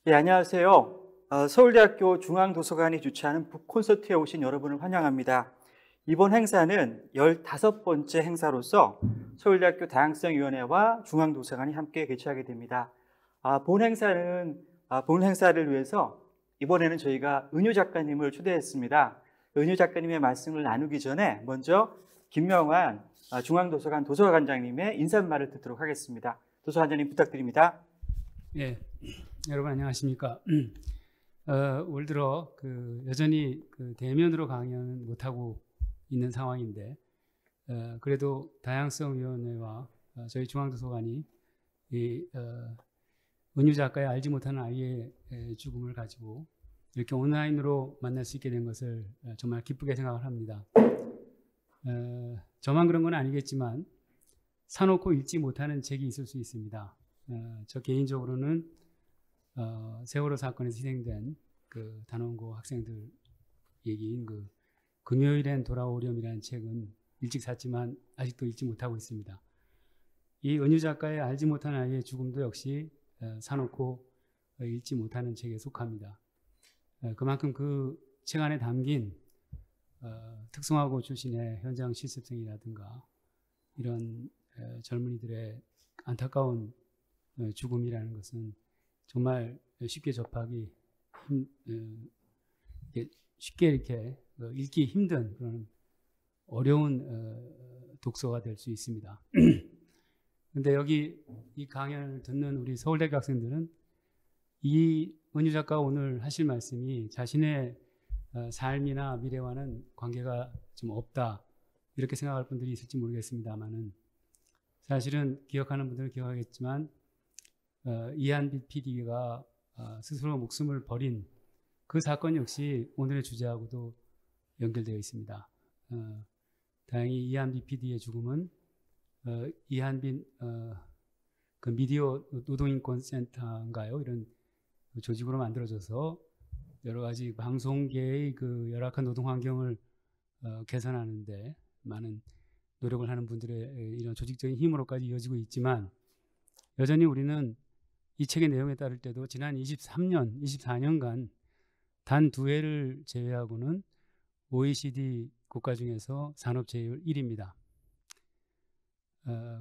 예, 안녕하세요. 서울대학교 중앙도서관이 주최하는 북콘서트에 오신 여러분을 환영합니다. 이번 행사는 15번째 행사로서 서울대학교 다양성위원회와 중앙도서관이 함께 개최하게 됩니다. 본 행사를 위해서 이번에는 저희가 은유 작가님을 초대했습니다. 은유 작가님의 말씀을 나누기 전에 먼저 김명환 중앙도서관 도서관장님의 인사말을 듣도록 하겠습니다. 도서관장님 부탁드립니다. 예, 여러분 안녕하십니까? 올 들어 여전히 대면으로 강연은 못하고 있는 상황인데, 그래도 다양성위원회와 저희 중앙도서관이 이 은유 작가의 알지 못하는 아이의 죽음을 가지고 이렇게 온라인으로 만날 수 있게 된 것을 정말 기쁘게 생각을 합니다. 저만 그런 건 아니겠지만 사놓고 읽지 못하는 책이 있을 수 있습니다. 저 개인적으로는 세월호 사건에서 희생된 단원고 학생들 얘기인 금요일엔 돌아오렴이라는 책은 일찍 샀지만 아직도 읽지 못하고 있습니다. 이 은유 작가의 알지 못하는 아이의 죽음도 역시 사놓고 읽지 못하는 책에 속합니다. 그만큼 그 책 안에 담긴 특성화고 출신의 현장 실습생이라든가 이런 젊은이들의 안타까운 죽음이라는 것은 정말 쉽게 접하기 쉽게 이렇게 읽기 힘든 그런 어려운 독서가 될 수 있습니다. 그런데 여기 이 강연을 듣는 우리 서울대학교 학생들은 이 은유 작가가 오늘 하실 말씀이 자신의 삶이나 미래와는 관계가 좀 없다 이렇게 생각할 분들이 있을지 모르겠습니다만은, 사실은 기억하는 분들은 기억하겠지만 이한빛 PD가 스스로 목숨을 버린 그 사건 역시 오늘의 주제하고도 연결되어 있습니다. 다행히 이한빛 PD의 죽음은 이한빛 미디어 노동인권센터인가요? 이런 조직으로 만들어져서 여러 가지 방송계의 열악한 노동 환경을 개선하는데 많은 노력을 하는 분들의 이런 조직적인 힘으로까지 이어지고 있지만, 여전히 우리는 이 책의 내용에 따를 때도 지난 24년간 단 2회를 제외하고는 OECD 국가 중에서 산업재해율 1위입니다.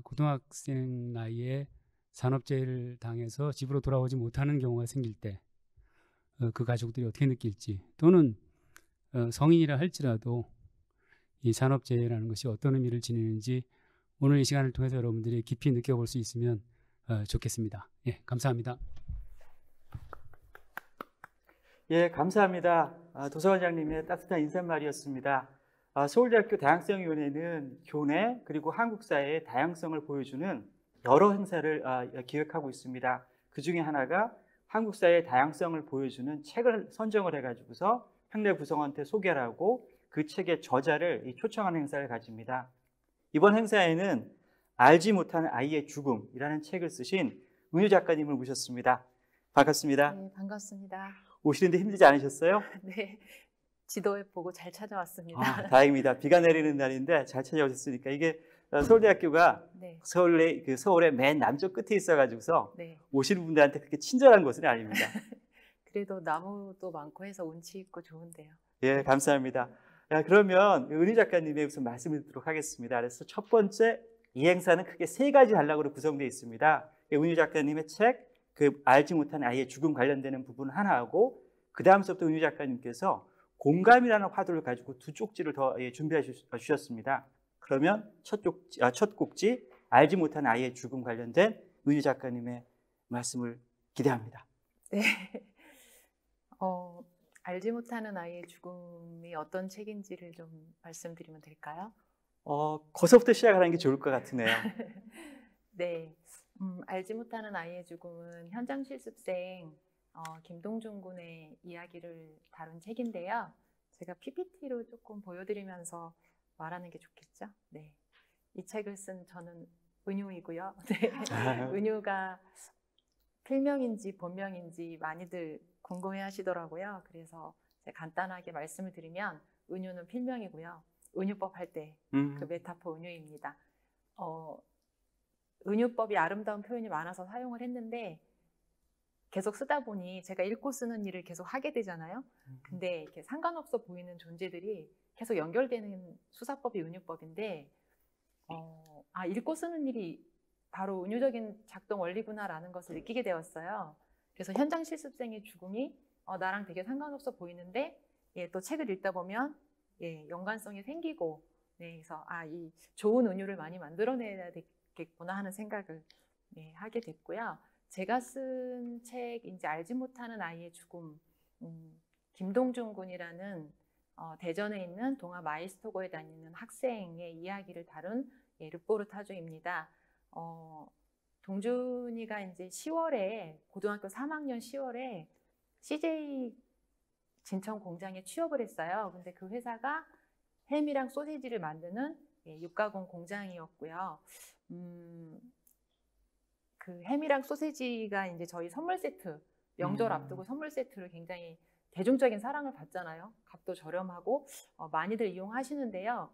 고등학생 나이에 산업재해를 당해서 집으로 돌아오지 못하는 경우가 생길 때 그 가족들이 어떻게 느낄지, 또는 성인이라 할지라도 이 산업재해라는 것이 어떤 의미를 지니는지 오늘 이 시간을 통해서 여러분들이 깊이 느껴볼 수 있으면 좋겠습니다. 예, 감사합니다. 예, 감사합니다. 도서관장님의 따뜻한 인사말이었습니다. 서울대학교 다양성위원회는 교내 그리고 한국사회의 다양성을 보여주는 여러 행사를 기획하고 있습니다. 그 중에 하나가 한국사회의 다양성을 보여주는 책을 선정을 해가지고서 학내 구성원한테 소개를 하고 그 책의 저자를 초청하는 행사를 가집니다. 이번 행사에는 알지 못하는 아이의 죽음이라는 책을 쓰신 은유 작가님을 모셨습니다. 반갑습니다. 네, 반갑습니다. 오시는데 힘들지 않으셨어요? 네, 지도에 보고 잘 찾아왔습니다. 다행입니다. 비가 내리는 날인데 잘 찾아오셨으니까. 이게 서울대학교가 네. 서울의 맨 남쪽 끝에 있어가지고서 네. 오시는 분들한테 그렇게 친절한 곳은 아닙니다. 그래도 나무도 많고 해서 운치 있고 좋은데요. 예, 감사합니다. 그러면 은유 작가님의 우선 말씀을 듣도록 하겠습니다. 그래서 첫 번째, 이 행사는 크게 3가지 단락으로 구성되어 있습니다. 은유 작가님의 책, 알지 못하는 아이의 죽음 관련되는 부분 하나하고, 그 다음서부터 은유 작가님께서 공감이라는 화두를 가지고 2쪽지를 더 준비해 주셨습니다. 그러면 첫 곡지, 알지 못하는 아이의 죽음 관련된 은유 작가님의 말씀을 기대합니다. 네. 알지 못하는 아이의 죽음이 어떤 책인지를 좀 말씀드리면 될까요? 거기서부터 시작하는 게 좋을 것 같으네요. 네. 알지 못하는 아이의 죽음은 현장 실습생 김동준 군의 이야기를 다룬 책인데요. 제가 PPT로 조금 보여드리면서 말하는 게 좋겠죠? 네. 이 책을 쓴 저는 은유이고요. 네. 은유가 필명인지 본명인지 많이들 궁금해 하시더라고요. 그래서 제가 간단하게 말씀을 드리면, 은유는 필명이고요. 은유법 할 때 그 메타포 은유입니다. 은유법이 아름다운 표현이 많아서 사용을 했는데, 계속 쓰다 보니 제가 읽고 쓰는 일을 계속 하게 되잖아요. 근데 이렇게 상관없어 보이는 존재들이 계속 연결되는 수사법이 은유법인데, 읽고 쓰는 일이 바로 은유적인 작동 원리구나라는 것을 느끼게 되었어요. 그래서 현장 실습생의 죽음이 나랑 되게 상관없어 보이는데, 또 책을 읽다 보면 연관성이 생기고, 그래서 이 좋은 은유를 많이 만들어내야 되겠구나 하는 생각을 하게 됐고요. 제가 쓴 책 이제 알지 못하는 아이의 죽음, 김동준 군이라는 대전에 있는 동아 마이스토고에 다니는 학생의 이야기를 다룬 르포르타주입니다. 동준이가 이제 10월에 고등학교 3학년 10월에 CJ 진천 공장에 취업을 했어요. 근데 그 회사가 햄이랑 소시지를 만드는 육가공 공장이었고요. 그 햄이랑 소시지가 이제 저희 선물 세트, 명절 앞두고 선물 세트를 굉장히 대중적인 사랑을 받잖아요. 값도 저렴하고 많이들 이용하시는데요.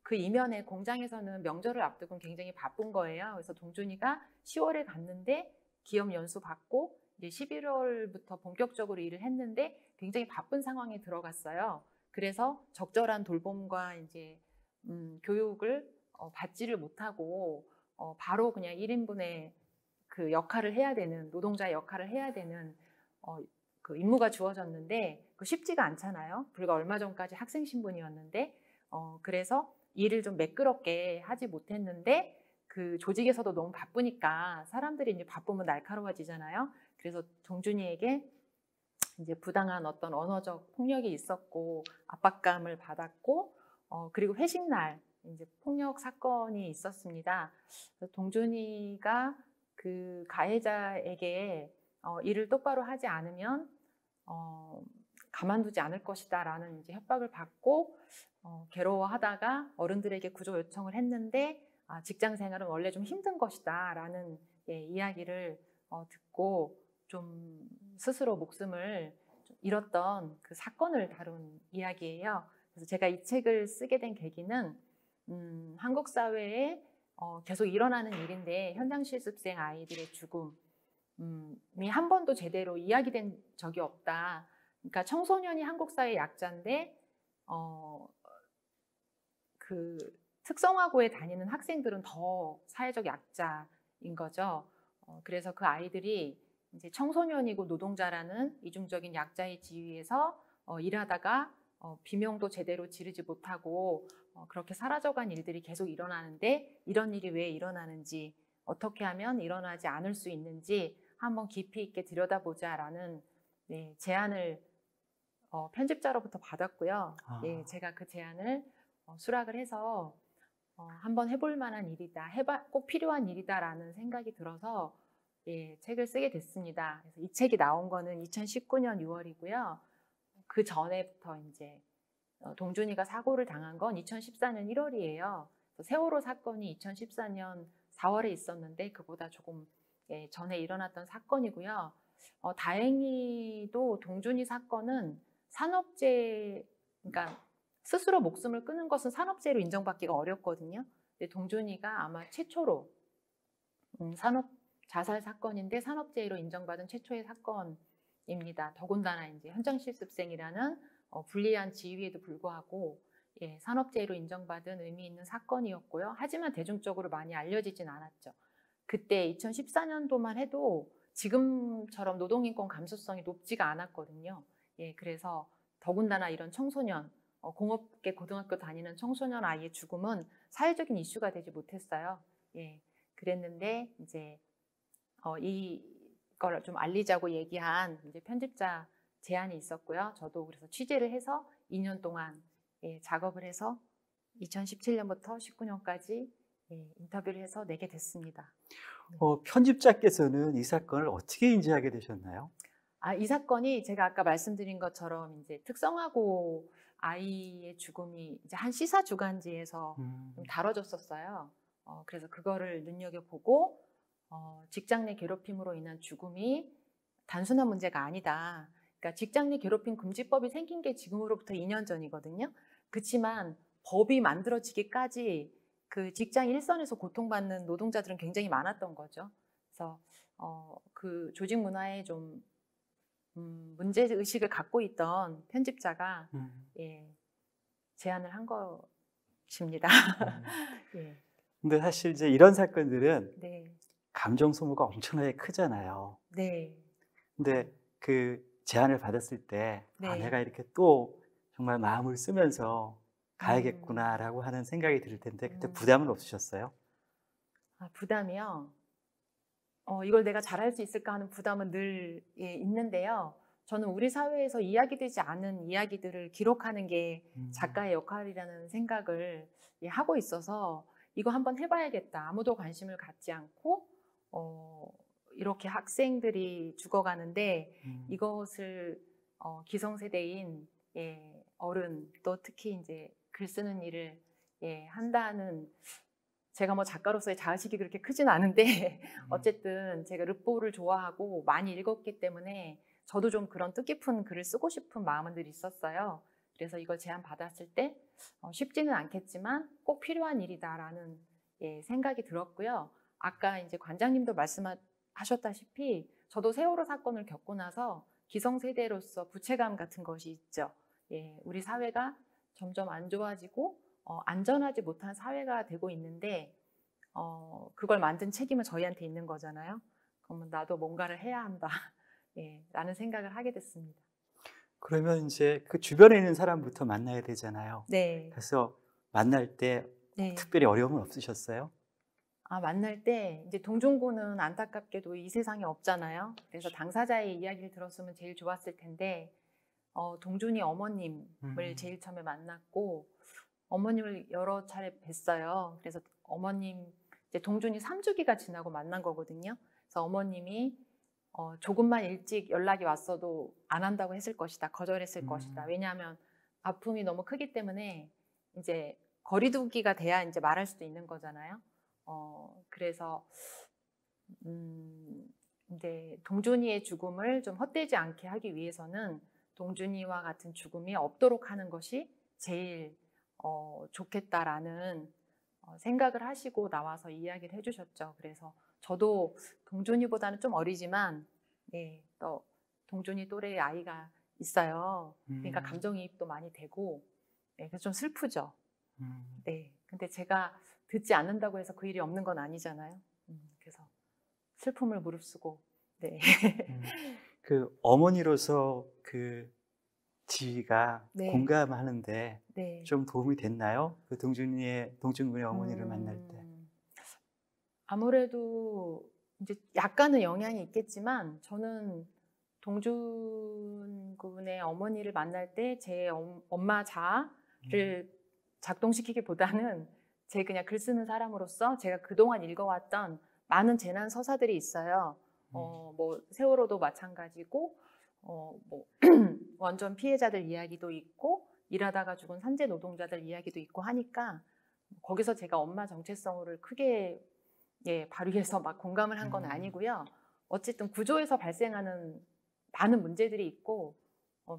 그 이면에 공장에서는 명절을 앞두고 굉장히 바쁜 거예요. 그래서 동준이가 10월에 갔는데 기업 연수 받고 이제 11월부터 본격적으로 일을 했는데 굉장히 바쁜 상황에 들어갔어요. 그래서 적절한 돌봄과 이제 교육을 받지를 못하고 바로 그냥 1인분의 그 역할을 해야 되는, 노동자의 역할을 해야 되는 그 임무가 주어졌는데 그 쉽지가 않잖아요. 불과 얼마 전까지 학생 신분이었는데 그래서 일을 좀 매끄럽게 하지 못했는데 그 조직에서도 너무 바쁘니까 사람들이 이제 바쁘면 날카로워지잖아요. 그래서 동준이에게 이제 부당한 어떤 언어적 폭력이 있었고 압박감을 받았고 그리고 회식 날 이제 폭력 사건이 있었습니다. 동준이가 그 가해자에게 일을 똑바로 하지 않으면 가만두지 않을 것이다라는 이제 협박을 받고 괴로워하다가 어른들에게 구조 요청을 했는데 직장 생활은 원래 좀 힘든 것이다라는 이야기를 듣고 좀 스스로 목숨을 잃었던 그 사건을 다룬 이야기예요. 그래서 제가 이 책을 쓰게 된 계기는 한국 사회에 계속 일어나는 일인데 현장 실습생 아이들의 죽음이 한 번도 제대로 이야기된 적이 없다. 그러니까 청소년이 한국 사회의 약자인데 그 특성화고에 다니는 학생들은 더 사회적 약자인 거죠. 그래서 그 아이들이 이제 청소년이고 노동자라는 이중적인 약자의 지위에서 일하다가 비명도 제대로 지르지 못하고 그렇게 사라져간 일들이 계속 일어나는데 이런 일이 왜 일어나는지, 어떻게 하면 일어나지 않을 수 있는지 한번 깊이 있게 들여다보자라는 제안을 편집자로부터 받았고요. 제가 그 제안을 수락을 해서 한번 해볼 만한 일이다, 꼭 필요한 일이다라는 생각이 들어서 책을 쓰게 됐습니다. 그래서 이 책이 나온 거는 2019년 6월이고요. 그 전에부터 이제 동준이가 사고를 당한 건 2014년 1월이에요. 세월호 사건이 2014년 4월에 있었는데 그보다 조금 전에 일어났던 사건이고요. 다행히도 동준이 사건은 산업재해, 그러니까 스스로 목숨을 끊은 것은 산업재해로 인정받기가 어렵거든요. 근데 동준이가 아마 최초로 산업 자살 사건인데 산업재해로 인정받은 최초의 사건입니다. 더군다나 이제 현장 실습생이라는 불리한 지위에도 불구하고 산업재해로 인정받은 의미 있는 사건이었고요. 하지만 대중적으로 많이 알려지진 않았죠. 그때 2014년도만 해도 지금처럼 노동인권 감수성이 높지가 않았거든요. 그래서 더군다나 이런 청소년, 공업계 고등학교 다니는 청소년 아이의 죽음은 사회적인 이슈가 되지 못했어요. 그랬는데 이제 이걸 좀 알리자고 얘기한 이제 편집자 제안이 있었고요. 저도 그래서 취재를 해서 2년 동안 작업을 해서 2017년부터 19년까지 인터뷰를 해서 내게 됐습니다. 편집자께서는 이 사건을 어떻게 인지하게 되셨나요? 이 사건이 제가 아까 말씀드린 것처럼 이제 특성화고 아이의 죽음이 이제 한 시사 주간지에서 좀 다뤄졌었어요. 그래서 그거를 눈여겨보고 직장 내 괴롭힘으로 인한 죽음이 단순한 문제가 아니다. 그러니까 직장 내 괴롭힘 금지법이 생긴 게 지금으로부터 2년 전이거든요. 그렇지만 법이 만들어지기까지 그 직장 일선에서 고통받는 노동자들은 굉장히 많았던 거죠. 그래서 그 조직 문화에 좀 문제 의식을 갖고 있던 편집자가 예, 제안을 한 것입니다. 예. 근데 사실 이제 이런 사건들은 네, 감정 소모가 엄청나게 크잖아요. 네, 근데 그 제안을 받았을 때 아, 네. 내가 이렇게 또 정말 마음을 쓰면서 가야겠구나라고 하는 생각이 들 텐데 그때 부담은 없으셨어요? 아, 부담이요? 이걸 내가 잘할 수 있을까 하는 부담은 늘 예, 있는데요. 저는 우리 사회에서 이야기되지 않은 이야기들을 기록하는 게 작가의 역할이라는 생각을 예, 하고 있어서 이거 한번 해봐야겠다. 아무도 관심을 갖지 않고 이렇게 학생들이 죽어가는데 이것을 기성세대인 예, 어른 또 특히 이제 글 쓰는 일을 예, 한다는 제가 뭐 작가로서의 자의식이 그렇게 크진 않은데 어쨌든 제가 르포를 좋아하고 많이 읽었기 때문에 저도 좀 그런 뜻깊은 글을 쓰고 싶은 마음은 늘 있었어요. 그래서 이걸 제안 받았을 때 쉽지는 않겠지만 꼭 필요한 일이다라는 예, 생각이 들었고요. 아까 이제 관장님도 말씀하셨다시피 저도 세월호 사건을 겪고 나서 기성세대로서 부채감 같은 것이 있죠. 예, 우리 사회가 점점 안 좋아지고 안전하지 못한 사회가 되고 있는데 그걸 만든 책임은 저희한테 있는 거잖아요. 그러면 나도 뭔가를 해야 한다. 예, 라는 생각을 하게 됐습니다. 그러면 이제 그 주변에 있는 사람부터 만나야 되잖아요. 네. 그래서 만날 때 네. 특별히 어려움은 없으셨어요? 아, 만날 때 이제 동중구는 안타깝게도 이 세상에 없잖아요. 그래서 당사자의 이야기를 들었으면 제일 좋았을 텐데 동준이 어머님을 제일 처음에 만났고 어머님을 여러 차례 뵀어요. 그래서 어머님 이제 동준이 3주기가 지나고 만난 거거든요. 그래서 어머님이 조금만 일찍 연락이 왔어도 안 한다고 했을 것이다. 거절했을 것이다. 왜냐하면 아픔이 너무 크기 때문에 이제 거리두기가 돼야 이제 말할 수도 있는 거잖아요. 그래서 이제 동준이의 죽음을 좀 헛되지 않게 하기 위해서는 동준이와 같은 죽음이 없도록 하는 것이 제일 좋겠다라는 생각을 하시고 나와서 이야기를 해주셨죠. 그래서 저도 동준이보다는 좀 어리지만 네, 또 동준이 또래의 아이가 있어요. 그러니까 감정이입도 많이 되고 네, 그래서 좀 슬프죠. 네, 근데 제가 듣지 않는다고 해서 그 일이 없는 건 아니잖아요. 그래서 슬픔을 무릅쓰고 네. 그 어머니로서 그 지희가 네. 공감하는데 네. 좀 도움이 됐나요? 그 동준군의 어머니를 만날 때. 아무래도 이제 약간은 영향이 있겠지만 저는 동준군의 어머니를 만날 때 제 엄마 자아를 작동시키기보다는 제 그냥 글 쓰는 사람으로서 제가 그동안 읽어왔던 많은 재난 서사들이 있어요. 뭐 세월호도 마찬가지고 뭐 원전 피해자들 이야기도 있고 일하다가 죽은 산재 노동자들 이야기도 있고 하니까 거기서 제가 엄마 정체성을 크게 예, 발휘해서 막 공감을 한 건 아니고요. 어쨌든 구조에서 발생하는 많은 문제들이 있고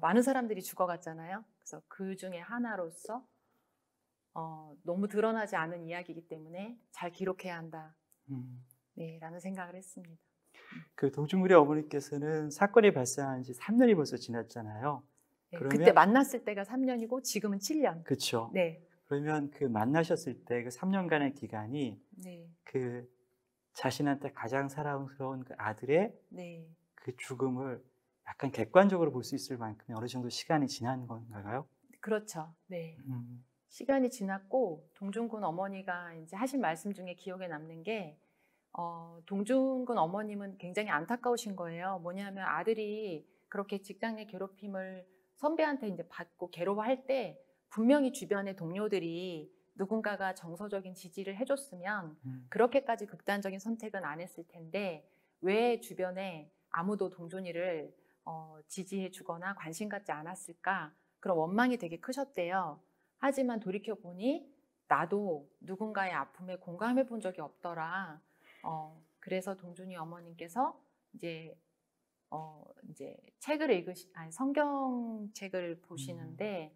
많은 사람들이 죽어갔잖아요. 그래서 그 중에 하나로서 너무 드러나지 않은 이야기이기 때문에 잘 기록해야 한다. 네, 라는 생각을 했습니다. 그 동준군의 어머니께서는 사건이 발생한 지 3년이 벌써 지났잖아요. 네, 그러면 그때 만났을 때가 3년이고 지금은 7년. 그렇죠. 네. 그러면 그 만나셨을 때 그 3년간의 기간이 네. 그 자신한테 가장 사랑스러운 그 아들의 네. 그 죽음을 약간 객관적으로 볼 수 있을 만큼 어느 정도 시간이 지난 건가요? 그렇죠. 네. 시간이 지났고 동준군 어머니가 이제 하신 말씀 중에 기억에 남는 게 동준군 어머님은 굉장히 안타까우신 거예요. 뭐냐면 아들이 그렇게 직장 내 괴롭힘을 선배한테 이제 받고 괴로워할 때 분명히 주변의 동료들이 누군가가 정서적인 지지를 해줬으면 그렇게까지 극단적인 선택은 안 했을 텐데 왜 주변에 아무도 동준이를 지지해주거나 관심 갖지 않았을까? 그런 원망이 되게 크셨대요. 하지만 돌이켜보니 나도 누군가의 아픔에 공감해 본 적이 없더라. 그래서 동준이 어머님께서 이제 책을 성경책을 보시는데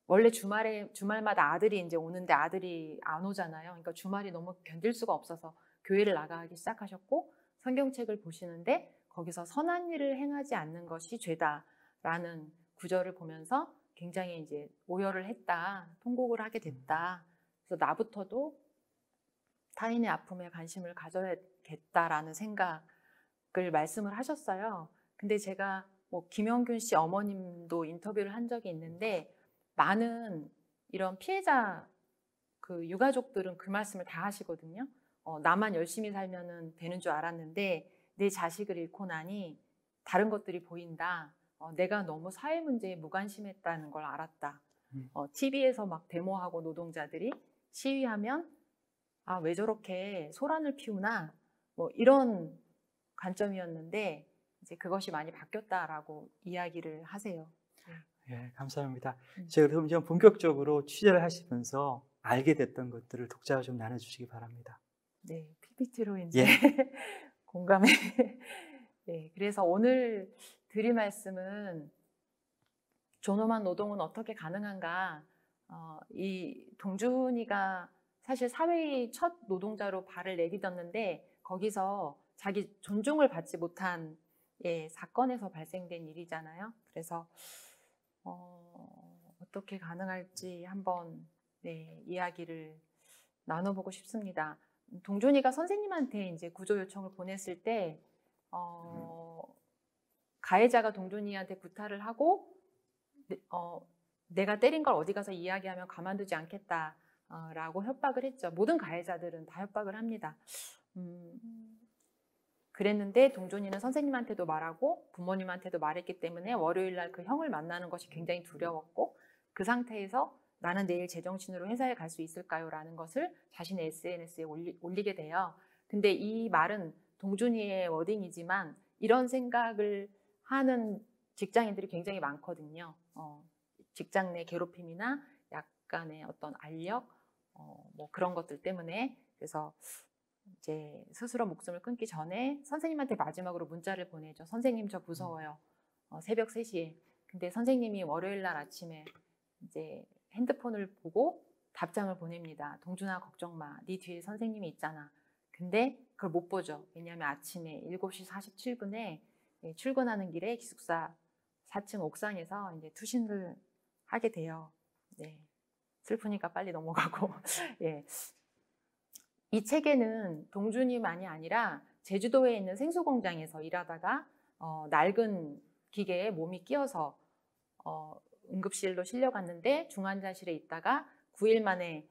원래 주말마다 아들이 이제 오는데 아들이 안 오잖아요. 그러니까 주말이 너무 견딜 수가 없어서 교회를 나가기 시작하셨고 성경책을 보시는데 거기서 선한 일을 행하지 않는 것이 죄다라는 구절을 보면서 굉장히 이제 오열을 했다, 통곡을 하게 됐다. 그래서 나부터도 타인의 아픔에 관심을 가져야겠다라는 생각을 말씀을 하셨어요. 근데 제가 뭐 김영균 씨 어머님도 인터뷰를 한 적이 있는데 많은 이런 피해자 그 유가족들은 그 말씀을 다 하시거든요. 나만 열심히 살면은 되는 줄 알았는데 내 자식을 잃고 나니 다른 것들이 보인다. 내가 너무 사회 문제에 무관심했다는 걸 알았다. TV에서 막 데모하고 노동자들이 시위하면 아, 왜 저렇게 소란을 피우나 뭐 이런 관점이었는데 이제 그것이 많이 바뀌었다라고 이야기를 하세요. 예, 감사합니다. 제가 그럼 좀 본격적으로 취재를 하시면서 알게 됐던 것들을 독자와 좀 나눠주시기 바랍니다. 네, PPT로 이제 예. 공감해. 네, 그래서 오늘 드릴 말씀은 존엄한 노동은 어떻게 가능한가? 이 동준이가 사실 사회의 첫 노동자로 발을 내딛었는데 거기서 자기 존중을 받지 못한 사건에서 발생된 일이잖아요. 그래서 어떻게 가능할지 한번 이야기를 나눠보고 싶습니다. 동준이가 선생님한테 이제 구조 요청을 보냈을 때 가해자가 동준이한테 구타를 하고 내가 때린 걸 어디 가서 이야기하면 가만두지 않겠다라고 협박을 했죠. 모든 가해자들은 다 협박을 합니다. 그랬는데 동준이는 선생님한테도 말하고 부모님한테도 말했기 때문에 월요일 날 그 형을 만나는 것이 굉장히 두려웠고 그 상태에서 나는 내일 제정신으로 회사에 갈 수 있을까요? 라는 것을 자신의 SNS에 올리게 돼요. 근데 이 말은 동준이의 워딩이지만 이런 생각을 하는 직장인들이 굉장히 많거든요. 직장 내 괴롭힘이나 약간의 어떤 알력, 뭐 그런 것들 때문에. 그래서 이제 스스로 목숨을 끊기 전에 선생님한테 마지막으로 문자를 보내죠. 선생님, 저 무서워요. 새벽 3시에. 근데 선생님이 월요일 날 아침에 이제 핸드폰을 보고 답장을 보냅니다. 동준아, 걱정 마. 네 뒤에 선생님이 있잖아. 근데 그걸 못 보죠. 왜냐하면 아침에 7시 47분에 출근하는 길에 기숙사 4층 옥상에서 이제 투신을 하게 돼요. 네. 슬프니까 빨리 넘어가고. 예. 이 책에는 동준이만이 아니라 제주도에 있는 생수공장에서 일하다가 낡은 기계에 몸이 끼어서 응급실로 실려갔는데 중환자실에 있다가 9일 만에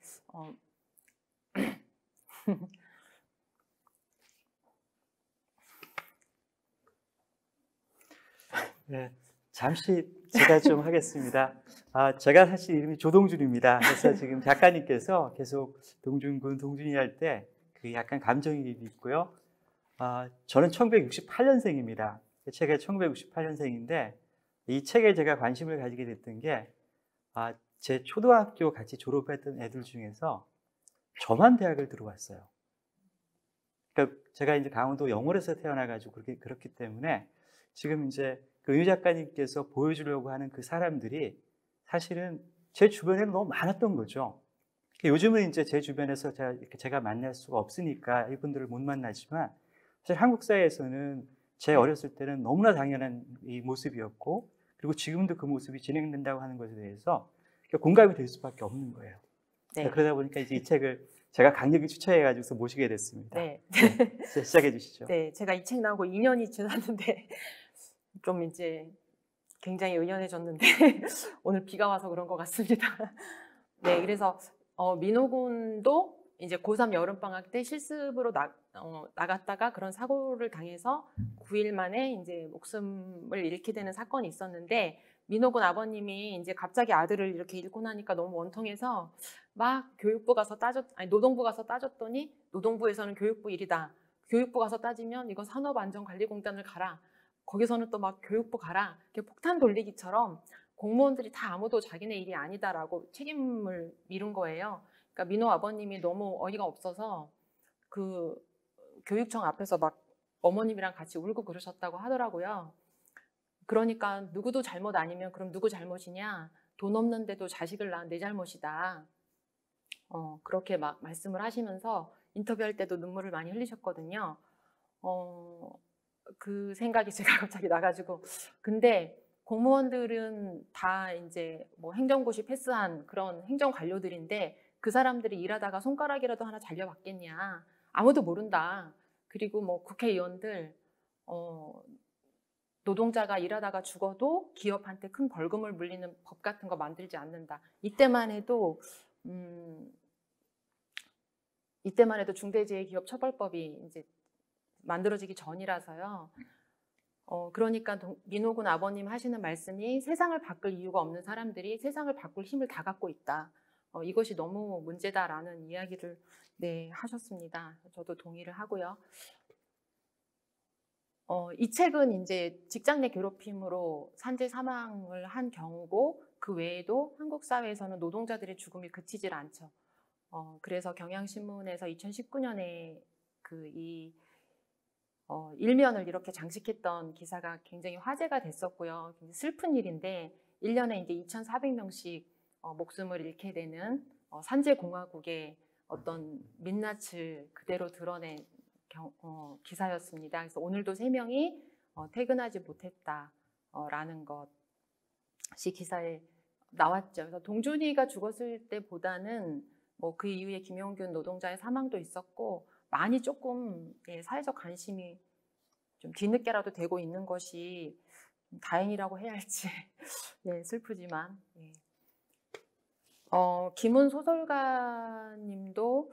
네, 잠시 제가 좀 하겠습니다. 제가 사실 이름이 조동준입니다. 그래서 지금 작가님께서 계속 동준군, 동준이 할 때 그 약간 감정이입이 있고요. 저는 1968년생입니다. 제가 1968년생인데 이 책에 제가 관심을 가지게 됐던 게 제 초등학교 같이 졸업했던 애들 중에서 저만 대학을 들어왔어요. 그러니까 제가 이제 강원도 영월에서 태어나가지고 그렇기 때문에 지금 이제 그 유 작가님께서 보여주려고 하는 그 사람들이 사실은 제 주변에는 너무 많았던 거죠. 요즘은 이제 제 주변에서 제가 만날 수가 없으니까 이분들을 못 만나지만 사실 한국 사회에서는 제 어렸을 때는 너무나 당연한 이 모습이었고 그리고 지금도 그 모습이 진행된다고 하는 것에 대해서 공감이 될 수밖에 없는 거예요. 네. 그러다 보니까 이제 이 책을 제가 강력히 추천해가지고 모시게 됐습니다. 네. 네, 시작해 주시죠. 네, 제가 이 책 나오고 2년이 지났는데 좀 이제 굉장히 의연해졌는데 오늘 비가 와서 그런 것 같습니다. 네, 그래서 민호군도 이제 고3 여름방학 때 실습으로 나갔다가 그런 사고를 당해서 9일 만에 이제 목숨을 잃게 되는 사건이 있었는데 민호군 아버님이 이제 갑자기 아들을 이렇게 잃고 나니까 너무 원통해서 막 노동부 가서 따졌더니 노동부에서는 교육부 일이다. 교육부 가서 따지면 이거 산업안전관리공단을 가라. 거기서는 또 막 교육부 가라. 이렇게 폭탄 돌리기처럼 공무원들이 다 아무도 자기네 일이 아니다라고 책임을 미룬 거예요. 그러니까 민호 아버님이 너무 어이가 없어서 그 교육청 앞에서 막 어머님이랑 같이 울고 그러셨다고 하더라고요. 그러니까 누구도 잘못 아니면 그럼 누구 잘못이냐? 돈 없는데도 자식을 낳은 내 잘못이다. 그렇게 막 말씀을 하시면서 인터뷰할 때도 눈물을 많이 흘리셨거든요. 그 생각이 제가 갑자기 나가지고 근데 공무원들은 다 이제 뭐 행정고시 패스한 그런 행정 관료들인데 그 사람들이 일하다가 손가락이라도 하나 잘려봤겠냐 아무도 모른다. 그리고 뭐 국회의원들 노동자가 일하다가 죽어도 기업한테 큰 벌금을 물리는 법 같은 거 만들지 않는다. 이때만 해도 중대재해기업처벌법이 이제 만들어지기 전이라서요. 그러니까 민호군 아버님 하시는 말씀이 세상을 바꿀 이유가 없는 사람들이 세상을 바꿀 힘을 다 갖고 있다. 이것이 너무 문제다라는 이야기를 하셨습니다. 저도 동의를 하고요. 이 책은 이제 직장 내 괴롭힘으로 산재 사망을 한 경우고 그 외에도 한국 사회에서는 노동자들의 죽음이 그치질 않죠. 그래서 경향신문에서 2019년에 일면을 이렇게 장식했던 기사가 굉장히 화제가 됐었고요. 굉장히 슬픈 일인데 1년에 이제 2,400명씩 목숨을 잃게 되는 산재공화국의 어떤 민낯을 그대로 드러낸 기사였습니다. 그래서 오늘도 3명이 퇴근하지 못했다라는 것이 기사에 나왔죠. 그래서 동준이가 죽었을 때보다는 뭐 그 이후에 김용균 노동자의 사망도 있었고 많이 조금 사회적 관심이 좀 뒤늦게라도 되고 있는 것이 다행이라고 해야 할지 슬프지만 김훈 소설가님도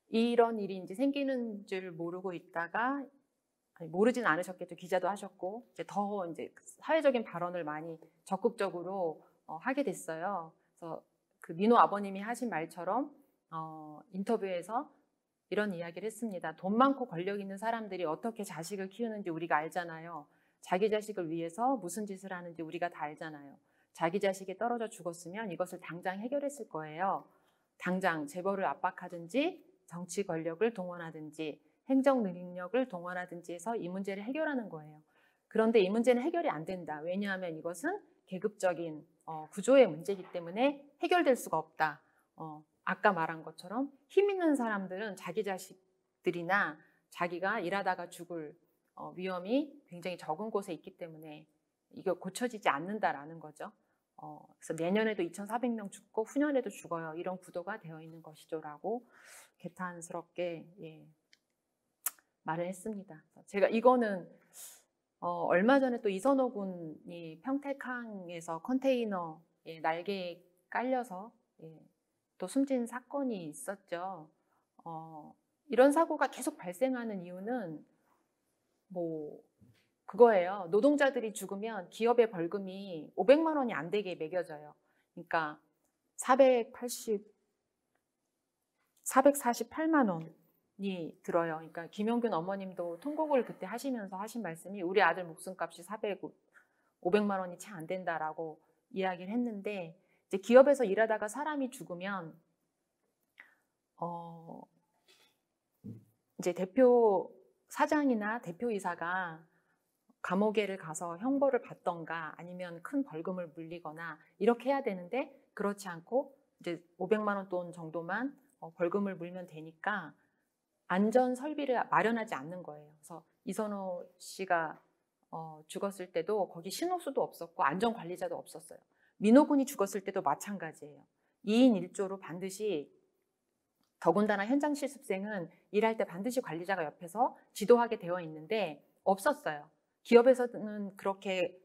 이런 일이 이제 생기는 줄 모르고 있다가 모르진 않으셨겠죠. 기자도 하셨고 이제 더 이제 사회적인 발언을 많이 적극적으로 하게 됐어요. 그래서 그 민호 아버님이 하신 말처럼 인터뷰에서 이런 이야기를 했습니다. 돈 많고 권력 있는 사람들이 어떻게 자식을 키우는지 우리가 알잖아요. 자기 자식을 위해서 무슨 짓을 하는지 우리가 다 알잖아요. 자기 자식이 떨어져 죽었으면 이것을 당장 해결했을 거예요. 당장 재벌을 압박하든지 정치 권력을 동원하든지 행정 능력을 동원하든지 해서 이 문제를 해결하는 거예요. 그런데 이 문제는 해결이 안 된다. 왜냐하면 이것은 계급적인 구조의 문제이기 때문에 해결될 수가 없다. 아까 말한 것처럼 힘 있는 사람들은 자기 자식들이나 자기가 일하다가 죽을 위험이 굉장히 적은 곳에 있기 때문에 이거 고쳐지지 않는다라는 거죠. 그래서 내년에도 2,400명 죽고 후년에도 죽어요. 이런 구도가 되어 있는 것이죠라고 개탄스럽게 말을 했습니다. 제가 이거는 얼마 전에 또 이선호 군이 평택항에서 컨테이너에 날개에 깔려서 또 숨진 사건이 있었죠. 이런 사고가 계속 발생하는 이유는 뭐 그거예요. 노동자들이 죽으면 기업의 벌금이 500만 원이 안 되게 매겨져요. 그러니까 448만 원이 들어요. 그러니까 김용균 어머님도 통곡을 그때 하시면서 하신 말씀이 우리 아들 목숨값이 500만 원이 채 안 된다라고 이야기를 했는데 이제 기업에서 일하다가 사람이 죽으면 이제 대표 사장이나 대표이사가 감옥에를 가서 형벌을 받던가 아니면 큰 벌금을 물리거나 이렇게 해야 되는데 그렇지 않고 이제 500만 원 돈 정도만 벌금을 물면 되니까 안전 설비를 마련하지 않는 거예요. 그래서 이선호 씨가 죽었을 때도 거기 신호수도 없었고 안전 관리자도 없었어요. 민호 군이 죽었을 때도 마찬가지예요. 2인 1조로 반드시 더군다나 현장 실습생은 일할 때 반드시 관리자가 옆에서 지도하게 되어 있는데 없었어요. 기업에서는 그렇게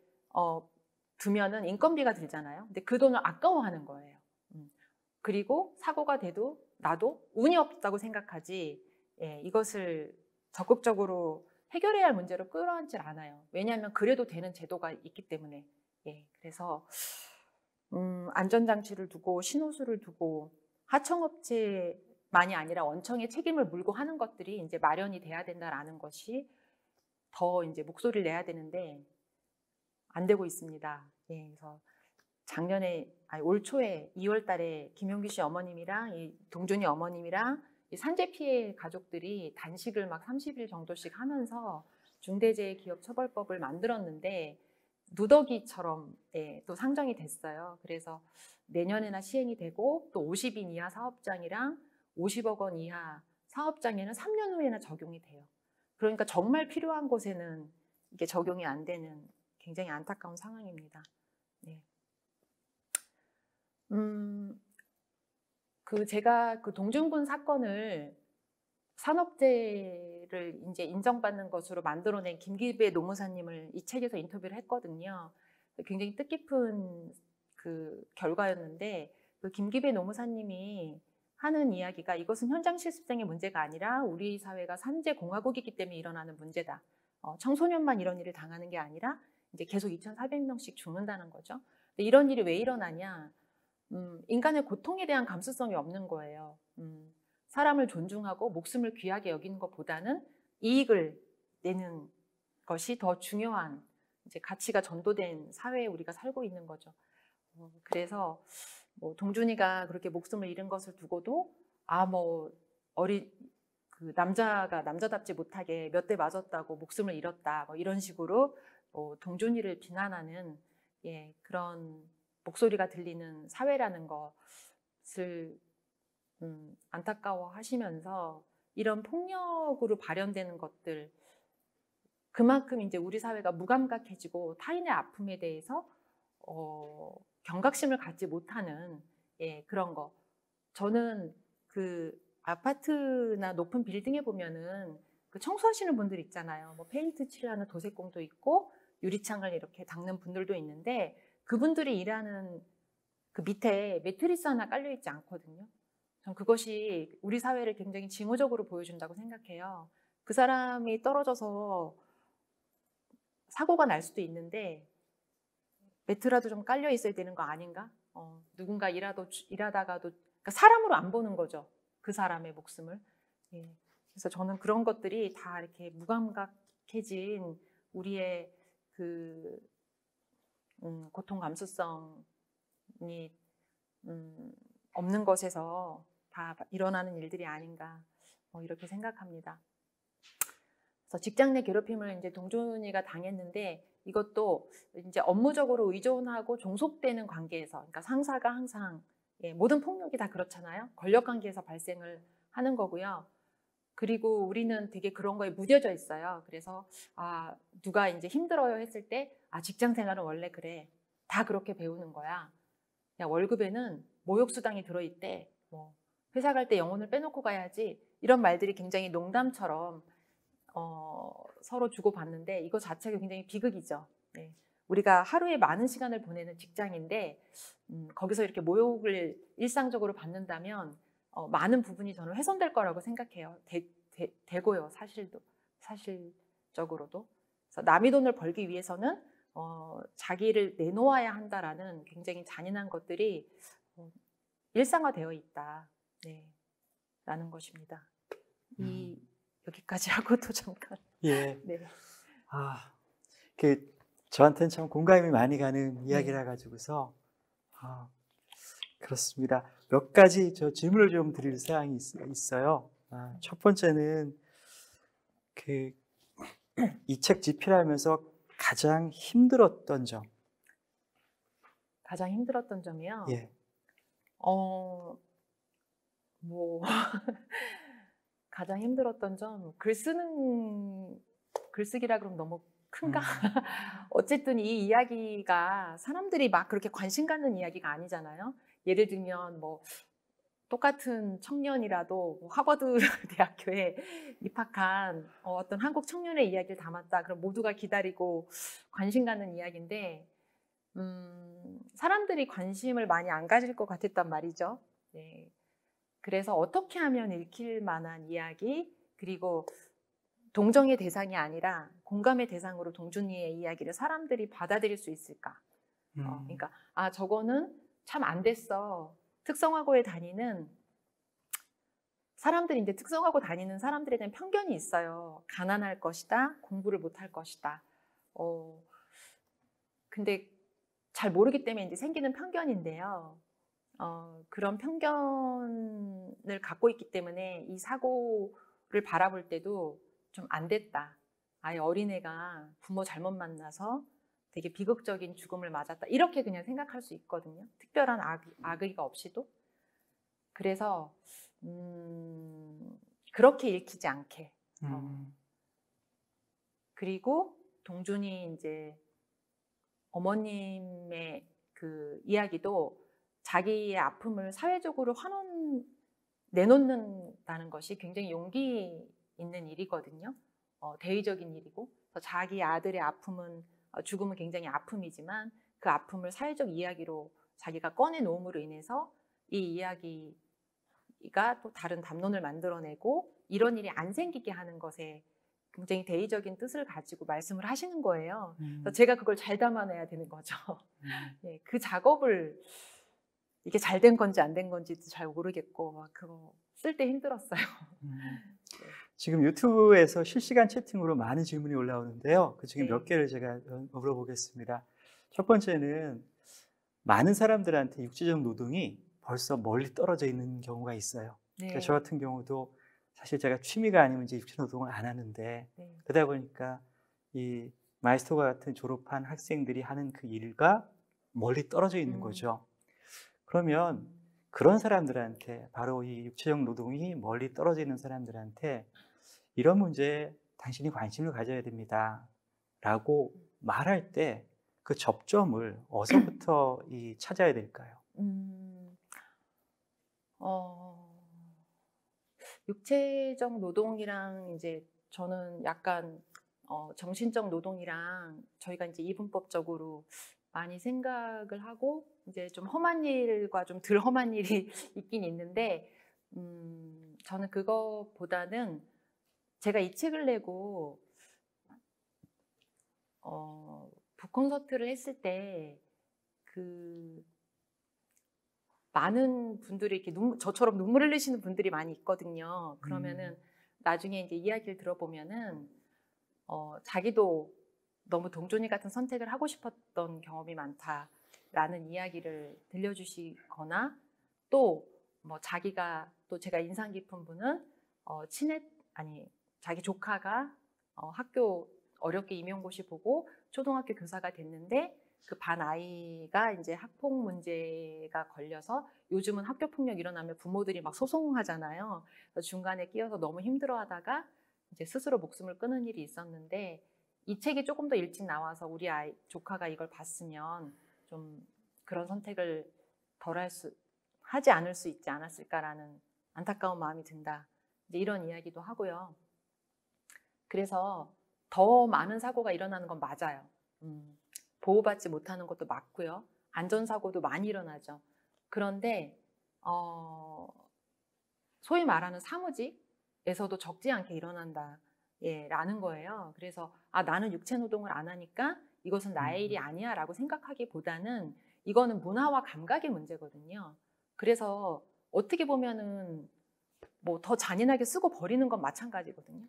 두면은 인건비가 들잖아요. 근데 그 돈을 아까워하는 거예요. 그리고 사고가 돼도 나도 운이 없다고 생각하지 이것을 적극적으로 해결해야 할 문제로 끌어안질 않아요. 왜냐하면 그래도 되는 제도가 있기 때문에. 그래서 안전장치를 두고 신호수를 두고 하청업체만이 아니라 원청의 책임을 물고 하는 것들이 이제 마련이 돼야 된다라는 것이 더 이제 목소리를 내야 되는데 안 되고 있습니다. 그래서 올 초에 2월 달에 김용규 씨 어머님이랑 이 동준이 어머님이랑 이 산재 피해 가족들이 단식을 막 30일 정도씩 하면서 중대재해기업처벌법을 만들었는데 누더기처럼 또 상정이 됐어요. 그래서 내년에나 시행이 되고 또 50인 이하 사업장이랑 50억 원 이하 사업장에는 3년 후에나 적용이 돼요. 그러니까 정말 필요한 곳에는 이게 적용이 안 되는 굉장히 안타까운 상황입니다. 네. 제가 그 동중군 사건을 산업재해를 이제 인정받는 것으로 만들어낸 김기배 노무사님을 이 책에서 인터뷰를 했거든요. 굉장히 뜻깊은 그 결과였는데, 그 김기배 노무사님이 하는 이야기가 이것은 현장 실습생의 문제가 아니라 우리 사회가 산재 공화국이기 때문에 일어나는 문제다. 청소년만 이런 일을 당하는 게 아니라 이제 계속 2,400명씩 죽는다는 거죠. 근데 이런 일이 왜 일어나냐? 인간의 고통에 대한 감수성이 없는 거예요. 사람을 존중하고 목숨을 귀하게 여기는 것보다는 이익을 내는 것이 더 중요한 이제 가치가 전도된 사회에 우리가 살고 있는 거죠. 그래서 뭐 동준이가 그렇게 목숨을 잃은 것을 두고도 그 남자가 남자답지 못하게 몇 대 맞았다고 목숨을 잃었다 뭐 이런 식으로 동준이를 비난하는 그런 목소리가 들리는 사회라는 것을 안타까워하시면서 이런 폭력으로 발현되는 것들 그만큼 이제 우리 사회가 무감각해지고 타인의 아픔에 대해서 경각심을 갖지 못하는 그런 거. 저는 그 아파트나 높은 빌딩에 보면은 그 청소하시는 분들 있잖아요. 뭐 페인트 칠하는 도색공도 있고 유리창을 이렇게 닦는 분들도 있는데 그분들이 일하는 그 밑에 매트리스 하나 깔려 있지 않거든요. 전 그것이 우리 사회를 굉장히 징후적으로 보여준다고 생각해요. 그 사람이 떨어져서 사고가 날 수도 있는데 매트라도 좀 깔려 있어야 되는 거 아닌가? 누군가 일하다가도 그러니까 사람으로 안 보는 거죠. 그 사람의 목숨을. 그래서 저는 그런 것들이 다 이렇게 무감각해진 우리의 그 고통 감수성이 없는 것에서 다 일어나는 일들이 아닌가 이렇게 생각합니다. 그래서 직장 내 괴롭힘을 이제 동준이가 당했는데 이것도 이제 업무적으로 의존하고 종속되는 관계에서, 그러니까 상사가 항상 모든 폭력이 다 그렇잖아요. 권력 관계에서 발생을 하는 거고요. 그리고 우리는 되게 그런 거에 무뎌져 있어요. 그래서 누가 이제 힘들어요 했을 때 직장 생활은 원래 그래. 다 그렇게 배우는 거야. 야, 월급에는 모욕수당이 들어있대. 뭐 회사 갈 때 영혼을 빼놓고 가야지. 이런 말들이 굉장히 농담처럼 서로 주고받는데 이거 자체가 굉장히 비극이죠. 네. 우리가 하루에 많은 시간을 보내는 직장인데 거기서 이렇게 모욕을 일상적으로 받는다면 많은 부분이 저는 훼손될 거라고 생각해요. 되고요. 사실적으로도. 그래서 남의 돈을 벌기 위해서는 자기를 내놓아야 한다라는 굉장히 잔인한 것들이 일상화되어 있다. 네. 라는 것입니다. 여기까지 하고 또 잠깐. 예. 네. 저한테는 참 공감이 많이 가는 이야기라 가지고서 그렇습니다. 몇 가지 저 질문을 좀 드릴 사항이 있어요. 첫 번째는 이 책 집필하면서 가장 힘들었던 점. 가장 힘들었던 점이요? 예. 가장 힘들었던 점, 글쓰기라 그러면 너무 큰가? 어쨌든 이 이야기가 사람들이 막 그렇게 관심 갖는 이야기가 아니잖아요. 예를 들면 뭐 똑같은 청년이라도 뭐 하버드 대학교에 입학한 어떤 한국 청년의 이야기를 담았다. 그럼 모두가 기다리고 관심 갖는 이야기인데 사람들이 관심을 많이 안 가질 것 같았단 말이죠. 네. 그래서 어떻게 하면 읽힐 만한 이야기, 그리고 동정의 대상이 아니라 공감의 대상으로 동준이의 이야기를 사람들이 받아들일 수 있을까? 그러니까 저거는 참 안 됐어. 특성화고에 다니는 사람들이, 이제 특성화고 다니는 사람들에 대한 편견이 있어요. 가난할 것이다, 공부를 못할 것이다. 근데 잘 모르기 때문에 이제 생기는 편견인데요. 그런 편견을 갖고 있기 때문에 이 사고를 바라볼 때도 좀 안 됐다. 아예 어린애가 부모 잘못 만나서 되게 비극적인 죽음을 맞았다. 이렇게 그냥 생각할 수 있거든요. 특별한 악의가 없이도. 그래서 그렇게 읽히지 않게 그리고 동준이 이제 어머님의 그 이야기도 자기의 아픔을 사회적으로 내놓는다는 것이 굉장히 용기 있는 일이거든요. 대의적인 일이고, 그래서 자기 아들의 죽음은 굉장히 아픔이지만 그 아픔을 사회적 이야기로 자기가 꺼내놓음으로 인해서 이 이야기가 또 다른 담론을 만들어내고 이런 일이 안 생기게 하는 것에 굉장히 대의적인 뜻을 가지고 말씀을 하시는 거예요. 그래서 제가 그걸 잘 담아내야 되는 거죠. 예, 그 작업을 이게 잘 된 건지 안 된 건지도 잘 모르겠고 막 그거 쓸 때 힘들었어요. 지금 유튜브에서 실시간 채팅으로 많은 질문이 올라오는데요. 그중에 네. 몇 개를 제가 물어보겠습니다. 첫 번째는 많은 사람들한테 육체적 노동이 벌써 멀리 떨어져 있는 경우가 있어요. 네. 그러니까 저 같은 경우도 사실 제가 취미가 아니면 이제 육체 노동을 안 하는데 네. 그러다 보니까 이 마이스터과 같은 졸업한 학생들이 하는 그 일과 멀리 떨어져 있는 거죠. 그러면 그런 사람들한테 바로 이 육체적 노동이 멀리 떨어져 있는 사람들한테 이런 문제에 당신이 관심을 가져야 됩니다 라고 말할 때 그 접점을 어디서부터 찾아야 될까요? 육체적 노동이랑 이제 저는 약간 정신적 노동이랑 저희가 이제 이분법적으로 많이 생각을 하고 이제 좀 험한 일과 좀 덜 험한 일이 있긴 있는데 저는 그거보다는 제가 이 책을 내고 북콘서트를 했을 때 그 많은 분들이 이렇게 저처럼 눈물 흘리시는 분들이 많이 있거든요. 그러면은 나중에 이제 이야기를 들어보면은 자기도 너무 동준이 같은 선택을 하고 싶었던 경험이 많다라는 이야기를 들려주시거나 또 뭐 자기가 또 제가 인상 깊은 분은 자기 조카가 학교 어렵게 임용고시 보고 초등학교 교사가 됐는데 그 반 아이가 이제 학폭 문제가 걸려서 요즘은 학교 폭력 일어나면 부모들이 막 소송하잖아요. 그래서 중간에 끼어서 너무 힘들어하다가 이제 스스로 목숨을 끊은 일이 있었는데 이 책이 조금 더 일찍 나와서 우리 조카가 이걸 봤으면 좀 그런 선택을 하지 않을 수 있지 않았을까라는 안타까운 마음이 든다. 이제 이런 이야기도 하고요. 그래서 더 많은 사고가 일어나는 건 맞아요. 보호받지 못하는 것도 맞고요. 안전사고도 많이 일어나죠. 그런데 소위 말하는 사무직에서도 적지 않게 일어난다. 라는 거예요. 그래서 나는 육체 노동을 안 하니까 이것은 나의 일이 아니야 라고 생각하기보다는 이거는 문화와 감각의 문제거든요. 그래서 어떻게 보면은 뭐 더 잔인하게 쓰고 버리는 건 마찬가지거든요.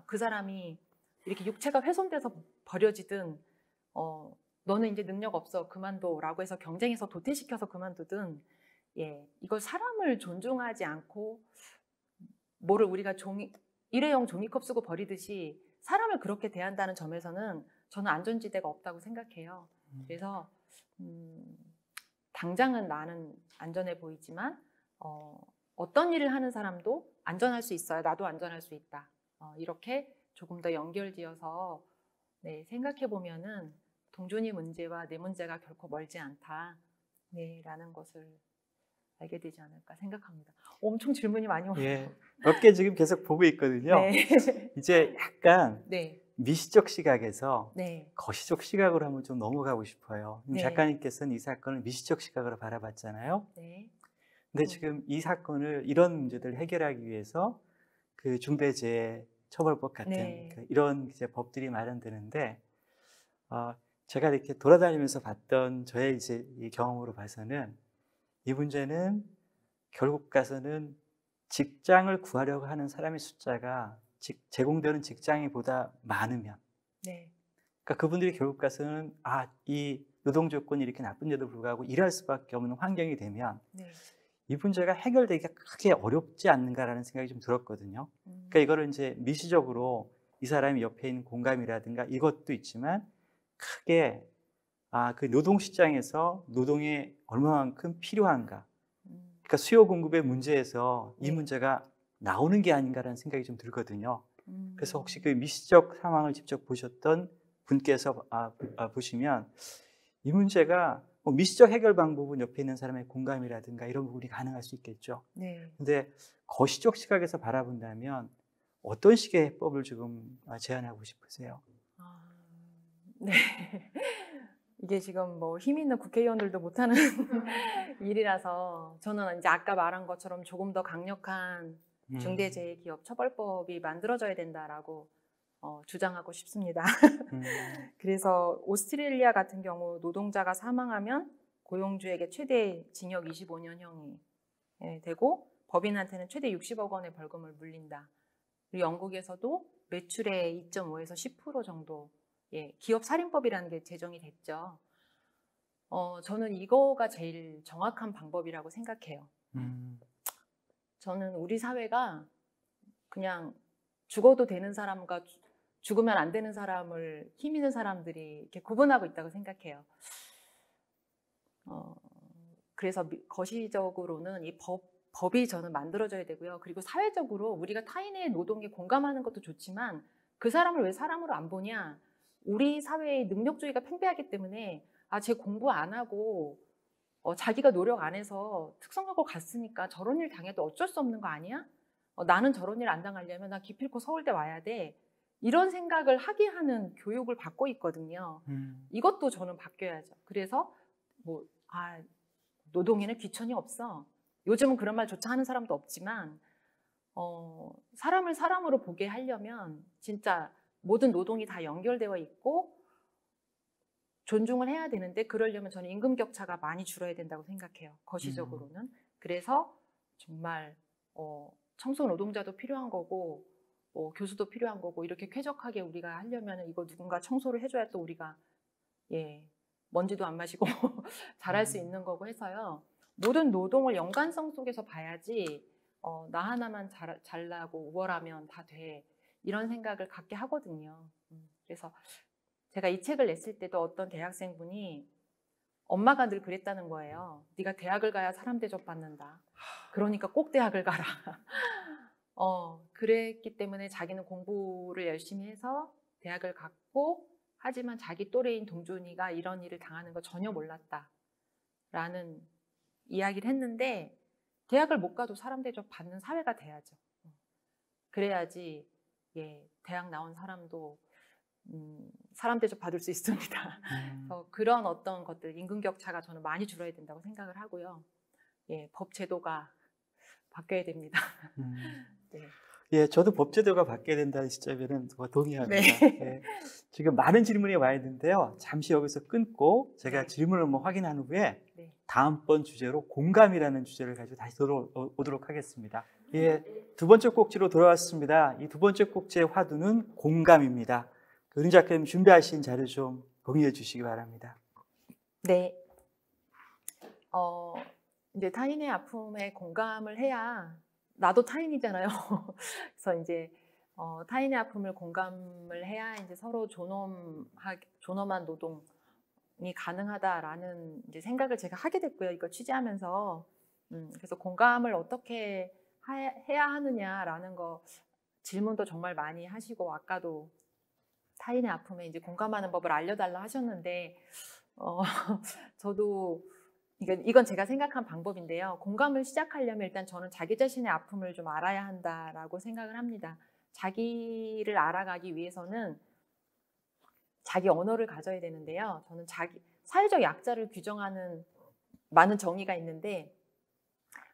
그 사람이 이렇게 육체가 훼손돼서 버려지든 너는 이제 능력 없어 그만둬 라고 해서 경쟁에서 도태시켜서 그만두든 이걸 사람을 존중하지 않고 뭐를 우리가 일회용 종이컵 쓰고 버리듯이 사람을 그렇게 대한다는 점에서는 저는 안전지대가 없다고 생각해요. 그래서 당장은 나는 안전해 보이지만 어떤 일을 하는 사람도 안전할 수 있어요. 나도 안전할 수 있다. 이렇게 조금 더 연결지어서 생각해 보면은 동준이 문제와 내 문제가 결코 멀지 않다. 라는 것을 알게 되지 않을까 생각합니다. 엄청 질문이 많이 오네요. 몇 개 지금 계속 보고 있거든요. 이제 약간 미시적 시각에서 거시적 시각으로 한번 좀 넘어가고 싶어요. 작가님께서는 이 사건을 미시적 시각으로 바라봤잖아요. 근데 지금 이 사건을 이런 문제들을 해결하기 위해서 그 중대재해 처벌법 같은 이런 이제 법들이 마련되는데 제가 이렇게 돌아다니면서 봤던 저의 이제 이 경험으로 봐서는 이 문제는 결국 가서는 직장을 구하려고 하는 사람의 숫자가 제공되는 직장이 보다 많으면 그러니까 그분들이 결국 가서는 이 노동 조건이 이렇게 나쁜데도 불구하고 일할 수밖에 없는 환경이 되면 이 문제가 해결되기가 크게 어렵지 않는가라는 생각이 좀 들었거든요. 그러니까 이거를 이제 미시적으로 이 사람이 옆에 있는 공감이라든가 이것도 있지만 크게 그 노동 시장에서 노동이 얼마만큼 필요한가. 그러니까 수요 공급의 문제에서 이 문제가 나오는 게 아닌가라는 생각이 좀 들거든요. 그래서 혹시 그 미시적 상황을 직접 보셨던 분께서 보시면 이 문제가 뭐 미시적 해결 방법은 옆에 있는 사람의 공감이라든가 이런 부분이 가능할 수 있겠죠. 네. 근데 거시적 시각에서 바라본다면 어떤 식의 해법을 지금 제안하고 싶으세요? 네. 이게 지금 뭐 힘 있는 국회의원들도 못하는 일이라서 저는 이제 아까 말한 것처럼 조금 더 강력한 중대재해기업처벌법이 만들어져야 된다라고 주장하고 싶습니다. 그래서 오스트레일리아 같은 경우 노동자가 사망하면 고용주에게 최대 징역 25년형이 되고 법인한테는 최대 60억 원의 벌금을 물린다. 그리고 영국에서도 매출의 2.5에서 10% 정도 기업 살인법이라는 게 제정이 됐죠. 저는 이거가 제일 정확한 방법이라고 생각해요. 저는 우리 사회가 그냥 죽어도 되는 사람과 죽으면 안 되는 사람을 힘 있는 사람들이 이렇게 구분하고 있다고 생각해요. 그래서 거시적으로는 이 법이 저는 만들어져야 되고요. 그리고 사회적으로 우리가 타인의 노동에 공감하는 것도 좋지만 그 사람을 왜 사람으로 안 보냐? 우리 사회의 능력주의가 팽배하기 때문에 쟤 공부 안 하고 자기가 노력 안 해서 특성화고 갔으니까 저런 일 당해도 어쩔 수 없는 거 아니야? 나는 저런 일 안 당하려면 나 기필코 서울대 와야 돼. 이런 생각을 하게 하는 교육을 받고 있거든요. 이것도 저는 바뀌어야죠. 그래서 노동에는 귀천이 없어. 요즘은 그런 말조차 하는 사람도 없지만 사람을 사람으로 보게 하려면 진짜 모든 노동이 다 연결되어 있고 존중을 해야 되는데 그러려면 저는 임금 격차가 많이 줄어야 된다고 생각해요. 거시적으로는. 그래서 정말 청소 노동자도 필요한 거고 교수도 필요한 거고 이렇게 쾌적하게 우리가 하려면 이거 누군가 청소를 해줘야 또 우리가 먼지도 안 마시고 잘할 수 있는 거고 해서요. 모든 노동을 연관성 속에서 봐야지 나 하나만 잘나고 우월하면 다 돼. 이런 생각을 갖게 하거든요. 그래서 제가 이 책을 냈을 때도 어떤 대학생분이 엄마가 늘 그랬다는 거예요. 네가 대학을 가야 사람 대접 받는다. 그러니까 꼭 대학을 가라. 그랬기 때문에 자기는 공부를 열심히 해서 대학을 갔고 하지만 자기 또래인 동준이가 이런 일을 당하는 거 전혀 몰랐다. 라는 이야기를 했는데 대학을 못 가도 사람 대접 받는 사회가 돼야죠. 그래야지 대학 나온 사람도 사람 대접 받을 수 있습니다. 그래서 그런 어떤 것들 임금 격차가 저는 많이 줄어야 된다고 생각을 하고요. 법 제도가 바뀌어야 됩니다. 네. 저도 법 제도가 바뀌어야 된다는 시점에는 동의합니다. 네. 지금 많은 질문이 와 있는데요. 잠시 여기서 끊고 제가 네. 질문을 확인한 후에 네. 다음번 주제로 공감이라는 주제를 가지고 다시 돌아오도록 하겠습니다. 두 번째 꼭지로 돌아왔습니다. 이 두 번째 꼭지의 화두는 공감입니다. 은희 작가님 준비하신 자료 좀 공유해 주시기 바랍니다. 네. 이제 타인의 아픔에 공감을 해야 나도 타인이잖아요. 그래서 이제 타인의 아픔을 공감을 해야 이제 서로 존엄한 노동이 가능하다라는 이제 생각을 제가 하게 됐고요. 이걸 취재하면서 그래서 공감을 어떻게 해야 하느냐라는 거 질문도 정말 많이 하시고 아까도 타인의 아픔에 이제 공감하는 법을 알려달라 하셨는데 저도 이건 제가 생각한 방법인데요. 공감을 시작하려면 일단 저는 자기 자신의 아픔을 좀 알아야 한다라고 생각을 합니다. 자기를 알아가기 위해서는 자기 언어를 가져야 되는데요. 저는 사회적 약자를 규정하는 많은 정의가 있는데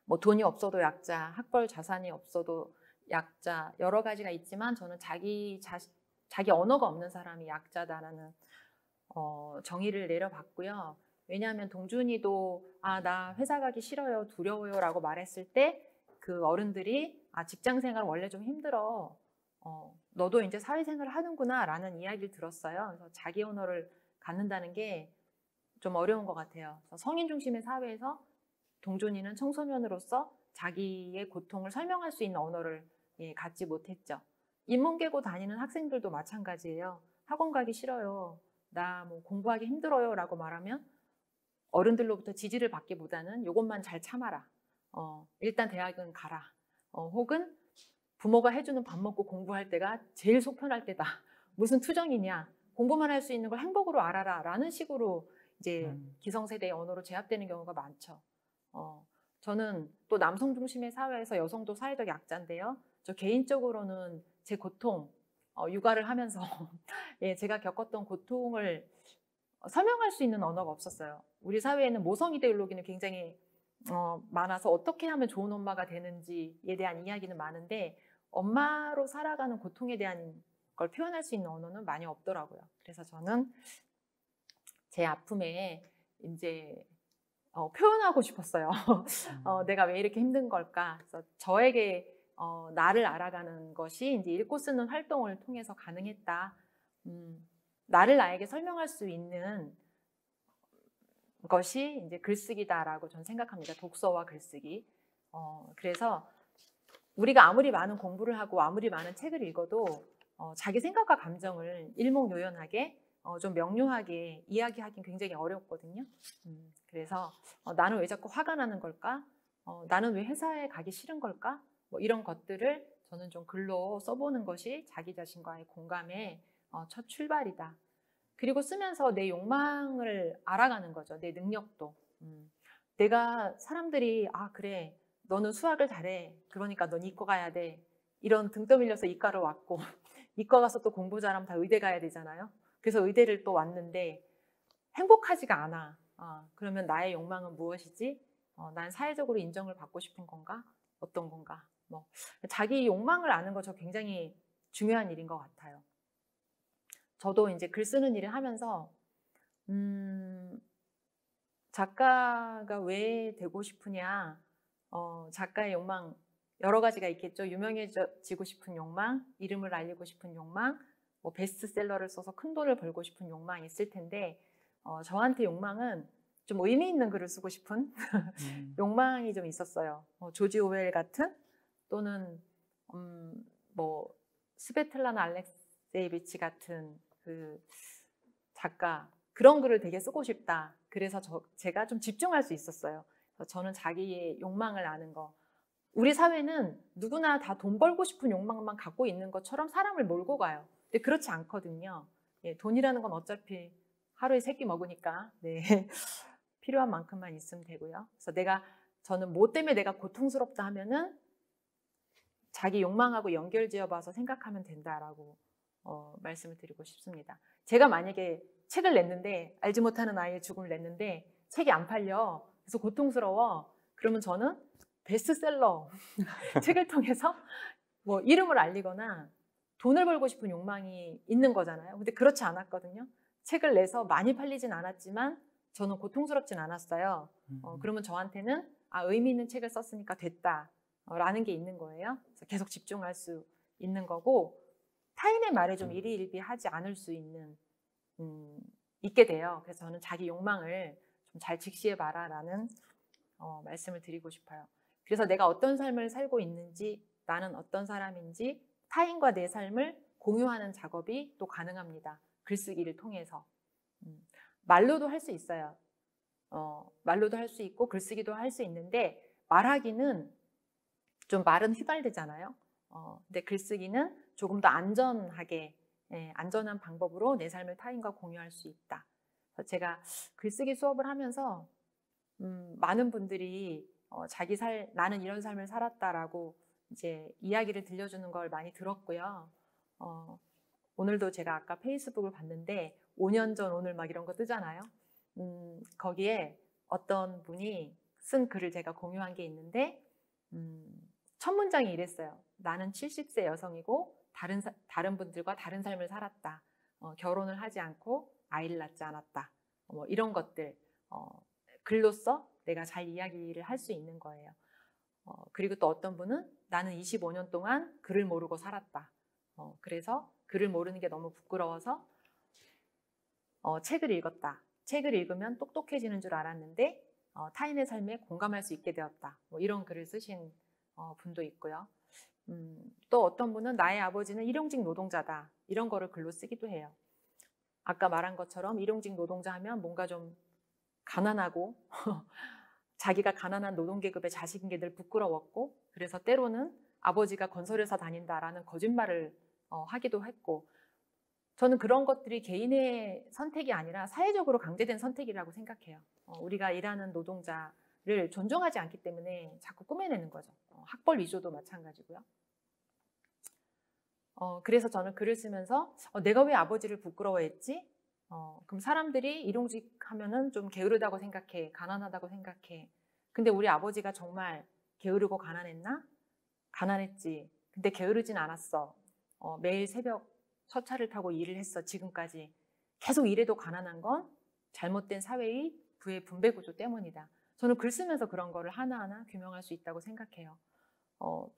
뭐 돈이 없어도 약자, 학벌 자산이 없어도 약자 여러 가지가 있지만 저는 자기 언어가 없는 사람이 약자다라는 정의를 내려봤고요. 왜냐하면 동준이도 나 회사 가기 싫어요, 두려워요 라고 말했을 때 그 어른들이 직장 생활 원래 좀 힘들어. 너도 이제 사회생활을 하는구나 라는 이야기를 들었어요. 그래서 자기 언어를 갖는다는 게 좀 어려운 것 같아요. 그래서 성인 중심의 사회에서 동준이는 청소년으로서 자기의 고통을 설명할 수 있는 언어를 갖지 못했죠. 인문계고 다니는 학생들도 마찬가지예요. 학원 가기 싫어요. 나 뭐 공부하기 힘들어요 라고 말하면 어른들로부터 지지를 받기보다는 이것만 잘 참아라. 일단 대학은 가라. 혹은 부모가 해주는 밥 먹고 공부할 때가 제일 속 편할 때다. 무슨 투정이냐. 공부만 할 수 있는 걸 행복으로 알아라. 라는 식으로 이제 기성세대의 언어로 제압되는 경우가 많죠. 저는 또 남성 중심의 사회에서 여성도 사회적 약자인데요. 저 개인적으로는 제 고통, 육아를 하면서 예, 제가 겪었던 고통을 설명할 수 있는 언어가 없었어요. 우리 사회에는 모성 이데올로기는 굉장히 많아서 어떻게 하면 좋은 엄마가 되는지에 대한 이야기는 많은데 엄마로 살아가는 고통에 대한 걸 표현할 수 있는 언어는 많이 없더라고요. 그래서 저는 제 아픔에 이제 표현하고 싶었어요. 내가 왜 이렇게 힘든 걸까? 그래서 저에게 나를 알아가는 것이 이제 읽고 쓰는 활동을 통해서 가능했다. 나를 나에게 설명할 수 있는 것이 이제 글쓰기다라고 저는 생각합니다. 독서와 글쓰기. 그래서 우리가 아무리 많은 공부를 하고 아무리 많은 책을 읽어도 자기 생각과 감정을 일목요연하게 좀 명료하게 이야기하기는 굉장히 어렵거든요. 그래서 나는 왜 자꾸 화가 나는 걸까? 나는 왜 회사에 가기 싫은 걸까? 뭐 이런 것들을 저는 좀 글로 써보는 것이 자기 자신과의 공감의 첫 출발이다. 그리고 쓰면서 내 욕망을 알아가는 거죠. 내 능력도. 내가 사람들이 그래 너는 수학을 잘해. 그러니까 넌 이과 가야 돼. 이런 등 떠밀려서 이과를 왔고 이과 가서 또 공부 잘하면 다 의대 가야 되잖아요. 그래서 의대를 또 왔는데 행복하지가 않아. 그러면 나의 욕망은 무엇이지? 난 사회적으로 인정을 받고 싶은 건가? 어떤 건가? 뭐 자기 욕망을 아는 거 저 굉장히 중요한 일인 것 같아요. 저도 이제 글 쓰는 일을 하면서 작가가 왜 되고 싶으냐? 작가의 욕망 여러 가지가 있겠죠. 유명해지고 싶은 욕망, 이름을 알리고 싶은 욕망, 뭐 베스트셀러를 써서 큰 돈을 벌고 싶은 욕망이 있을 텐데 저한테 욕망은 좀 의미 있는 글을 쓰고 싶은 욕망이 좀 있었어요. 조지 오웰 같은 또는 뭐 스베틀라나 알렉세이비치 같은 그 작가 그런 글을 되게 쓰고 싶다. 그래서 제가 좀 집중할 수 있었어요. 저는 자기의 욕망을 아는 거. 우리 사회는 누구나 다 돈 벌고 싶은 욕망만 갖고 있는 것처럼 사람을 몰고 가요. 근데 그렇지 않거든요. 예, 돈이라는 건 어차피 하루에 3끼 먹으니까 네. 필요한 만큼만 있으면 되고요. 그래서 저는 뭐 때문에 내가 고통스럽다 하면은 자기 욕망하고 연결지어 봐서 생각하면 된다라고 말씀을 드리고 싶습니다. 제가 만약에 책을 냈는데 알지 못하는 아이의 죽음을 냈는데 책이 안 팔려. 그래서 고통스러워. 그러면 저는 베스트셀러 책을 통해서 뭐 이름을 알리거나 돈을 벌고 싶은 욕망이 있는 거잖아요. 근데 그렇지 않았거든요. 책을 내서 많이 팔리진 않았지만 저는 고통스럽진 않았어요. 그러면 저한테는 의미 있는 책을 썼으니까 됐다라는 게 있는 거예요. 그래서 계속 집중할 수 있는 거고 타인의 말에 좀 일희일비하지 않을 수 있게 돼요. 그래서 저는 자기 욕망을 좀 잘 직시해봐라라는 말씀을 드리고 싶어요. 그래서 내가 어떤 삶을 살고 있는지, 나는 어떤 사람인지 타인과 내 삶을 공유하는 작업이 또 가능합니다. 글쓰기를 통해서. 말로도 할 수 있어요. 말로도 할 수 있고 글쓰기도 할 수 있는데 말하기는 좀 말은 휘발되잖아요. 근데 글쓰기는 조금 더 안전하게 안전한 방법으로 내 삶을 타인과 공유할 수 있다. 그래서 제가 글쓰기 수업을 하면서 많은 분들이 나는 이런 삶을 살았다라고 이제 이야기를 들려주는 걸 많이 들었고요. 오늘도 제가 아까 페이스북을 봤는데 5년 전 오늘 막 이런 거 뜨잖아요. 거기에 어떤 분이 쓴 글을 제가 공유한 게 있는데 첫 문장이 이랬어요. 나는 70세 여성이고 다른 분들과 다른 삶을 살았다. 결혼을 하지 않고 아이를 낳지 않았다. 뭐 이런 것들 글로써 내가 잘 이야기를 할 수 있는 거예요. 그리고 또 어떤 분은 나는 25년 동안 글을 모르고 살았다. 그래서 글을 모르는 게 너무 부끄러워서 책을 읽었다. 책을 읽으면 똑똑해지는 줄 알았는데 타인의 삶에 공감할 수 있게 되었다. 뭐 이런 글을 쓰신 분도 있고요. 또 어떤 분은 나의 아버지는 일용직 노동자다. 이런 거를 글로 쓰기도 해요. 아까 말한 것처럼 일용직 노동자 하면 뭔가 좀 가난하고 자기가 가난한 노동계급의 자식인 게 늘 부끄러웠고 그래서 때로는 아버지가 건설회사 다닌다라는 거짓말을 하기도 했고, 저는 그런 것들이 개인의 선택이 아니라 사회적으로 강제된 선택이라고 생각해요. 우리가 일하는 노동자를 존중하지 않기 때문에 자꾸 꾸며내는 거죠. 학벌 위조도 마찬가지고요. 그래서 저는 글을 쓰면서 내가 왜 아버지를 부끄러워했지? 그럼 사람들이 일용직하면은 좀 게으르다고 생각해, 가난하다고 생각해. 근데 우리 아버지가 정말 게으르고 가난했나? 가난했지. 근데 게으르진 않았어. 매일 새벽 첫 차를 타고 일을 했어. 지금까지. 계속 일해도 가난한 건 잘못된 사회의 부의 분배 구조 때문이다. 저는 글 쓰면서 그런 거를 하나하나 규명할 수 있다고 생각해요.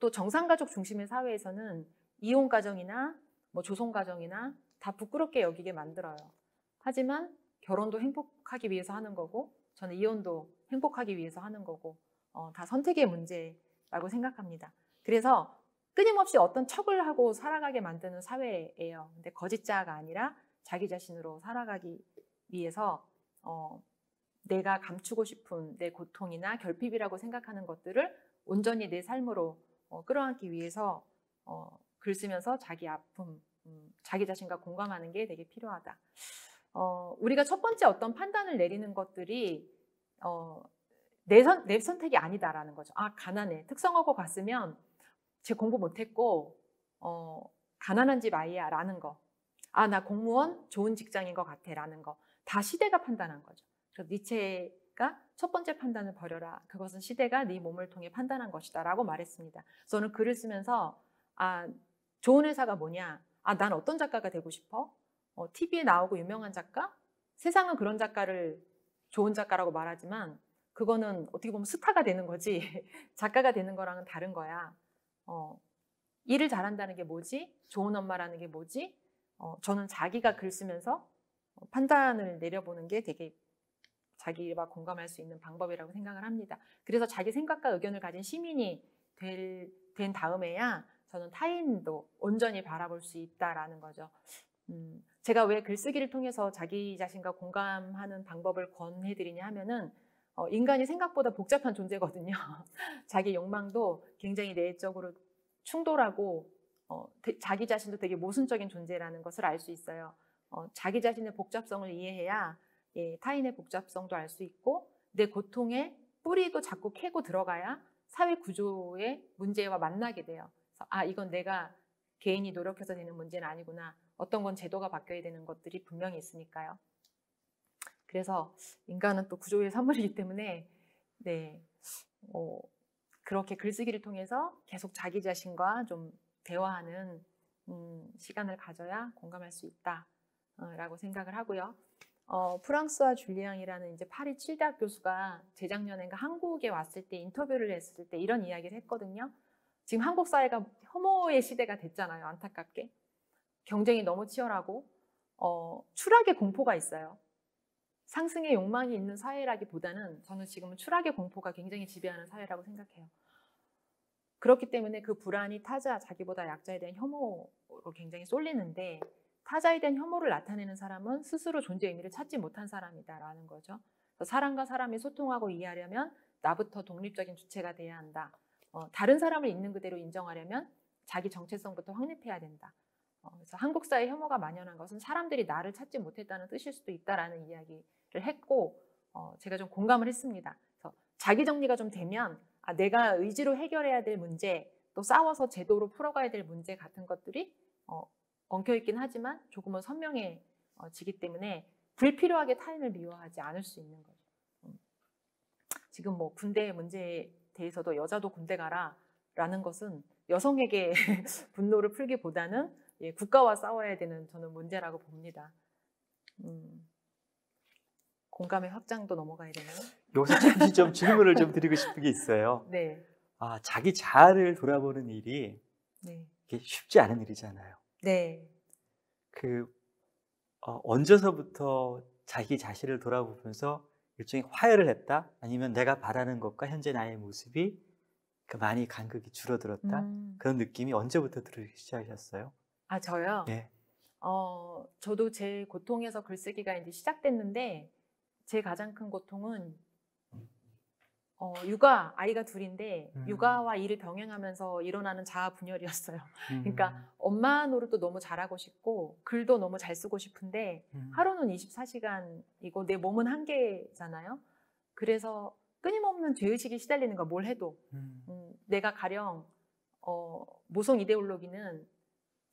또 정상가족 중심의 사회에서는 이혼 가정이나 뭐 조성 가정이나 다 부끄럽게 여기게 만들어요. 하지만 결혼도 행복하기 위해서 하는 거고, 저는 이혼도 행복하기 위해서 하는 거고, 다 선택의 문제라고 생각합니다. 그래서 끊임없이 어떤 척을 하고 살아가게 만드는 사회예요. 근데 거짓자가 아니라 자기 자신으로 살아가기 위해서 내가 감추고 싶은 내 고통이나 결핍이라고 생각하는 것들을 온전히 내 삶으로 끌어안기 위해서 글 쓰면서 자기 아픔, 자기 자신과 공감하는 게 되게 필요하다. 우리가 첫 번째 어떤 판단을 내리는 것들이 내 선택이 아니다라는 거죠. 아, 가난해. 특성화고 갔으면 쟤 공부 못했고 가난한 집 아이야 라는 거. 아, 나 공무원 좋은 직장인 것 같아 라는 거. 다 시대가 판단한 거죠. 그래서 니체가 첫 번째 판단을 버려라. 그것은 시대가 네 몸을 통해 판단한 것이다 라고 말했습니다. 저는 글을 쓰면서 아, 좋은 회사가 뭐냐? 아, 난 어떤 작가가 되고 싶어? TV에 나오고 유명한 작가? 세상은 그런 작가를 좋은 작가라고 말하지만 그거는 어떻게 보면 스타가 되는 거지 작가가 되는 거랑은 다른 거야. 일을 잘한다는 게 뭐지? 좋은 엄마라는 게 뭐지? 저는 자기가 글 쓰면서 판단을 내려보는 게 되게 자기와 공감할 수 있는 방법이라고 생각을 합니다. 그래서 자기 생각과 의견을 가진 시민이 된 다음에야 저는 타인도 온전히 바라볼 수 있다라는 거죠. 제가 왜 글쓰기를 통해서 자기 자신과 공감하는 방법을 권해드리냐 하면은 인간이 생각보다 복잡한 존재거든요. 자기 욕망도 굉장히 내적으로 충돌하고 자기 자신도 되게 모순적인 존재라는 것을 알 수 있어요. 자기 자신의 복잡성을 이해해야 타인의 복잡성도 알 수 있고 내 고통의 뿌리도 자꾸 캐고 들어가야 사회 구조의 문제와 만나게 돼요. 그래서 아, 이건 내가 개인이 노력해서 되는 문제는 아니구나. 어떤 건 제도가 바뀌어야 되는 것들이 분명히 있으니까요. 그래서 인간은 또 구조의 산물이기 때문에 그렇게 글쓰기를 통해서 계속 자기 자신과 좀 대화하는 시간을 가져야 공감할 수 있다라고 생각을 하고요. 프랑스와 줄리앙이라는 이제 파리 7대학 교수가 재작년인가 한국에 왔을 때 인터뷰를 했을 때 이런 이야기를 했거든요. 지금 한국 사회가 혐오의 시대가 됐잖아요. 안타깝게. 경쟁이 너무 치열하고 추락의 공포가 있어요. 상승의 욕망이 있는 사회라기보다는 저는 지금은 추락의 공포가 굉장히 지배하는 사회라고 생각해요. 그렇기 때문에 그 불안이 타자, 자기보다 약자에 대한 혐오로 굉장히 쏠리는데 타자에 대한 혐오를 나타내는 사람은 스스로 존재 의미를 찾지 못한 사람이다라는 거죠. 그래서 사람과 사람이 소통하고 이해하려면 나부터 독립적인 주체가 돼야 한다. 다른 사람을 있는 그대로 인정하려면 자기 정체성부터 확립해야 된다. 그래서 한국 사회 혐오가 만연한 것은 사람들이 나를 찾지 못했다는 뜻일 수도 있다라는 이야기를 했고 제가 좀 공감을 했습니다. 그래서 자기 정리가 좀 되면 내가 의지로 해결해야 될 문제, 또 싸워서 제도로 풀어가야 될 문제 같은 것들이 엉켜있긴 하지만 조금은 선명해지기 때문에 불필요하게 타인을 미워하지 않을 수 있는 거죠. 지금 뭐 군대 문제에 대해서도 여자도 군대 가라 라는 것은 여성에게 분노를 풀기보다는 국가와 싸워야 되는 저는 문제라고 봅니다. 공감의 확장도 넘어가야 되나요? 여기서 잠시 좀 질문을 좀 드리고 싶은 게 있어요. 네. 자기 자아를 돌아보는 일이 이게 쉽지 않은 일이잖아요. 네. 언제서부터 자기 자신을 돌아보면서 일종의 화해를 했다? 아니면 내가 바라는 것과 현재 나의 모습이 많이 간극이 줄어들었다? 그런 느낌이 언제부터 들기 시작하셨어요? 아, 저요? 네. 저도 제 고통에서 글쓰기가 이제 시작됐는데 제 가장 큰 고통은 육아 아이가 둘인데 육아와 일을 병행하면서 일어나는 자아 분열이었어요. 그러니까 엄마 노릇도 너무 잘하고 싶고 글도 너무 잘 쓰고 싶은데 하루는 24시간 이거 내 몸은 한계잖아요. 그래서 끊임없는 죄의식이 시달리는 거야. 뭘 해도. 내가 가령 모성 이데올로기는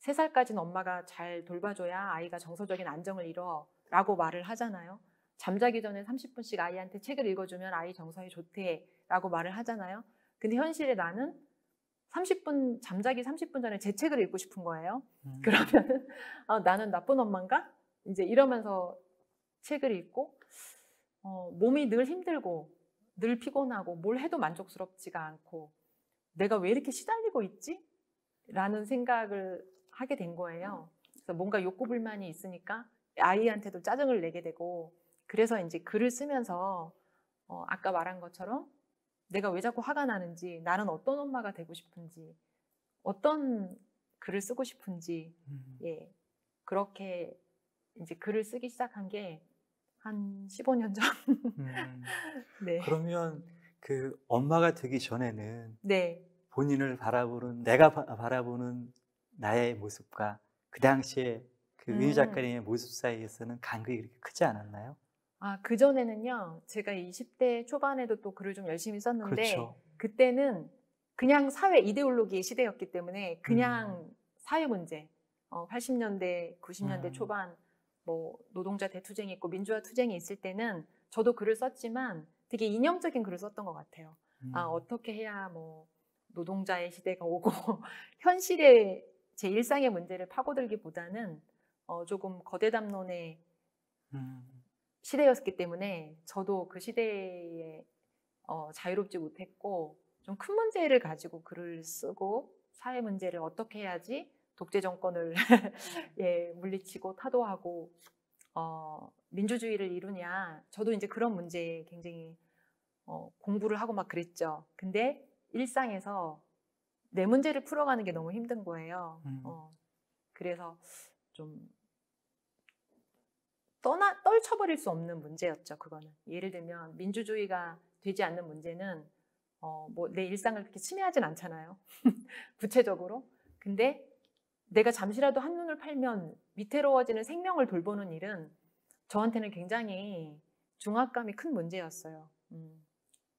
3살까지는 엄마가 잘 돌봐줘야 아이가 정서적인 안정을 이뤄 라고 말을 하잖아요. 잠자기 전에 30분씩 아이한테 책을 읽어주면 아이 정서에 좋대 라고 말을 하잖아요. 근데 현실에 나는 잠자기 30분 전에 제 책을 읽고 싶은 거예요. 그러면 나는 나쁜 엄마인가? 이제 이러면서 책을 읽고 몸이 늘 힘들고 늘 피곤하고 뭘 해도 만족스럽지가 않고 내가 왜 이렇게 시달리고 있지? 라는 생각을 하게 된 거예요. 그래서 뭔가 욕구 불만이 있으니까 아이한테도 짜증을 내게 되고 그래서 이제 글을 쓰면서 아까 말한 것처럼 내가 왜 자꾸 화가 나는지, 나는 어떤 엄마가 되고 싶은지, 어떤 글을 쓰고 싶은지, 예, 그렇게 이제 글을 쓰기 시작한 게 한 15년 전. 네. 그러면 그 엄마가 되기 전에는 네. 본인을 바라보는, 내가 바라보는 나의 모습과 그 당시에 그 은희 작가님의 모습 사이에서는 간극이 그렇게 크지 않았나요? 그전에는요, 제가 20대 초반에도 또 글을 좀 열심히 썼는데, 그렇죠. 그때는 그냥 사회 이데올로기의 시대였기 때문에 그냥 사회 문제, 80년대, 90년대 초반, 뭐 노동자 대투쟁이 있고 민주화 투쟁이 있을 때는 저도 글을 썼지만 되게 이념적인 글을 썼던 것 같아요. 어떻게 해야 뭐 노동자의 시대가 오고 현실의 제 일상의 문제를 파고들기보다는 조금 거대 담론의 시대였기 때문에 저도 그 시대에 자유롭지 못했고 좀 큰 문제를 가지고 글을 쓰고 사회 문제를 어떻게 해야지 독재 정권을 예, 물리치고 타도하고 민주주의를 이루냐. 저도 이제 그런 문제에 굉장히 공부를 하고 막 그랬죠. 근데 일상에서 내 문제를 풀어가는 게 너무 힘든 거예요. 그래서 좀 떨쳐버릴 수 없는 문제였죠. 그거는 예를 들면 민주주의가 되지 않는 문제는 뭐 내 일상을 그렇게 침해하진 않잖아요. 구체적으로. 근데 내가 잠시라도 한눈을 팔면 위태로워지는 생명을 돌보는 일은 저한테는 굉장히 중압감이 큰 문제였어요.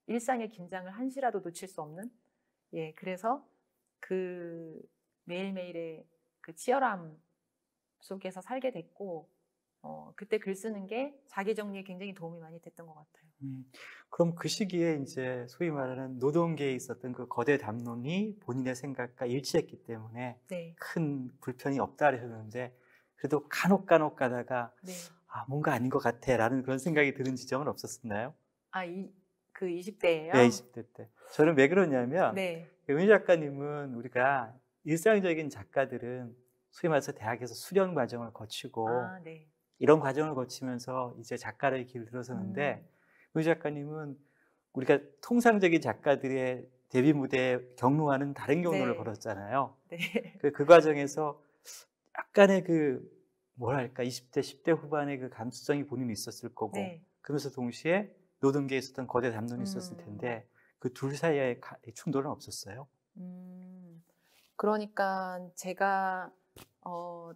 일상의 긴장을 한시라도 놓칠 수 없는. 예, 그래서 그 매일매일의 그 치열함 속에서 살게 됐고 그때 글 쓰는 게 자기 정리에 굉장히 도움이 많이 됐던 것 같아요. 그럼 그 시기에 이제 소위 말하는 노동계에 있었던 그 거대 담론이 본인의 생각과 일치했기 때문에 네. 큰 불편이 없다 하셨는데 그래도 간혹 가다가 네. 뭔가 아닌 것 같아 라는 그런 생각이 드는 지점은 없었었나요? 그 20대예요? 네, 20대 때. 저는 왜 그러냐면 네. 은희 작가님은 우리가 일상적인 작가들은 소위 말해서 대학에서 수련 과정을 거치고 네. 이런 과정을 거치면서 이제 작가의 길을 들어서는데 은희 작가님은 우리가 통상적인 작가들의 데뷔 무대에 경로와는 다른 경로를 네. 걸었잖아요. 네. 그 과정에서 약간의 뭐랄까 20대, 10대 후반의 그 감수성이 본인이 있었을 거고 네. 그러면서 동시에 노동계에 있었던 거대 담론이 있었을 텐데 그 둘 사이에 충돌은 없었어요? 그러니까 제가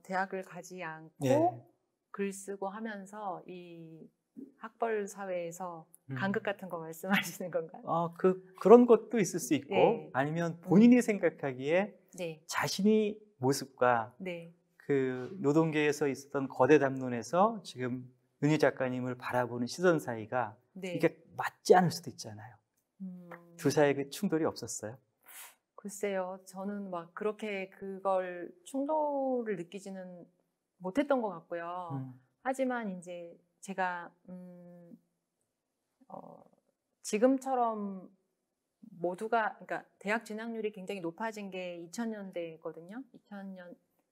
대학을 가지 않고 네. 글 쓰고 하면서 이 학벌 사회에서 간극 같은 거 말씀하시는 건가요? 그런 것도 있을 수 있고 네. 아니면 본인이 생각하기에 네. 자신이 모습과 네. 그 노동계에서 있었던 거대 담론에서 지금 은희 작가님을 바라보는 시선 사이가 네. 이게 맞지 않을 수도 있잖아요. 둘 사이에 그 충돌이 없었어요? 글쎄요, 저는 막 그렇게 그걸 충돌을 느끼지는 못했던 것 같고요. 하지만 이제 제가 지금처럼 모두가 그러니까 대학 진학률이 굉장히 높아진 게 2000년대거든요.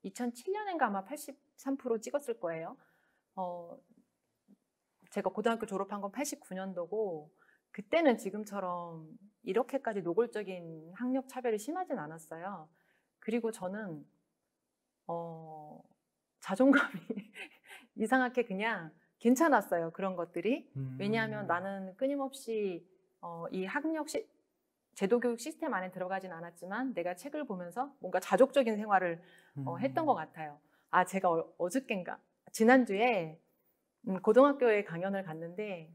2007년인가 아마 83% 찍었을 거예요. 제가 고등학교 졸업한 건 89년도고 그때는 지금처럼 이렇게까지 노골적인 학력 차별이 심하진 않았어요. 그리고 저는 자존감이 이상하게 그냥 괜찮았어요. 그런 것들이. 왜냐하면 나는 끊임없이 이 학력 제도교육 시스템 안에 들어가진 않았지만 내가 책을 보면서 뭔가 자족적인 생활을 했던 것 같아요. 제가 어저께인가 지난주에 고등학교에 강연을 갔는데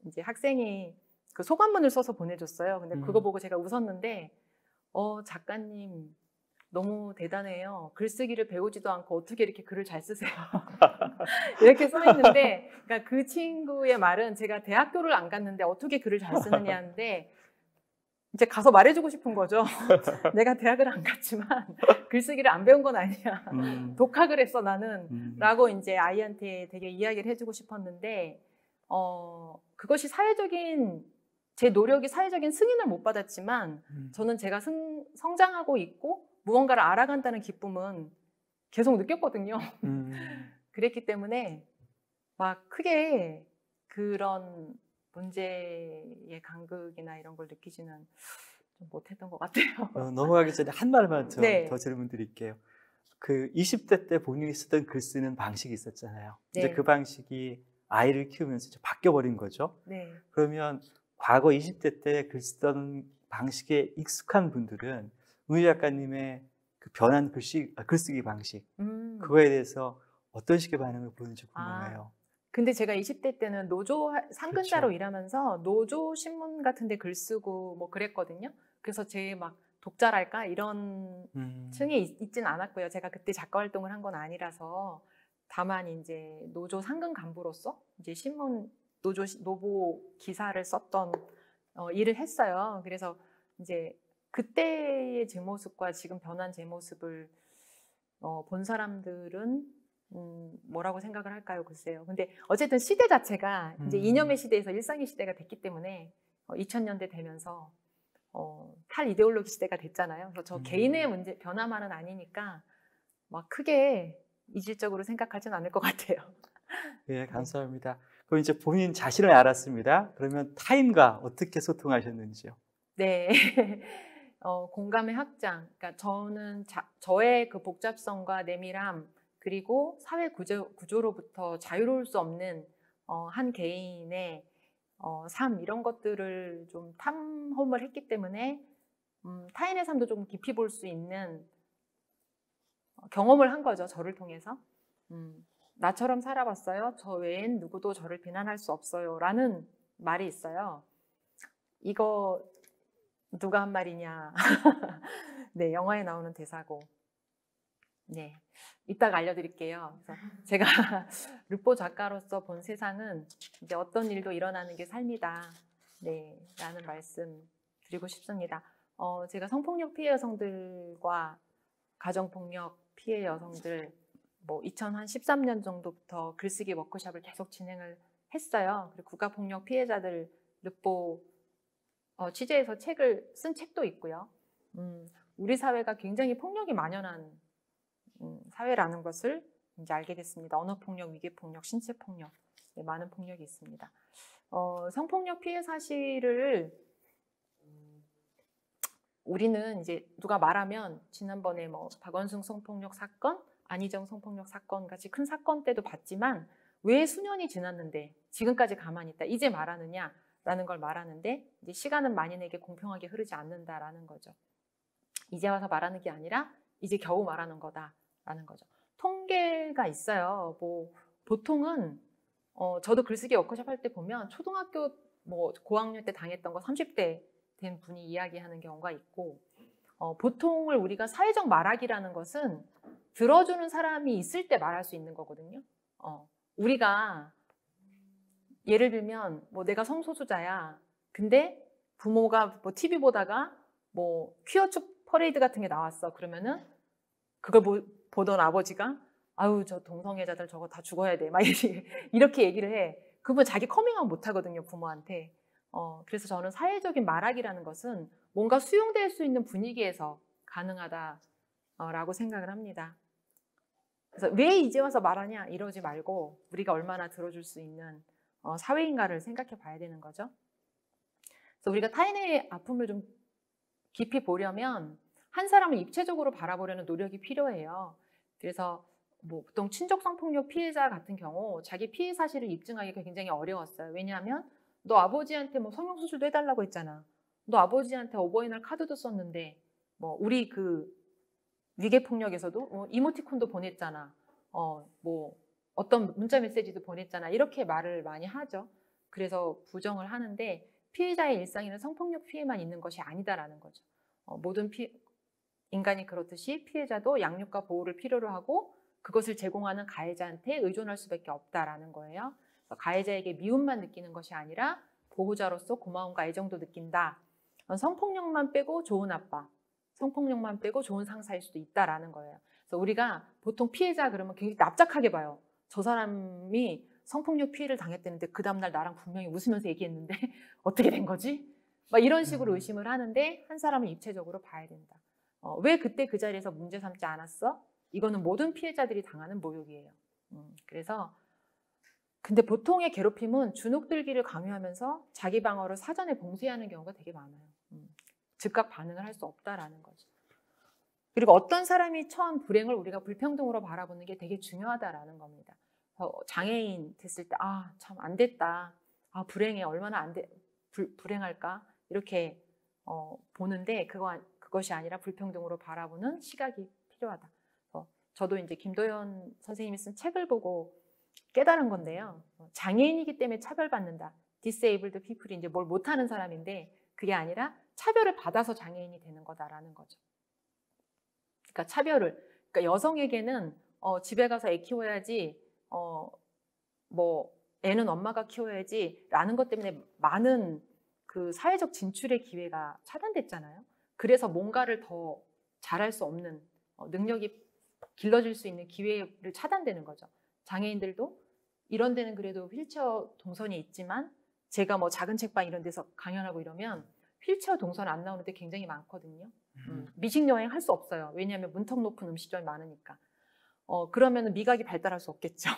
이제 학생이 그 소감문을 써서 보내줬어요. 근데 그거 보고 제가 웃었는데 작가님 너무 대단해요. 글쓰기를 배우지도 않고 어떻게 이렇게 글을 잘 쓰세요? 이렇게 써 있는데, 그러니까 그 친구의 말은 제가 대학교를 안 갔는데 어떻게 글을 잘 쓰느냐는데 이제 가서 말해주고 싶은 거죠. 내가 대학을 안 갔지만 글쓰기를 안 배운 건 아니야. 독학을 했어 나는. 라고 이제 아이한테 되게 이야기를 해주고 싶었는데 그것이 제 노력이 사회적인 승인을 못 받았지만 저는 제가 성장하고 있고 무언가를 알아간다는 기쁨은 계속 느꼈거든요. 그랬기 때문에 막 크게 그런 문제의 간극이나 이런 걸 느끼지는 좀 못했던 것 같아요. 넘어가기 전에 한 말만 네. 더 질문 드릴게요. 그 20대 때 본인이 쓰던 글 쓰는 방식이 있었잖아요. 네. 이제 그 방식이 아이를 키우면서 이제 바뀌어버린 거죠. 네. 그러면 과거 20대 때 글 쓰던 방식에 익숙한 분들은 은희 작가님의 그 변한 글쓰기 방식, 그거에 대해서 어떤 식의 반응을 보이는지 궁금해요. 근데 제가 20대 때는 노조 상근자로 그렇죠. 일하면서 노조 신문 같은 데 글 쓰고 뭐 그랬거든요. 그래서 제 막 독자랄까 이런 층이 있진 않았고요. 제가 그때 작가 활동을 한 건 아니라서 다만 이제 노조 상근 간부로서 이제 신문 노보 기사를 썼던 일을 했어요. 그래서 이제 그때의 제 모습과 지금 변한 제 모습을 본 사람들은 뭐라고 생각을 할까요? 글쎄요. 근데 어쨌든 시대 자체가 이제 이념의 시대에서 일상의 시대가 됐기 때문에 2000년대 되면서 탈이데올로기 시대가 됐잖아요. 그래서 저 개인의 변화만은 아니니까 막 크게 이질적으로 생각하진 않을 것 같아요. 네, 감사합니다. 그럼 이제 본인 자신을 알았습니다. 그러면 타인과 어떻게 소통하셨는지요? 네. 공감의 확장. 그러니까 저는 저의 그 복잡성과 내밀함 그리고 사회 구조로부터 자유로울 수 없는 한 개인의 삶 이런 것들을 좀 탐험을 했기 때문에 타인의 삶도 좀 깊이 볼 수 있는 경험을 한 거죠. 저를 통해서. 나처럼 살아봤어요. 저 외엔 누구도 저를 비난할 수 없어요. 라는 말이 있어요. 이거 누가 한 말이냐. 네, 영화에 나오는 대사고. 네, 이따가 알려드릴게요. 그래서 제가 르포 작가로서 본 세상은 이제 어떤 일도 일어나는 게 삶이다. 네, 라는 말씀 드리고 싶습니다. 제가 성폭력 피해 여성들과 가정폭력 피해 여성들 2013년 정도부터 글쓰기 워크숍을 계속 진행을 했어요. 그리고 국가폭력 피해자들 르포 취재해서 쓴 책도 있고요. 우리 사회가 굉장히 폭력이 만연한 사회라는 것을 이제 알게 됐습니다. 언어폭력, 위계폭력, 신체폭력, 네, 많은 폭력이 있습니다. 성폭력 피해 사실을 우리는 이제 누가 말하면 지난번에 박원순 성폭력 사건, 안희정 성폭력 사건 같이 큰 사건 때도 봤지만 왜 수년이 지났는데 지금까지 가만히 있다 이제 말하느냐라는 걸 말하는데 이제 시간은 만인에게 공평하게 흐르지 않는다라는 거죠. 이제 와서 말하는 게 아니라 이제 겨우 말하는 거다라는 거죠. 통계가 있어요. 보통은 저도 글쓰기 워크숍 할 때 보면 초등학교 고학년 때 당했던 거 30대 된 분이 이야기하는 경우가 있고 보통을 우리가 사회적 말하기라는 것은 들어주는 사람이 있을 때 말할 수 있는 거거든요. 우리가 예를 들면 내가 성소수자야. 근데 부모가 TV 보다가 퀴어 축 퍼레이드 같은 게 나왔어. 그러면은 그걸 보던 아버지가 아유 저 동성애자들 저거 다 죽어야 돼. 막 이렇게 얘기를 해. 그분 자기 커밍아웃 못 하거든요. 부모한테. 그래서 저는 사회적인 말하기라는 것은 뭔가 수용될 수 있는 분위기에서 가능하다라고 생각을 합니다. 그래서 왜 이제 와서 말하냐 이러지 말고 우리가 얼마나 들어줄 수 있는 사회인가를 생각해 봐야 되는 거죠. 그래서 우리가 타인의 아픔을 좀 깊이 보려면 한 사람을 입체적으로 바라보려는 노력이 필요해요. 그래서 보통 친족 성폭력 피해자 같은 경우 자기 피해 사실을 입증하기가 굉장히 어려웠어요. 왜냐하면 너 아버지한테 뭐 성형수술도 해달라고 했잖아. 너 아버지한테 어버이날 카드도 썼는데 뭐 우리 그 위계폭력에서도 이모티콘도 보냈잖아. 뭐 어떤 문자 메시지도 보냈잖아. 이렇게 말을 많이 하죠. 그래서 부정을 하는데 피해자의 일상에는 성폭력 피해만 있는 것이 아니다라는 거죠. 모든 인간이 그렇듯이 피해자도 양육과 보호를 필요로 하고 그것을 제공하는 가해자한테 의존할 수밖에 없다라는 거예요. 가해자에게 미움만 느끼는 것이 아니라 보호자로서 고마움과 애정도 느낀다. 성폭력만 빼고 좋은 아빠, 성폭력만 빼고 좋은 상사일 수도 있다라는 거예요. 그래서 우리가 보통 피해자 그러면 굉장히 납작하게 봐요. 저 사람이 성폭력 피해를 당했다는데 그 다음날 나랑 분명히 웃으면서 얘기했는데 어떻게 된 거지? 막 이런 식으로 의심을 하는데 한 사람을 입체적으로 봐야 된다. 왜 그때 그 자리에서 문제 삼지 않았어? 이거는 모든 피해자들이 당하는 모욕이에요. 그래서 근데 보통의 괴롭힘은 주눅들기를 강요하면서 자기 방어를 사전에 봉쇄하는 경우가 되게 많아요. 즉각 반응을 할 수 없다라는 거죠. 그리고 어떤 사람이 처한 불행을 우리가 불평등으로 바라보는 게 되게 중요하다라는 겁니다. 장애인 됐을 때 참 안 됐다. 불행해. 얼마나 불행할까? 이렇게 보는데 그것이 아니라 불평등으로 바라보는 시각이 필요하다. 저도 이제 김도연 선생님이 쓴 책을 보고 깨달은 건데요. 장애인이기 때문에 차별받는다. disabled people이 이제 뭘 못하는 사람인데 그게 아니라 차별을 받아서 장애인이 되는 거다라는 거죠. 그러니까 그러니까 여성에게는 집에 가서 애 키워야지, 뭐 애는 엄마가 키워야지라는 것 때문에 많은 그 사회적 진출의 기회가 차단됐잖아요. 그래서 뭔가를 더 잘할 수 없는 능력이 길러질 수 있는 기회를 차단되는 거죠. 장애인들도 이런 데는 그래도 휠체어 동선이 있지만 제가 뭐 작은 책방 이런 데서 강연하고 이러면 휠체어 동선 안 나오는 데 굉장히 많거든요. 미식 여행 할 수 없어요. 왜냐하면 문턱 높은 음식점이 많으니까. 그러면 미각이 발달할 수 없겠죠.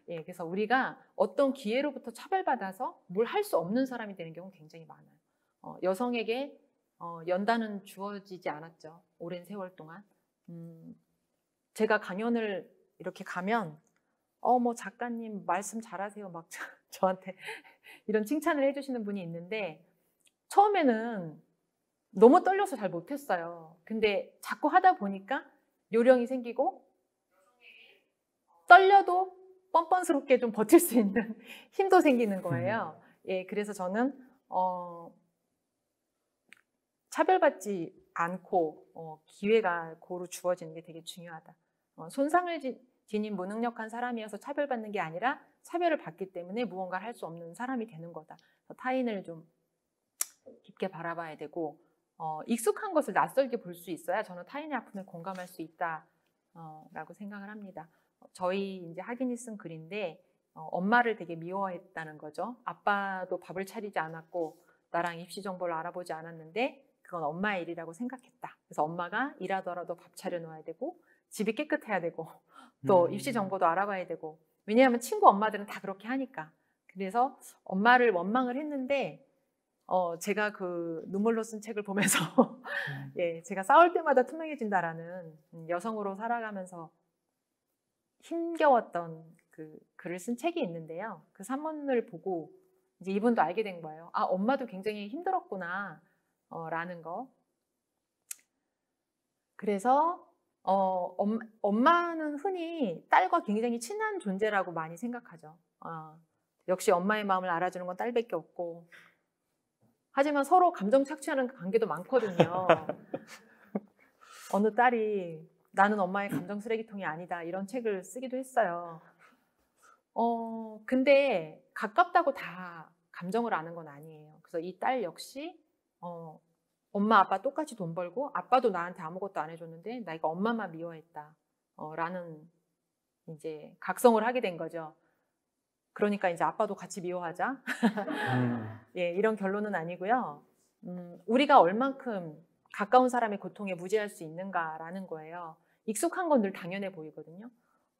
예, 그래서 우리가 어떤 기회로부터 차별받아서 뭘 할 수 없는 사람이 되는 경우는 굉장히 많아요. 여성에게 연단은 주어지지 않았죠. 오랜 세월 동안. 제가 강연을 이렇게 가면 뭐 작가님 말씀 잘하세요. 막 저한테 이런 칭찬을 해주시는 분이 있는데 처음에는 너무 떨려서 잘 못했어요. 근데 자꾸 하다 보니까 요령이 생기고 떨려도 뻔뻔스럽게 좀 버틸 수 있는 힘도 생기는 거예요. 예, 그래서 저는 차별받지 않고 기회가 고루 주어지는 게 되게 중요하다. 손상을 지닌 무능력한 사람이어서 차별받는 게 아니라 차별을 받기 때문에 무언가를 할 수 없는 사람이 되는 거다. 타인을 좀 깊게 바라봐야 되고 익숙한 것을 낯설게 볼 수 있어야 저는 타인의 아픔에 공감할 수 있다라고 생각을 합니다. 저희 이제 학인이 쓴 글인데 엄마를 되게 미워했다는 거죠. 아빠도 밥을 차리지 않았고 나랑 입시 정보를 알아보지 않았는데 그건 엄마의 일이라고 생각했다. 그래서 엄마가 일하더라도 밥 차려놓아야 되고 집이 깨끗해야 되고 또 입시 정보도 알아봐야 되고 왜냐하면 친구 엄마들은 다 그렇게 하니까. 그래서 엄마를 원망을 했는데 제가 그 눈물로 쓴 책을 보면서 예, 제가 싸울 때마다 투명해진다라는 여성으로 살아가면서 힘겨웠던 그 글을 쓴 책이 있는데요. 그 산문을 보고 이제 이분도 알게 된 거예요. 엄마도 굉장히 힘들었구나 라는 거. 그래서 엄마는 흔히 딸과 굉장히 친한 존재라고 많이 생각하죠. 역시 엄마의 마음을 알아주는 건 딸밖에 없고 하지만 서로 감정 착취하는 관계도 많거든요. 어느 딸이 나는 엄마의 감정 쓰레기통이 아니다 이런 책을 쓰기도 했어요. 근데 가깝다고 다 감정을 아는 건 아니에요. 그래서 이 딸 역시 엄마 아빠 똑같이 돈 벌고 아빠도 나한테 아무것도 안 해줬는데 나 이거 엄마만 미워했다 라는 이제 각성을 하게 된 거죠. 그러니까 이제 아빠도 같이 미워하자. 예, 이런 결론은 아니고요. 우리가 얼만큼 가까운 사람의 고통에 무지할 수 있는가라는 거예요. 익숙한 건 늘 당연해 보이거든요.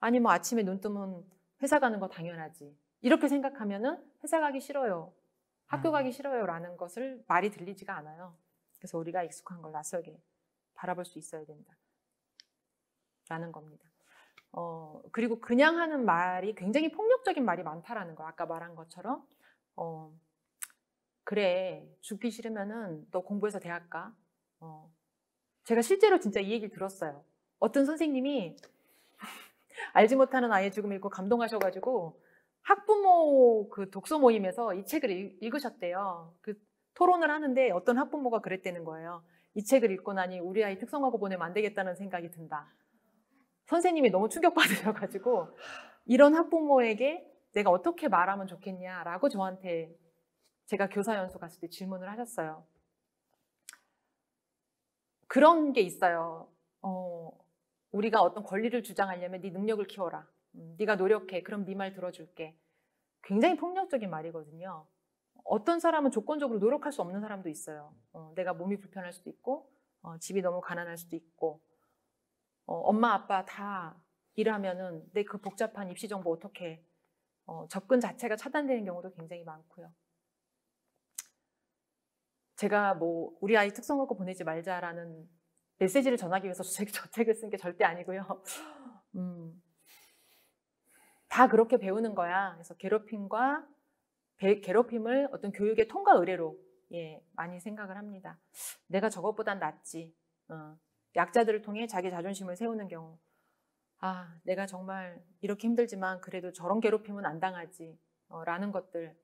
아니 뭐 아침에 눈 뜨면 회사 가는 거 당연하지. 이렇게 생각하면은 회사 가기 싫어요. 학교 가기 싫어요 라는 것을 말이 들리지가 않아요. 그래서 우리가 익숙한 걸 낯설게 바라볼 수 있어야 된다 라는 겁니다. 그리고 그냥 하는 말이 굉장히 폭력적인 말이 많다라는 거. 아까 말한 것처럼 그래, 죽기 싫으면은 너 공부해서 대학 가. 제가 실제로 진짜 이 얘기를 들었어요. 어떤 선생님이 알지 못하는 아이의 죽음 읽고 감동하셔가지고 학부모 그 독서 모임에서 이 책을 읽으셨대요. 그 토론을 하는데 어떤 학부모가 그랬다는 거예요. 이 책을 읽고 나니 우리 아이 특성화고 보내면 안 되겠다는 생각이 든다. 선생님이 너무 충격받으셔가지고 이런 학부모에게 내가 어떻게 말하면 좋겠냐라고 저한테 제가 교사 연수 갔을 때 질문을 하셨어요. 그런 게 있어요. 우리가 어떤 권리를 주장하려면 네 능력을 키워라. 네가 노력해. 그럼 네 말 들어줄게. 굉장히 폭력적인 말이거든요. 어떤 사람은 조건적으로 노력할 수 없는 사람도 있어요. 내가 몸이 불편할 수도 있고 집이 너무 가난할 수도 있고 엄마 아빠 다 일하면은 내 그 복잡한 입시 정보 어떻게 접근 자체가 차단되는 경우도 굉장히 많고요. 제가 뭐 우리 아이 특성화고 보내지 말자라는 메시지를 전하기 위해서 저 책을 쓴 게 절대 아니고요. 다 그렇게 배우는 거야. 그래서 괴롭힘을 어떤 교육의 통과 의례로 많이 생각을 합니다. 내가 저것보단 낫지. 약자들을 통해 자기 자존심을 세우는 경우. 아, 내가 정말 이렇게 힘들지만 그래도 저런 괴롭힘은 안 당하지. 라는 것들.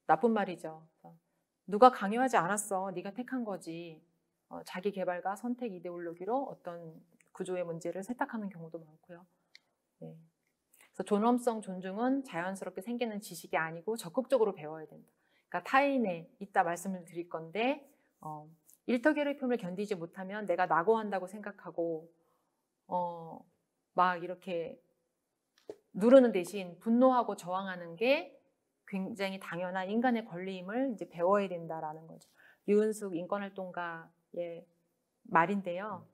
나쁜 말이죠. 누가 강요하지 않았어. 네가 택한 거지. 자기 개발과 선택 이데올로기로 어떤 구조의 문제를 세탁하는 경우도 많고요. 네. 그래서 존엄성 존중은 자연스럽게 생기는 지식이 아니고 적극적으로 배워야 된다. 그러니까 타인에 이따 말씀을 드릴 건데 일터 괴롭힘을 견디지 못하면 내가 낙오한다고 생각하고 막 이렇게 누르는 대신 분노하고 저항하는 게 굉장히 당연한 인간의 권리임을 이제 배워야 된다라는 거죠. 유은숙 인권활동가의 말인데요.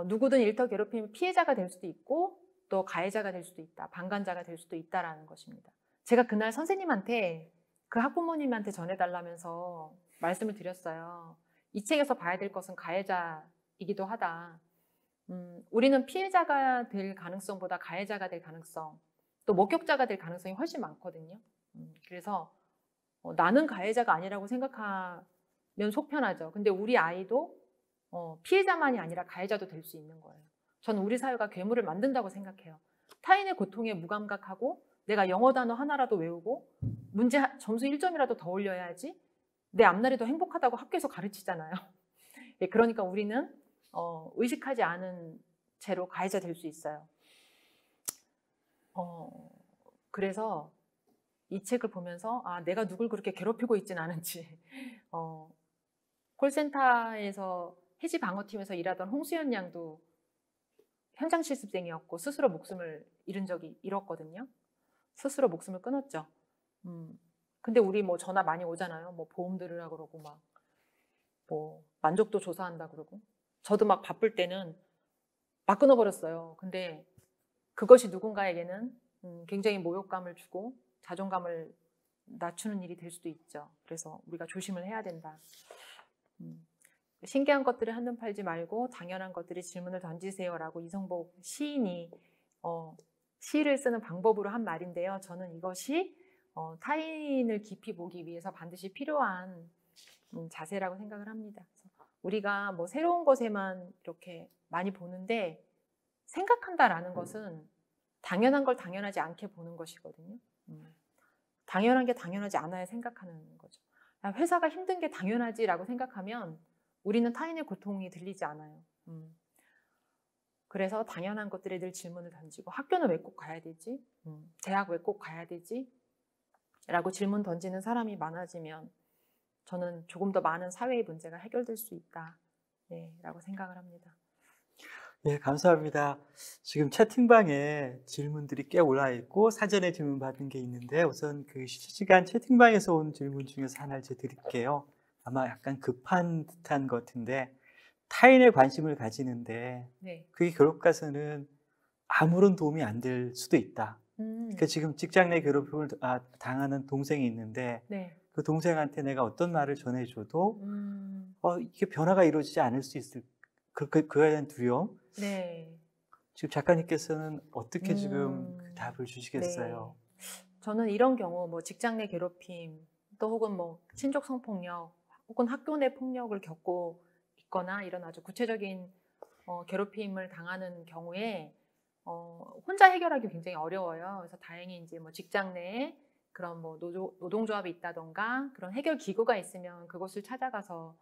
누구든 일터 괴롭힘 피해자가 될 수도 있고 또 가해자가 될 수도 있다. 방관자가 될 수도 있다라는 것입니다. 제가 그날 선생님한테 그 학부모님한테 전해달라면서 말씀을 드렸어요. 이 책에서 봐야 될 것은 가해자이기도 하다. 우리는 피해자가 될 가능성보다 가해자가 될 가능성, 또 목격자가 될 가능성이 훨씬 많거든요. 그래서 나는 가해자가 아니라고 생각하면 속편하죠. 근데 우리 아이도 피해자만이 아니라 가해자도 될 수 있는 거예요. 저는 우리 사회가 괴물을 만든다고 생각해요. 타인의 고통에 무감각하고 내가 영어 단어 하나라도 외우고 문제 점수 1점이라도 더 올려야지 내 앞날이 더 행복하다고 학교에서 가르치잖아요. 그러니까 우리는 의식하지 않은 채로 가해자 될 수 있어요. 그래서 이 책을 보면서 내가 누굴 그렇게 괴롭히고 있진 않은지 콜센터에서 해지 방어팀에서 일하던 홍수연 양도 현장 실습생이었고 스스로 목숨을 잃었거든요. 스스로 목숨을 끊었죠. 근데 우리 뭐 전화 많이 오잖아요. 뭐 보험 들으라 그러고 막 뭐 만족도 조사한다 그러고. 저도 막 바쁠 때는 막 끊어버렸어요. 근데 그것이 누군가에게는 굉장히 모욕감을 주고 자존감을 낮추는 일이 될 수도 있죠. 그래서 우리가 조심을 해야 된다. 신기한 것들을 한눈 팔지 말고 당연한 것들이 질문을 던지세요라고 이성복 시인이 시를 쓰는 방법으로 한 말인데요. 저는 이것이 타인을 깊이 보기 위해서 반드시 필요한 자세라고 생각을 합니다. 그래서 우리가 뭐 새로운 것에만 이렇게 많이 보는데 생각한다라는 것은 당연한 걸 당연하지 않게 보는 것이거든요. 당연한 게 당연하지 않아야 생각하는 거죠. 회사가 힘든 게 당연하지라고 생각하면 우리는 타인의 고통이 들리지 않아요. 그래서 당연한 것들에 늘 질문을 던지고 학교는 왜 꼭 가야 되지? 대학 왜 꼭 가야 되지? 라고 질문 던지는 사람이 많아지면 저는 조금 더 많은 사회의 문제가 해결될 수 있다. 라고 생각을 합니다. 예, 감사합니다. 지금 채팅방에 질문들이 꽤 올라 있고 사전에 질문 받은 게 있는데 우선 그 실시간 채팅방에서 온 질문 중에서 하나를 제가 드릴게요. 아마 약간 급한 듯한 것 같은데 타인의 관심을 가지는데 그게 결국 가서는 아무런 도움이 안 될 수도 있다. 그러니까 지금 직장 내 괴롭힘을 당하는 동생이 있는데 그 동생한테 내가 어떤 말을 전해줘도 이게 변화가 이루어지지 않을 수 있을 그거에 대한 두려움. 지금 작가님께서는 어떻게 지금 그 답을 주시겠어요? 저는 이런 경우 뭐 직장 내 괴롭힘 또 혹은 뭐 친족 성폭력 혹은 학교 내 폭력을 겪고 있거나 이런 아주 구체적인 괴롭힘을 당하는 경우에 혼자 해결하기 굉장히 어려워요. 그래서 다행히 이제 뭐 직장 내에 그런 뭐 노동조합이 있다던가 그런 해결 기구가 있으면 그곳을 찾아가서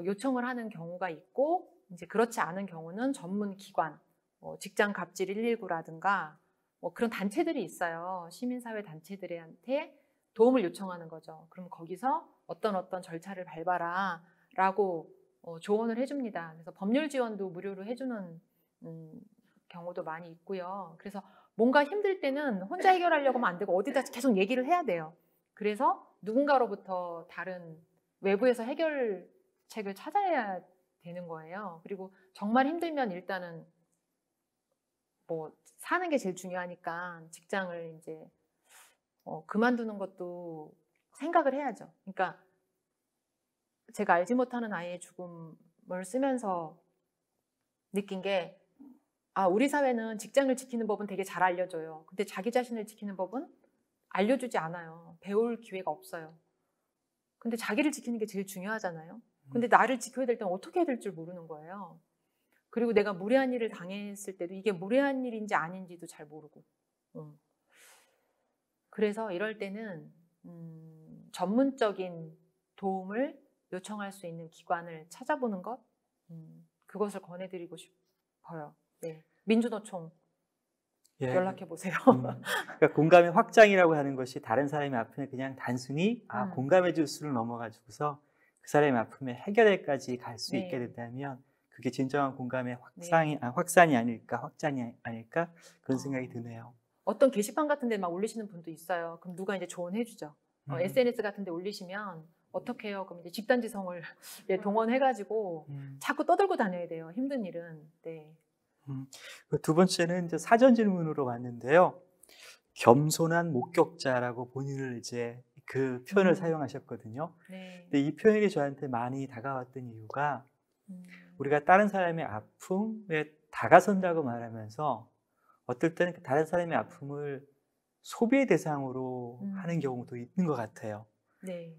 요청을 하는 경우가 있고, 이제 그렇지 않은 경우는 전문 기관, 직장 갑질 119라든가 뭐 그런 단체들이 있어요. 시민사회 단체들한테 도움을 요청하는 거죠. 그럼 거기서 어떤 절차를 밟아라라고 조언을 해줍니다. 그래서 법률 지원도 무료로 해주는 경우도 많이 있고요. 그래서 뭔가 힘들 때는 혼자 해결하려고 하면 안 되고 어디다 계속 얘기를 해야 돼요. 그래서 누군가로부터 다른 외부에서 해결책을 찾아야 되는 거예요. 그리고 정말 힘들면 일단은 뭐 사는 게 제일 중요하니까 직장을 이제 그만두는 것도 생각을 해야죠. 그러니까 제가 알지 못하는 아이의 죽음을 쓰면서 느낀 게, 우리 사회는 직장을 지키는 법은 되게 잘 알려줘요. 근데 자기 자신을 지키는 법은 알려주지 않아요. 배울 기회가 없어요. 근데 자기를 지키는 게 제일 중요하잖아요. 근데 나를 지켜야 될 때는 어떻게 해야 될 줄 모르는 거예요. 그리고 내가 무례한 일을 당했을 때도 이게 무례한 일인지 아닌지도 잘 모르고. 그래서 이럴 때는 전문적인 도움을 요청할 수 있는 기관을 찾아보는 것, 그것을 권해드리고 싶어요. 네. 민주노총 예. 연락해 보세요. 그러니까 공감의 확장이라고 하는 것이 다른 사람의 아픔에 그냥 단순히 공감해 줄 수를 넘어가지고서 그 사람의 아픔에 해결에까지 갈 수 있게 된다면 그게 진정한 공감의 확산이 아닐까, 확장이 아닐까 그런 생각이 드네요. 어떤 게시판 같은 데 막 올리시는 분도 있어요. 그럼 누가 이제 조언해 주죠. SNS 같은 데 올리시면 어떻게 해요? 그럼 이제 집단지성을 동원해가지고 자꾸 떠들고 다녀야 돼요. 힘든 일은. 네. 두 번째는 이제 사전 질문으로 왔는데요. 겸손한 목격자라고 본인을 이제 그 표현을 사용하셨거든요. 네. 근데 이 표현이 저한테 많이 다가왔던 이유가 우리가 다른 사람의 아픔에 다가선다고 말하면서 어떨 때는 다른 사람의 아픔을 소비의 대상으로 하는 경우도 있는 것 같아요. 네.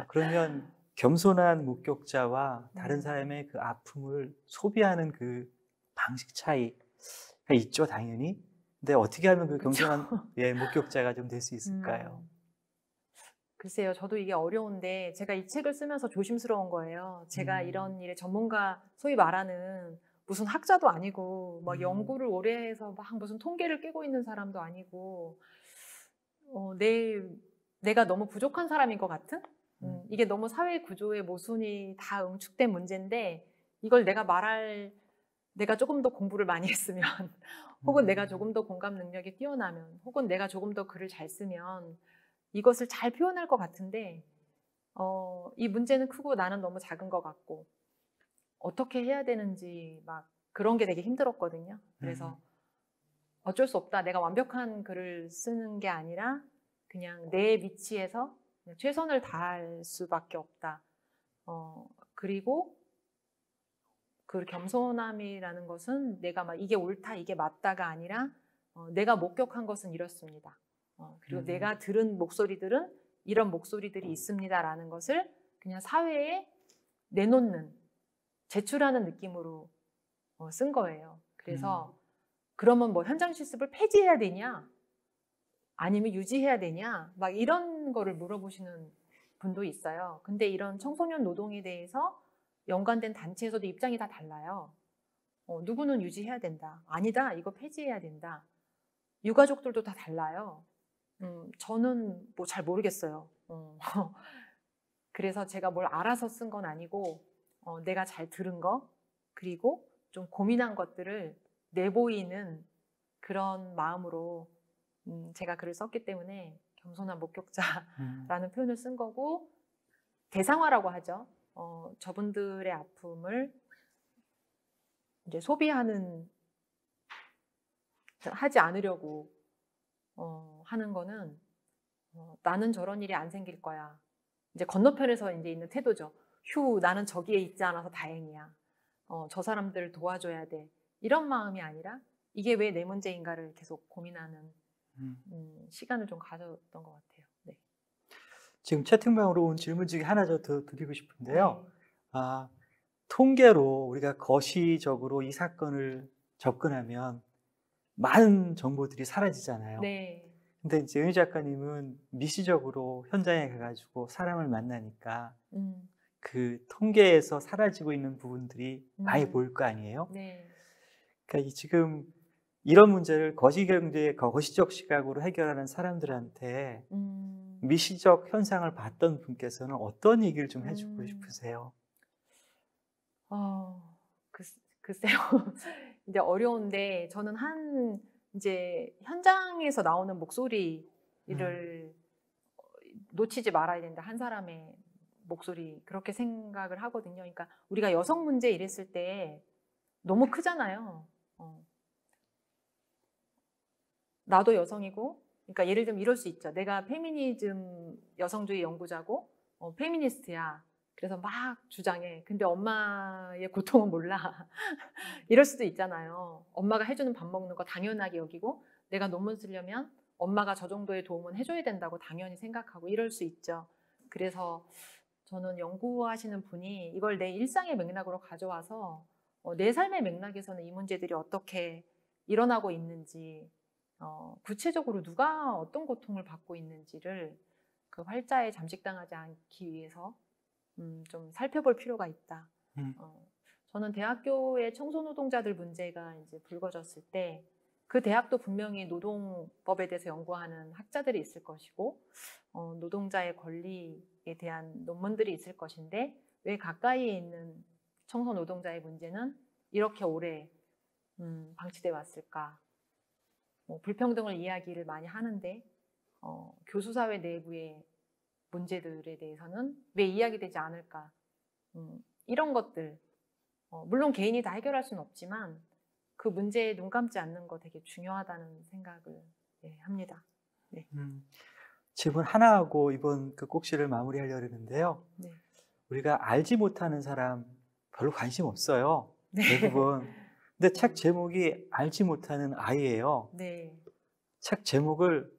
그러면 겸손한 목격자와 다른 사람의 그 아픔을 소비하는 그 방식 차이가 있죠, 당연히. 근데 어떻게 하면 그 겸손한 목격자가 좀 될 수 있을까요? 글쎄요, 저도 이게 어려운데 제가 이 책을 쓰면서 조심스러운 거예요. 제가 이런 일의 전문가, 소위 말하는 무슨 학자도 아니고 막 연구를 오래 해서 막 무슨 통계를 깨고 있는 사람도 아니고 내가 너무 부족한 사람인 것 같은? 이게 너무 사회 구조의 모순이 다 응축된 문제인데 이걸 내가 조금 더 공부를 많이 했으면 혹은 내가 조금 더 공감 능력이 뛰어나면 혹은 내가 조금 더 글을 잘 쓰면 이것을 잘 표현할 것 같은데 이 문제는 크고 나는 너무 작은 것 같고 어떻게 해야 되는지 막 그런 게 되게 힘들었거든요. 그래서 어쩔 수 없다. 내가 완벽한 글을 쓰는 게 아니라 그냥 내 위치에서 그냥 최선을 다할 수밖에 없다. 그리고 그 겸손함이라는 것은 내가 막 이게 옳다, 이게 맞다가 아니라 내가 목격한 것은 이렇습니다. 그리고 내가 들은 목소리들은 이런 목소리들이 있습니다라는 것을 그냥 사회에 내놓는, 제출하는 느낌으로 쓴 거예요. 그래서 그러면 뭐 현장 실습을 폐지해야 되냐? 아니면 유지해야 되냐? 막 이런 거를 물어보시는 분도 있어요. 근데 이런 청소년 노동에 대해서 연관된 단체에서도 입장이 다 달라요. 누구는 유지해야 된다. 아니다. 이거 폐지해야 된다. 유가족들도 다 달라요. 저는 뭐 잘 모르겠어요. 그래서 제가 뭘 알아서 쓴 건 아니고 내가 잘 들은 거 그리고 좀 고민한 것들을 내보이는 그런 마음으로 제가 글을 썼기 때문에 겸손한 목격자라는 표현을 쓴 거고 대상화라고 하죠. 저분들의 아픔을 이제 하지 않으려고 하는 거는 나는 저런 일이 안 생길 거야. 이제 건너편에서 이제 있는 태도죠. 휴, 나는 저기에 있지 않아서 다행이야. 저 사람들을 도와줘야 돼. 이런 마음이 아니라 이게 왜 내 문제인가를 계속 고민하는 시간을 좀 가졌던 것 같아요. 네. 지금 채팅방으로 온 질문 중에 하나 더 드리고 싶은데요. 네. 통계로 우리가 거시적으로 이 사건을 접근하면 많은 정보들이 사라지잖아요. 네. 근데 이제 은희 작가님은 미시적으로 현장에 가가지고 사람을 만나니까 음, 그 통계에서 사라지고 있는 부분들이 많이 음, 보일 거 아니에요? 네. 그러니까 지금 이런 문제를 거시적 시각으로 해결하는 사람들한테 음, 미시적 현상을 봤던 분께서는 어떤 얘기를 좀 해주고 음, 싶으세요? 글쎄요. 이제 어려운데 저는 이제 현장에서 나오는 목소리를 놓치지 말아야 된다. 한 사람의 목소리 그렇게 생각을 하거든요. 그러니까 우리가 여성 문제 이랬을 때 너무 크잖아요. 나도 여성이고, 그러니까 예를 들면 이럴 수 있죠. 내가 페미니즘 여성주의 연구자고 페미니스트야. 그래서 막 주장해. 근데 엄마의 고통은 몰라. 이럴 수도 있잖아요. 엄마가 해주는 밥 먹는 거 당연하게 여기고 내가 논문 쓰려면 엄마가 저 정도의 도움은 해줘야 된다고 당연히 생각하고 이럴 수 있죠. 그래서 저는 연구하시는 분이 이걸 내 일상의 맥락으로 가져와서 내 삶의 맥락에서는 이 문제들이 어떻게 일어나고 있는지 구체적으로 누가 어떤 고통을 받고 있는지를 그 활자에 잠식당하지 않기 위해서 좀 살펴볼 필요가 있다. 저는 대학교의 청소노동자들 문제가 이제 불거졌을 때 그 대학도 분명히 노동법에 대해서 연구하는 학자들이 있을 것이고 노동자의 권리에 대한 논문들이 있을 것인데 왜 가까이에 있는 청소노동자의 문제는 이렇게 오래 방치돼 왔을까? 불평등을 이야기를 많이 하는데 교수사회 내부의 문제들에 대해서는 왜 이야기되지 않을까? 이런 것들 물론 개인이 다 해결할 수는 없지만 그 문제에 눈 감지 않는 거 되게 중요하다는 생각을 합니다. 네. 질문 하나 하고 이번 그 꼭지를 마무리하려고 했는데요. 네. 우리가 알지 못하는 사람 별로 관심 없어요. 네. 대부분. 근데 책 제목이 알지 못하는 아이예요. 네. 책 제목을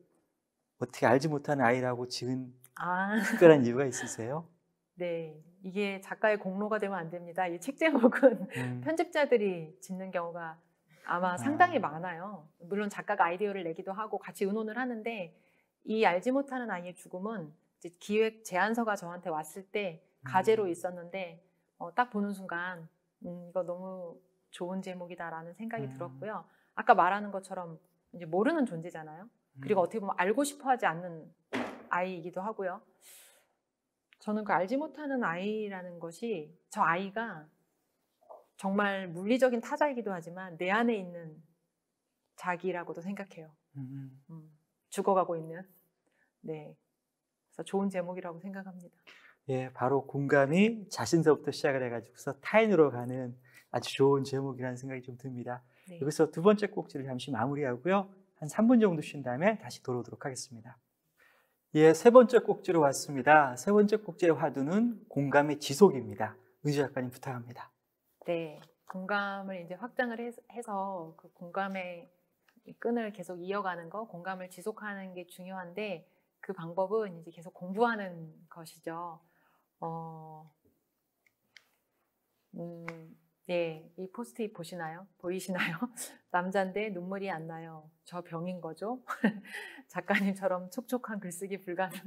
어떻게 알지 못하는 아이라고 지은 아, 특별한 이유가 있으세요? 네. 이게 작가의 공로가 되면 안 됩니다. 이 책 제목은 편집자들이 짓는 경우가 아마 상당히 많아요. 물론 작가가 아이디어를 내기도 하고 같이 의논을 하는데 이 알지 못하는 아이의 죽음은 이제 기획 제안서가 저한테 왔을 때 가제로 있었는데 딱 보는 순간 이거 너무 좋은 제목이다라는 생각이 들었고요. 아까 말하는 것처럼 이제 모르는 존재잖아요. 그리고 어떻게 보면 알고 싶어 하지 않는 아이이기도 하고요. 저는 그 알지 못하는 아이라는 것이 저 아이가 정말 물리적인 타자이기도 하지만 내 안에 있는 자기라고도 생각해요. 죽어가고 있는. 네. 그래서 좋은 제목이라고 생각합니다. 예, 바로 공감이 자신서부터 시작을 해가지고서 타인으로 가는 아주 좋은 제목이라는 생각이 좀 듭니다. 네. 여기서 두 번째 꼭지를 잠시 마무리하고요. 한 3분 정도 쉰 다음에 다시 돌아오도록 하겠습니다. 예, 세 번째 꼭지로 왔습니다. 세 번째 꼭지의 화두는 공감의 지속입니다. 은지 작가님 부탁합니다. 네. 공감을 이제 확장을 해서 그 공감의 끈을 계속 이어가는 거, 공감을 지속하는 게 중요한데 그 방법은 이제 계속 공부하는 것이죠. 네, 이 포스트잇 보이시나요? 남잔데 눈물이 안 나요. 저 병인 거죠? 작가님처럼 촉촉한 글쓰기 불가능.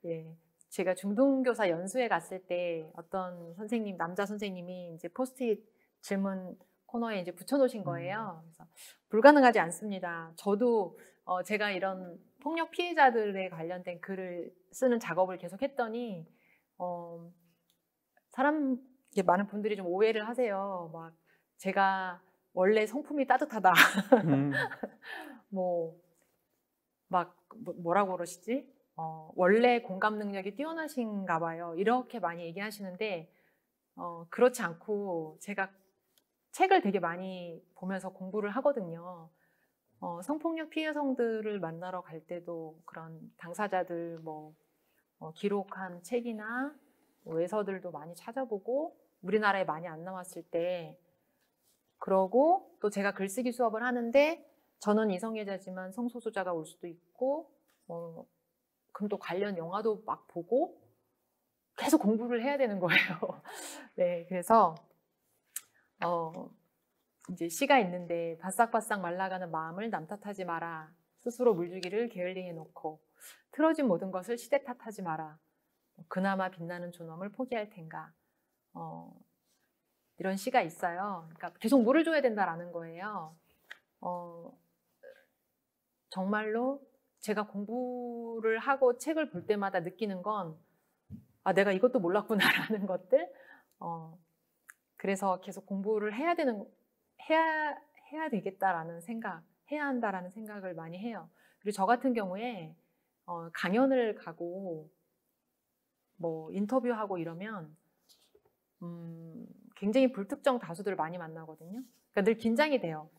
예, 제가 중등교사 연수회 갔을 때 어떤 선생님, 남자 선생님이 이제 포스트잇 질문 코너에 이제 붙여놓으신 거예요. 그래서 불가능하지 않습니다. 저도 제가 이런 폭력 피해자들에 관련된 글을 쓰는 작업을 계속 했더니 많은 분들이 좀 오해를 하세요. 막 제가 원래 성품이 따뜻하다. 뭐라고 그러시지? 원래 공감 능력이 뛰어나신가 봐요. 이렇게 많이 얘기하시는데 그렇지 않고 제가 책을 되게 많이 보면서 공부를 하거든요. 성폭력 피해 여성들을 만나러 갈 때도 그런 당사자들 기록한 책이나 외서들도 많이 찾아보고 우리나라에 많이 안 나왔을 때 그러고 또 제가 글쓰기 수업을 하는데 저는 이성애자지만 성소수자가 올 수도 있고 그럼 또 관련 영화도 막 보고 계속 공부를 해야 되는 거예요. 네, 그래서 이제 시가 있는데 바싹바싹 말라가는 마음을 남 탓하지 마라. 스스로 물주기를 게을리해 놓고 틀어진 모든 것을 시대 탓하지 마라. 그나마 빛나는 존엄을 포기할 텐가. 이런 시가 있어요. 그러니까 계속 물을 줘야 된다라는 거예요. 정말로 제가 공부를 하고 책을 볼 때마다 느끼는 건 아, 내가 이것도 몰랐구나라는 것들. 그래서 계속 공부를 해야 되겠다라는 생각, 해야 한다라는 생각을 많이 해요. 그리고 저 같은 경우에 강연을 가고 뭐 인터뷰하고 이러면 굉장히 불특정 다수들을 많이 만나거든요. 그러니까 늘 긴장이 돼요.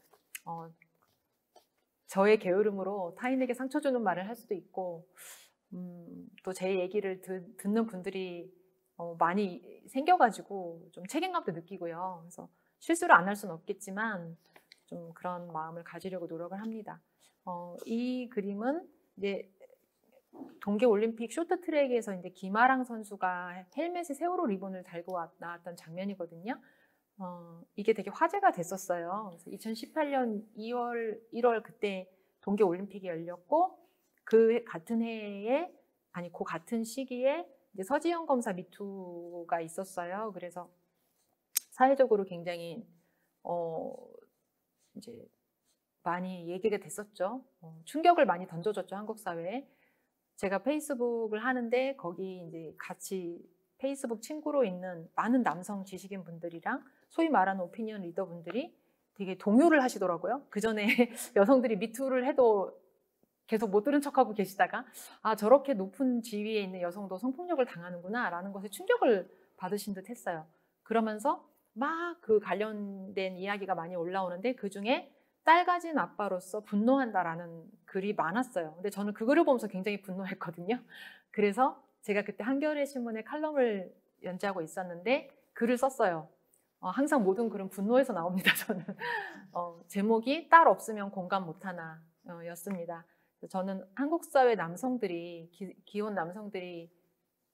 저의 게으름으로 타인에게 상처 주는 말을 할 수도 있고 또 제 얘기를 듣는 분들이 많이 생겨가지고 좀 책임감도 느끼고요. 그래서 실수를 안 할 수는 없겠지만 좀 그런 마음을 가지려고 노력을 합니다. 이 그림은 이제 동계올림픽 쇼트트랙에서 이제 김아랑 선수가 헬멧에 세월호 리본을 달고 나왔던 장면이거든요. 이게 되게 화제가 됐었어요. 그래서 2018년 1월 그때 동계올림픽이 열렸고 그 같은 해에 그 같은 시기에 이제 서지현 검사 미투가 있었어요. 그래서 사회적으로 굉장히 이제 많이 얘기가 됐었죠. 충격을 많이 던져줬죠, 한국 사회에. 제가 페이스북을 하는데 거기 이제 같이 페이스북 친구로 있는 많은 남성 지식인 분들이랑 소위 말하는 오피니언 리더분들이 되게 동요를 하시더라고요. 그 전에 여성들이 미투를 해도 계속 못 들은 척하고 계시다가 아, 저렇게 높은 지위에 있는 여성도 성폭력을 당하는구나 라는 것에 충격을 받으신 듯 했어요. 그러면서 막 그 관련된 이야기가 많이 올라오는데 그중에 딸 가진 아빠로서 분노한다라는 글이 많았어요. 근데 저는 그 글을 보면서 굉장히 분노했거든요. 그래서 제가 그때 한겨레 신문에 칼럼을 연재하고 있었는데 글을 썼어요. 항상 모든 글은 분노에서 나옵니다. 저는 제목이 딸 없으면 공감 못하나 였습니다. 저는 한국 사회 남성들이 기혼 남성들이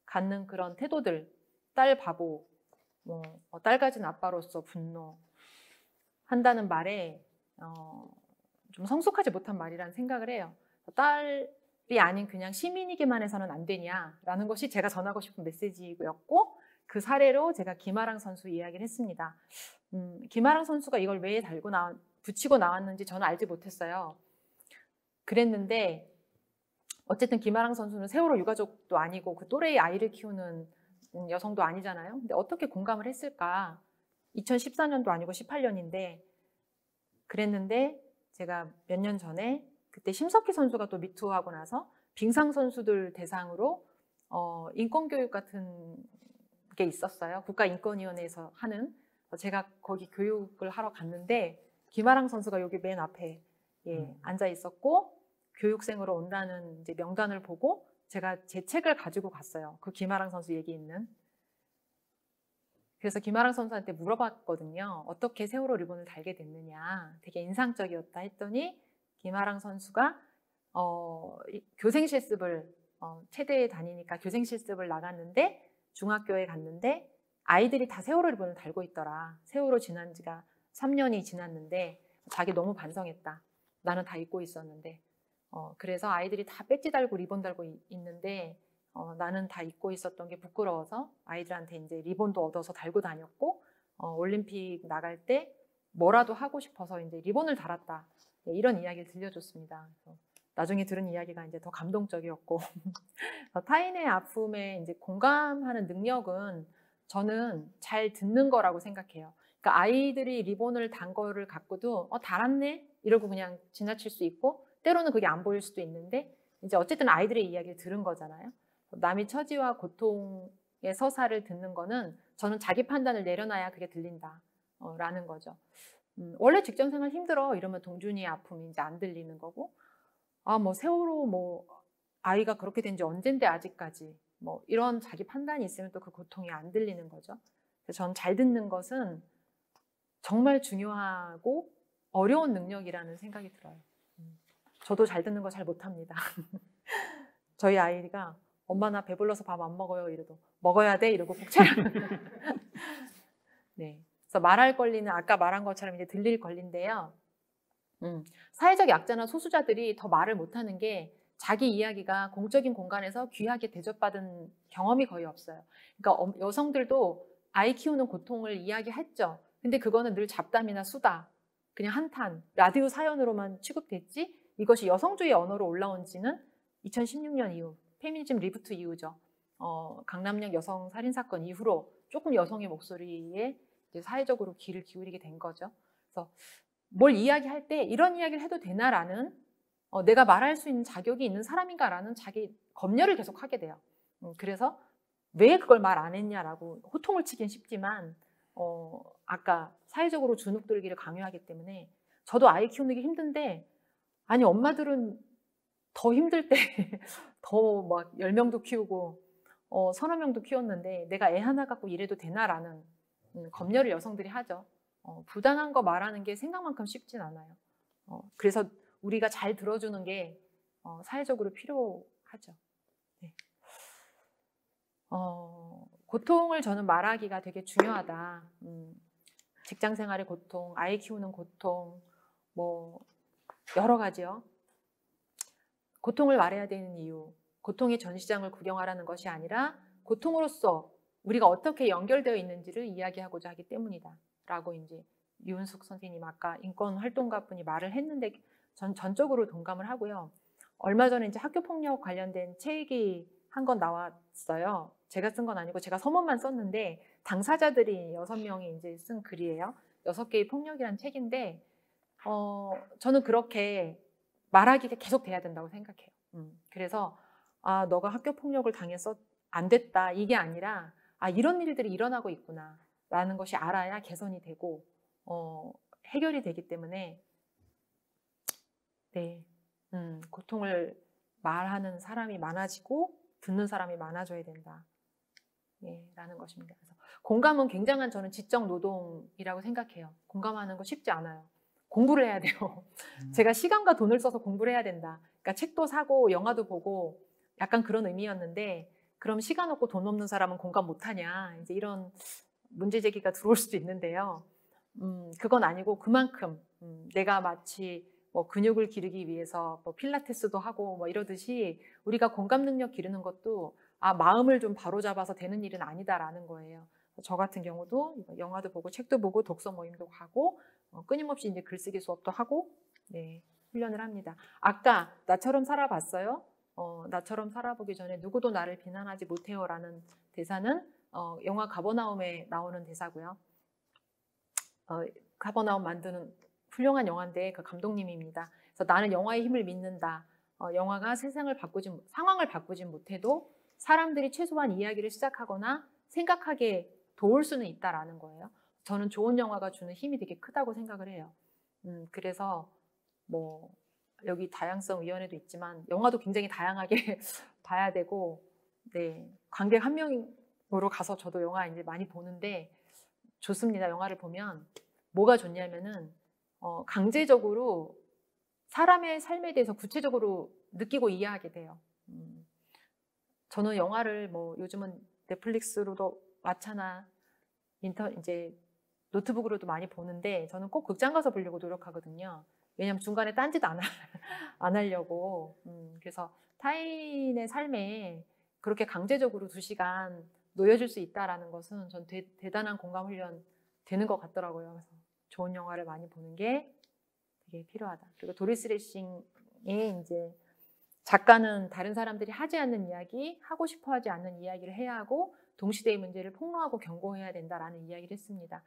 갖는 그런 태도들, 딸 바보, 딸 가진 아빠로서 분노 한다는 말에 좀 성숙하지 못한 말이라는 생각을 해요. 딸이 아닌 그냥 시민이기만 해서는 안 되냐라는 것이 제가 전하고 싶은 메시지였고 그 사례로 제가 김아랑 선수 이야기를 했습니다. 김아랑 선수가 이걸 왜 붙이고 나왔는지 저는 알지 못했어요. 그랬는데 어쨌든 김아랑 선수는 세월호 유가족도 아니고 그 또래의 아이를 키우는 여성도 아니잖아요. 근데 어떻게 공감을 했을까? 2014년도 아니고 18년인데 그랬는데 제가 몇 년 전에 그때 심석희 선수가 또 미투하고 나서 빙상 선수들 대상으로 인권교육 같은 게 있었어요. 국가인권위원회에서 하는. 제가 거기 교육을 하러 갔는데 김아랑 선수가 여기 맨 앞에 앉아 있었고 교육생으로 온다는 이제 명단을 보고 제가 제 책을 가지고 갔어요. 그 김아랑 선수 얘기 있는. 그래서 김아랑 선수한테 물어봤거든요. 어떻게 세월호 리본을 달게 됐느냐. 되게 인상적이었다 했더니 김아랑 선수가 교생 실습을 체대에 다니니까 교생 실습을 나갔는데 중학교에 갔는데 아이들이 다 세월호 리본을 달고 있더라. 세월호 지난 지가 3년이 지났는데 자기 너무 반성했다. 나는 다 잊고 있었는데 그래서 아이들이 다 배지 달고 리본 달고 있는데 나는 다 잊고 있었던 게 부끄러워서 아이들한테 이제 리본도 얻어서 달고 다녔고 올림픽 나갈 때 뭐라도 하고 싶어서 이제 리본을 달았다. 이런 이야기를 들려줬습니다. 그래서 나중에 들은 이야기가 이제 더 감동적이었고 타인의 아픔에 이제 공감하는 능력은 저는 잘 듣는 거라고 생각해요. 그러니까 아이들이 리본을 단 거를 갖고도 달았네 이러고 그냥 지나칠 수 있고 때로는 그게 안 보일 수도 있는데 이제 어쨌든 아이들의 이야기를 들은 거잖아요. 남의 처지와 고통의 서사를 듣는 거는 저는 자기 판단을 내려놔야 그게 들린다 라는 거죠. 원래 직장생활 힘들어 이러면 동준이의 아픔이 이제 안 들리는 거고 뭐 세월호 뭐 아이가 그렇게 된 지 언젠데 아직까지 뭐 이런 자기 판단이 있으면 또 그 고통이 안 들리는 거죠. 그래서 저는 잘 듣는 것은 정말 중요하고 어려운 능력이라는 생각이 들어요. 저도 잘 듣는 거 잘 못합니다. 저희 아이가 엄마 나 배불러서 밥 안 먹어요 이래도 먹어야 돼 이러고 꼭 차려. 네. 그래서 말할 권리는 아까 말한 것처럼 이제 들릴 권리인데요. 사회적 약자나 소수자들이 더 말을 못하는 게 자기 이야기가 공적인 공간에서 귀하게 대접받은 경험이 거의 없어요. 그러니까 여성들도 아이 키우는 고통을 이야기했죠. 근데 그거는 늘 잡담이나 수다, 그냥 한탄, 라디오 사연으로만 취급됐지 이것이 여성주의 언어로 올라온 지는 2016년 이후, 페미니즘 리부트 이후죠. 강남역 여성 살인사건 이후로 조금 여성의 목소리에 이제 사회적으로 귀를 기울이게 된 거죠. 그래서 뭘 이야기할 때 이런 이야기를 해도 되나라는 내가 말할 수 있는 자격이 있는 사람인가라는 자기 검열을 계속 하게 돼요. 그래서 왜 그걸 말 안 했냐라고 호통을 치긴 쉽지만 아까 사회적으로 주눅들기를 강요하기 때문에 저도 아이 키우는 게 힘든데 아니 엄마들은 더 힘들 때 더 막 10명도 키우고 서너 명도 키웠는데 내가 애 하나 갖고 이래도 되나라는 검열을 여성들이 하죠. 부당한 거 말하는 게 생각만큼 쉽진 않아요. 그래서 우리가 잘 들어주는 게 사회적으로 필요하죠. 네. 고통을 저는 말하기가 되게 중요하다. 직장 생활의 고통, 아이 키우는 고통, 뭐 여러 가지요. 고통을 말해야 되는 이유, 고통의 전시장을 구경하라는 것이 아니라 고통으로서 우리가 어떻게 연결되어 있는지를 이야기하고자 하기 때문이다. 라고 이제 유은숙 선생님 아까 인권 활동가 분이 말을 했는데 전 전적으로 동감을 하고요. 얼마 전에 이제 학교 폭력 관련된 책이 한 권 나왔어요. 제가 쓴 건 아니고 제가 서문만 썼는데 당사자들이 6명이 이제 쓴 글이에요. 6개의 폭력이라는 책인데 저는 그렇게 말하기가 계속 돼야 된다고 생각해요. 그래서 너가 학교 폭력을 당해서 안 됐다 이게 아니라 이런 일들이 일어나고 있구나 라는 것이 알아야 개선이 되고 해결이 되기 때문에 네, 고통을 말하는 사람이 많아지고 듣는 사람이 많아져야 된다. 예, 라는 것입니다. 그래서 공감은 굉장한 저는 지적 노동이라고 생각해요. 공감하는 거 쉽지 않아요. 공부를 해야 돼요. 제가 시간과 돈을 써서 공부를 해야 된다. 그러니까 책도 사고 영화도 보고 약간 그런 의미였는데 그럼 시간 없고 돈 없는 사람은 공감 못하냐 이제 이런 문제 제기가 들어올 수도 있는데요. 그건 아니고 그만큼 내가 마치 뭐 근육을 기르기 위해서 뭐 필라테스도 하고 뭐 이러듯이 우리가 공감 능력 기르는 것도 마음을 좀 바로잡아서 되는 일은 아니다라는 거예요. 저 같은 경우도 영화도 보고 책도 보고 독서 모임도 가고 끊임없이 이제 글쓰기 수업도 하고 네, 훈련을 합니다. 아까 나처럼 살아봤어요? 나처럼 살아보기 전에 누구도 나를 비난하지 못해요라는 대사는 영화 가버나움에 나오는 대사고요. 가버나움 만드는 훌륭한 영화인데 그 감독님입니다. 그래서 나는 영화의 힘을 믿는다. 영화가 상황을 바꾸진 못해도 사람들이 최소한 이야기를 시작하거나 생각하게 도울 수는 있다라는 거예요. 저는 좋은 영화가 주는 힘이 되게 크다고 생각을 해요. 그래서 뭐 여기 다양성위원회도 있지만 영화도 굉장히 다양하게 봐야 되고 네, 관객 한 명으로 가서 저도 영화 이제 많이 보는데 좋습니다. 영화를 보면 뭐가 좋냐면은 강제적으로 사람의 삶에 대해서 구체적으로 느끼고 이해하게 돼요. 저는 영화를 뭐 요즘은 넷플릭스로도 마차나 이제 노트북으로도 많이 보는데 저는 꼭 극장 가서 보려고 노력하거든요. 왜냐하면 중간에 딴짓 안 하려고. 그래서 타인의 삶에 그렇게 강제적으로 2시간 놓여줄 수 있다는 것은 전 대단한 공감 훈련 되는 것 같더라고요. 그래서 좋은 영화를 많이 보는 게 되게 필요하다. 그리고 도리스 레싱의 이제 작가는 다른 사람들이 하지 않는 이야기, 하고 싶어 하지 않는 이야기를 해야 하고 동시대의 문제를 폭로하고 경고해야 된다라는 이야기를 했습니다.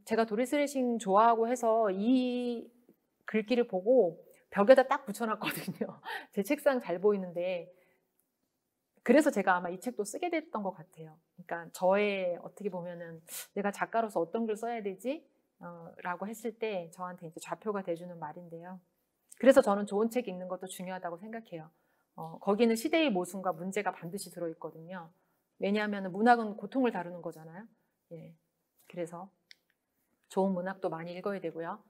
제가 도리스 레싱 좋아하고 해서 이 글귀를 보고 벽에다 딱 붙여놨거든요. 제 책상 잘 보이는데 그래서 제가 아마 이 책도 쓰게 됐던 것 같아요. 그러니까 저의 어떻게 보면은 내가 작가로서 어떤 글 써야 되지? 라고 했을 때 저한테 이제 좌표가 돼주는 말인데요. 그래서 저는 좋은 책 읽는 것도 중요하다고 생각해요. 거기는 시대의 모순과 문제가 반드시 들어있거든요. 왜냐하면 문학은 고통을 다루는 거잖아요. 예. 그래서 좋은 문학도 많이 읽어야 되고요.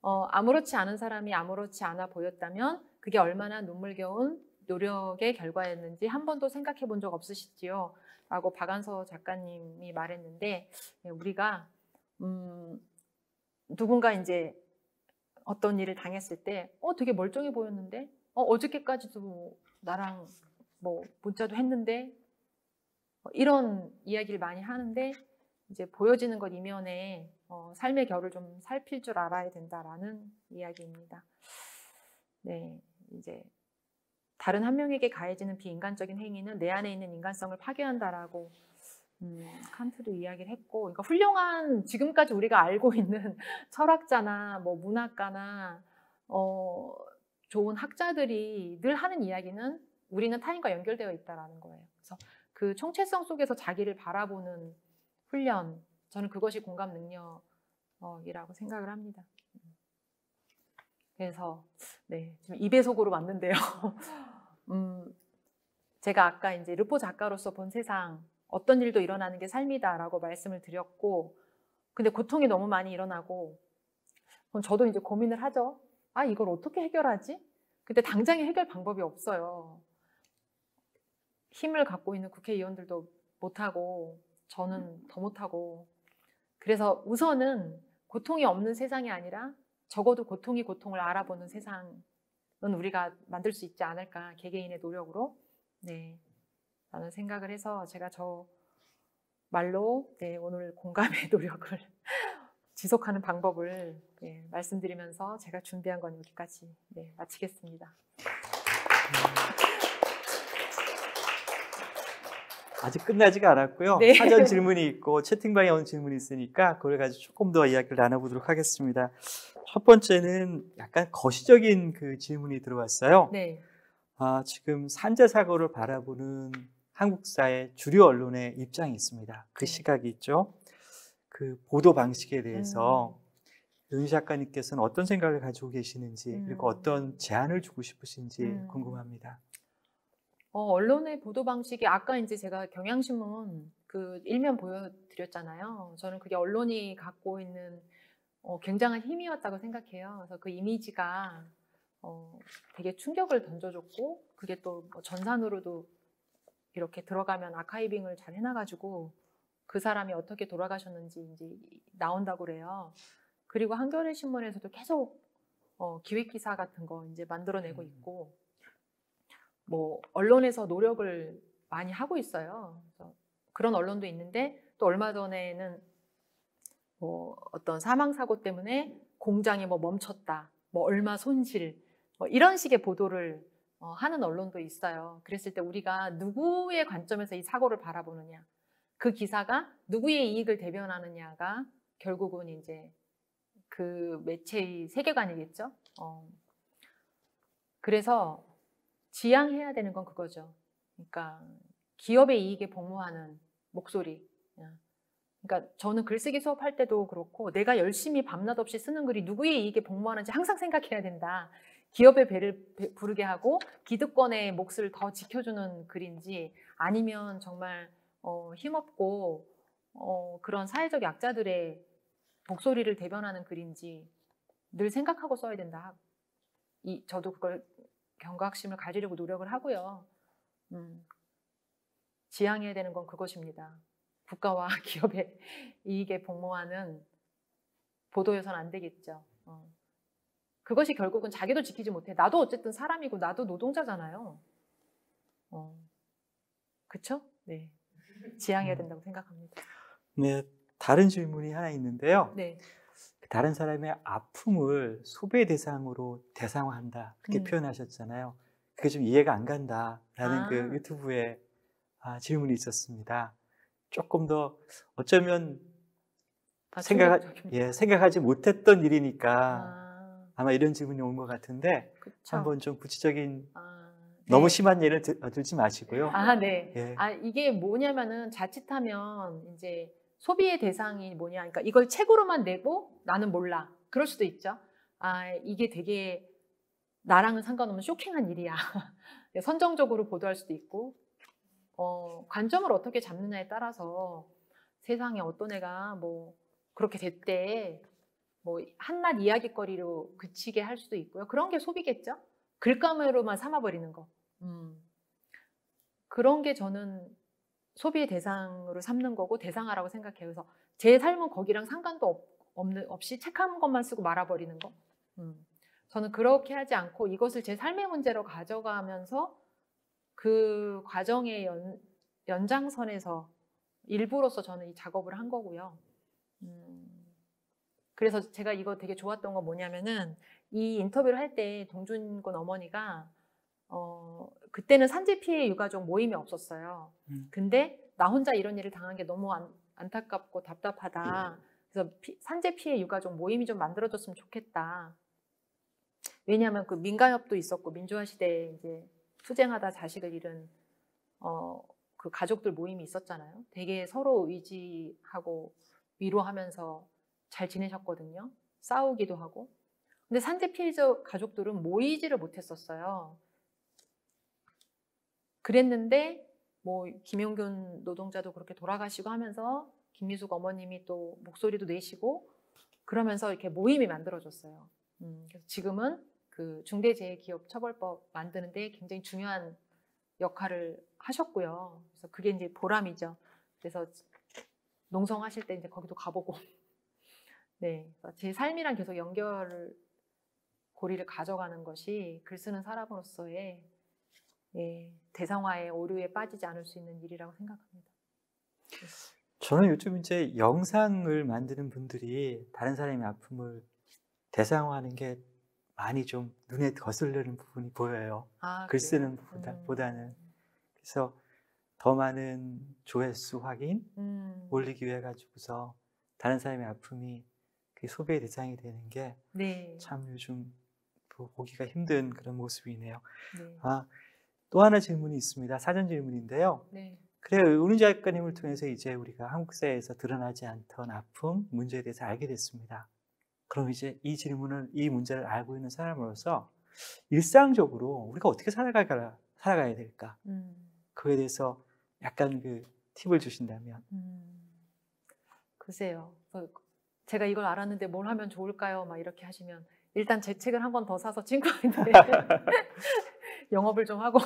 아무렇지 않은 사람이 아무렇지 않아 보였다면 그게 얼마나 눈물겨운 노력의 결과였는지 한 번도 생각해 본 적 없으시지요? 라고 박안서 작가님이 말했는데, 우리가 누군가 이제 어떤 일을 당했을 때 되게 멀쩡해 보였는데 어저께까지도 나랑 뭐 문자도 했는데 이런 이야기를 많이 하는데, 이제 보여지는 것 이면에 삶의 결을 좀 살필 줄 알아야 된다라는 이야기입니다. 네, 이제 다른 한 명에게 가해지는 비인간적인 행위는 내 안에 있는 인간성을 파괴한다라고 칸트도 이야기를 했고, 그러니까 훌륭한 지금까지 우리가 알고 있는 철학자나 뭐 문학가나 좋은 학자들이 늘 하는 이야기는 우리는 타인과 연결되어 있다라는 거예요. 그래서 그 총체성 속에서 자기를 바라보는 훈련, 저는 그것이 공감 능력이라고 생각을 합니다. 그래서 네, 지금 2배속으로 왔는데요. 제가 아까 이제 르포 작가로서 본 세상, 어떤 일도 일어나는 게 삶이다라고 말씀을 드렸고, 근데 고통이 너무 많이 일어나고, 그럼 저도 이제 고민을 하죠. 아, 이걸 어떻게 해결하지? 근데 당장의 해결 방법이 없어요. 힘을 갖고 있는 국회의원들도 못하고, 저는 더 못하고. 그래서 우선은 고통이 없는 세상이 아니라 적어도 고통이 고통을 알아보는 세상은 우리가 만들 수 있지 않을까, 개개인의 노력으로. 네, 라는 생각을 해서 제가 저 말로 네, 오늘 공감의 노력을 지속하는 방법을 네, 말씀드리면서 제가 준비한 건 여기까지 네, 마치겠습니다. 아직 끝나지가 않았고요. 네. 사전 질문이 있고 채팅방에 오는 질문이 있으니까 그걸 가지고 조금 더 이야기를 나눠보도록 하겠습니다. 첫 번째는 약간 거시적인 그 질문이 들어왔어요. 네. 지금 산재 사고를 바라보는 한국 사회 주류 언론의 입장이 있습니다. 그 시각이 있죠. 그 보도 방식에 대해서 윤 작가님께서는 어떤 생각을 가지고 계시는지, 그리고 어떤 제안을 주고 싶으신지 궁금합니다. 언론의 보도 방식이 아까 이제 제가 경향신문 그 일면 보여드렸잖아요. 저는 그게 언론이 갖고 있는 굉장한 힘이었다고 생각해요. 그래서 그 이미지가 되게 충격을 던져줬고, 그게 또 전산으로도 이렇게 들어가면 아카이빙을 잘 해놔가지고 그 사람이 어떻게 돌아가셨는지 이제 나온다고 그래요. 그리고 한겨레 신문에서도 계속 기획 기사 같은 거 이제 만들어내고 있고, 뭐 언론에서 노력을 많이 하고 있어요. 그래서 그런 언론도 있는데, 또 얼마 전에는 뭐 어떤 사망 사고 때문에 공장이 뭐 멈췄다, 뭐 얼마 손실, 뭐 이런 식의 보도를 하는 언론도 있어요. 그랬을 때 우리가 누구의 관점에서 이 사고를 바라보느냐, 그 기사가 누구의 이익을 대변하느냐가 결국은 이제 그 매체의 세계관이겠죠. 그래서 지향해야 되는 건 그거죠. 그러니까 기업의 이익에 복무하는 목소리. 그러니까 저는 글쓰기 수업할 때도 그렇고, 내가 열심히 밤낮 없이 쓰는 글이 누구의 이익에 복무하는지 항상 생각해야 된다. 기업의 배를 부르게 하고 기득권의 몫을 더 지켜주는 글인지, 아니면 정말 힘없고 그런 사회적 약자들의 목소리를 대변하는 글인지 늘 생각하고 써야 된다. 저도 그걸 경각심을 가지려고 노력을 하고요. 지향해야 되는 건 그것입니다. 국가와 기업의 이익에 복무하는 보도여서는 안 되겠죠. 그것이 결국은 자기도 지키지 못해. 나도 어쨌든 사람이고 나도 노동자잖아요. 그쵸? 네. 지향해야 된다고 생각합니다. 네, 다른 질문이 하나 있는데요. 네. 다른 사람의 아픔을 소비의 대상으로 대상화한다, 그렇게 표현하셨잖아요. 그게 좀 이해가 안 간다라는 그 유튜브에 질문이 있었습니다. 조금 더 어쩌면 생각하지 못했던 일이니까 아마 이런 질문이 온 것 같은데, 그쵸. 한번 좀 구체적인 네. 너무 심한 예를 들지 마시고요. 네. 예. 이게 뭐냐면은 자칫하면 이제 소비의 대상이 뭐냐, 그러니까 이걸 책으로만 내고 나는 몰라, 그럴 수도 있죠. 이게 되게 나랑은 상관없는 쇼킹한 일이야. 선정적으로 보도할 수도 있고, 관점을 어떻게 잡느냐에 따라서 세상에 어떤 애가 뭐 그렇게 됐대, 뭐 한낱 이야기거리로 그치게 할 수도 있고요. 그런 게 소비겠죠. 글감으로만 삼아버리는 거. 그런 게 저는 소비의 대상으로 삼는 거고 대상화라고 생각해요. 그래서 제 삶은 거기랑 상관도 없이 책 한 것만 쓰고 말아버리는 거. 저는 그렇게 하지 않고 이것을 제 삶의 문제로 가져가면서 그 과정의 연장선에서 일부로서 저는 이 작업을 한 거고요. 그래서 제가 이거 되게 좋았던 건 뭐냐면은 이 인터뷰를 할 때 동준군 어머니가 그때는 산재 피해 유가족 모임이 없었어요. 근데 나 혼자 이런 일을 당한 게 너무 안타깝고 답답하다. 그래서 산재 피해 유가족 모임이 좀 만들어졌으면 좋겠다. 왜냐하면 그 민가협도 있었고 민주화 시대에 이제 투쟁하다 자식을 잃은 그 가족들 모임이 있었잖아요. 되게 서로 의지하고 위로하면서 잘 지내셨거든요. 싸우기도 하고. 근데 산재 피해자 가족들은 모이지를 못했었어요. 그랬는데 뭐 김용균 노동자도 그렇게 돌아가시고 하면서 김미숙 어머님이 또 목소리도 내시고 그러면서 이렇게 모임이 만들어졌어요. 그래서 지금은 그 중대재해기업처벌법 만드는데 굉장히 중요한 역할을 하셨고요. 그래서 그게 이제 보람이죠. 그래서 농성하실 때 이제 거기도 가보고, 네, 제 삶이랑 계속 고리를 가져가는 것이 글 쓰는 사람으로서의 대상화의 오류에 빠지지 않을 수 있는 일이라고 생각합니다. 저는 요즘 이제 영상을 만드는 분들이 다른 사람의 아픔을 대상화하는 게 많이 좀 눈에 거슬리는 부분이 보여요. 글 쓰는 보다는. 그래서 더 많은 조회수 확인 올리기 위해 가지고서 다른 사람의 아픔이 그 소비의 대상이 되는 게 참 요즘 보기가 힘든 그런 모습이네요. 네. 또 하나 질문이 있습니다. 사전 질문인데요. 네. 그래요. 은희 작가님을 통해서 이제 우리가 한국 사회에서 드러나지 않던 아픔, 문제에 대해서 알게 됐습니다. 그럼 이제 이 문제를 알고 있는 사람으로서 일상적으로 우리가 어떻게 살아가야 될까? 그거에 대해서 약간 그 팁을 주신다면. 글쎄요. 제가 이걸 알았는데 뭘 하면 좋을까요? 막 이렇게 하시면 일단 제 책을 한 권 더 사서 친구한테 영업을 좀 하고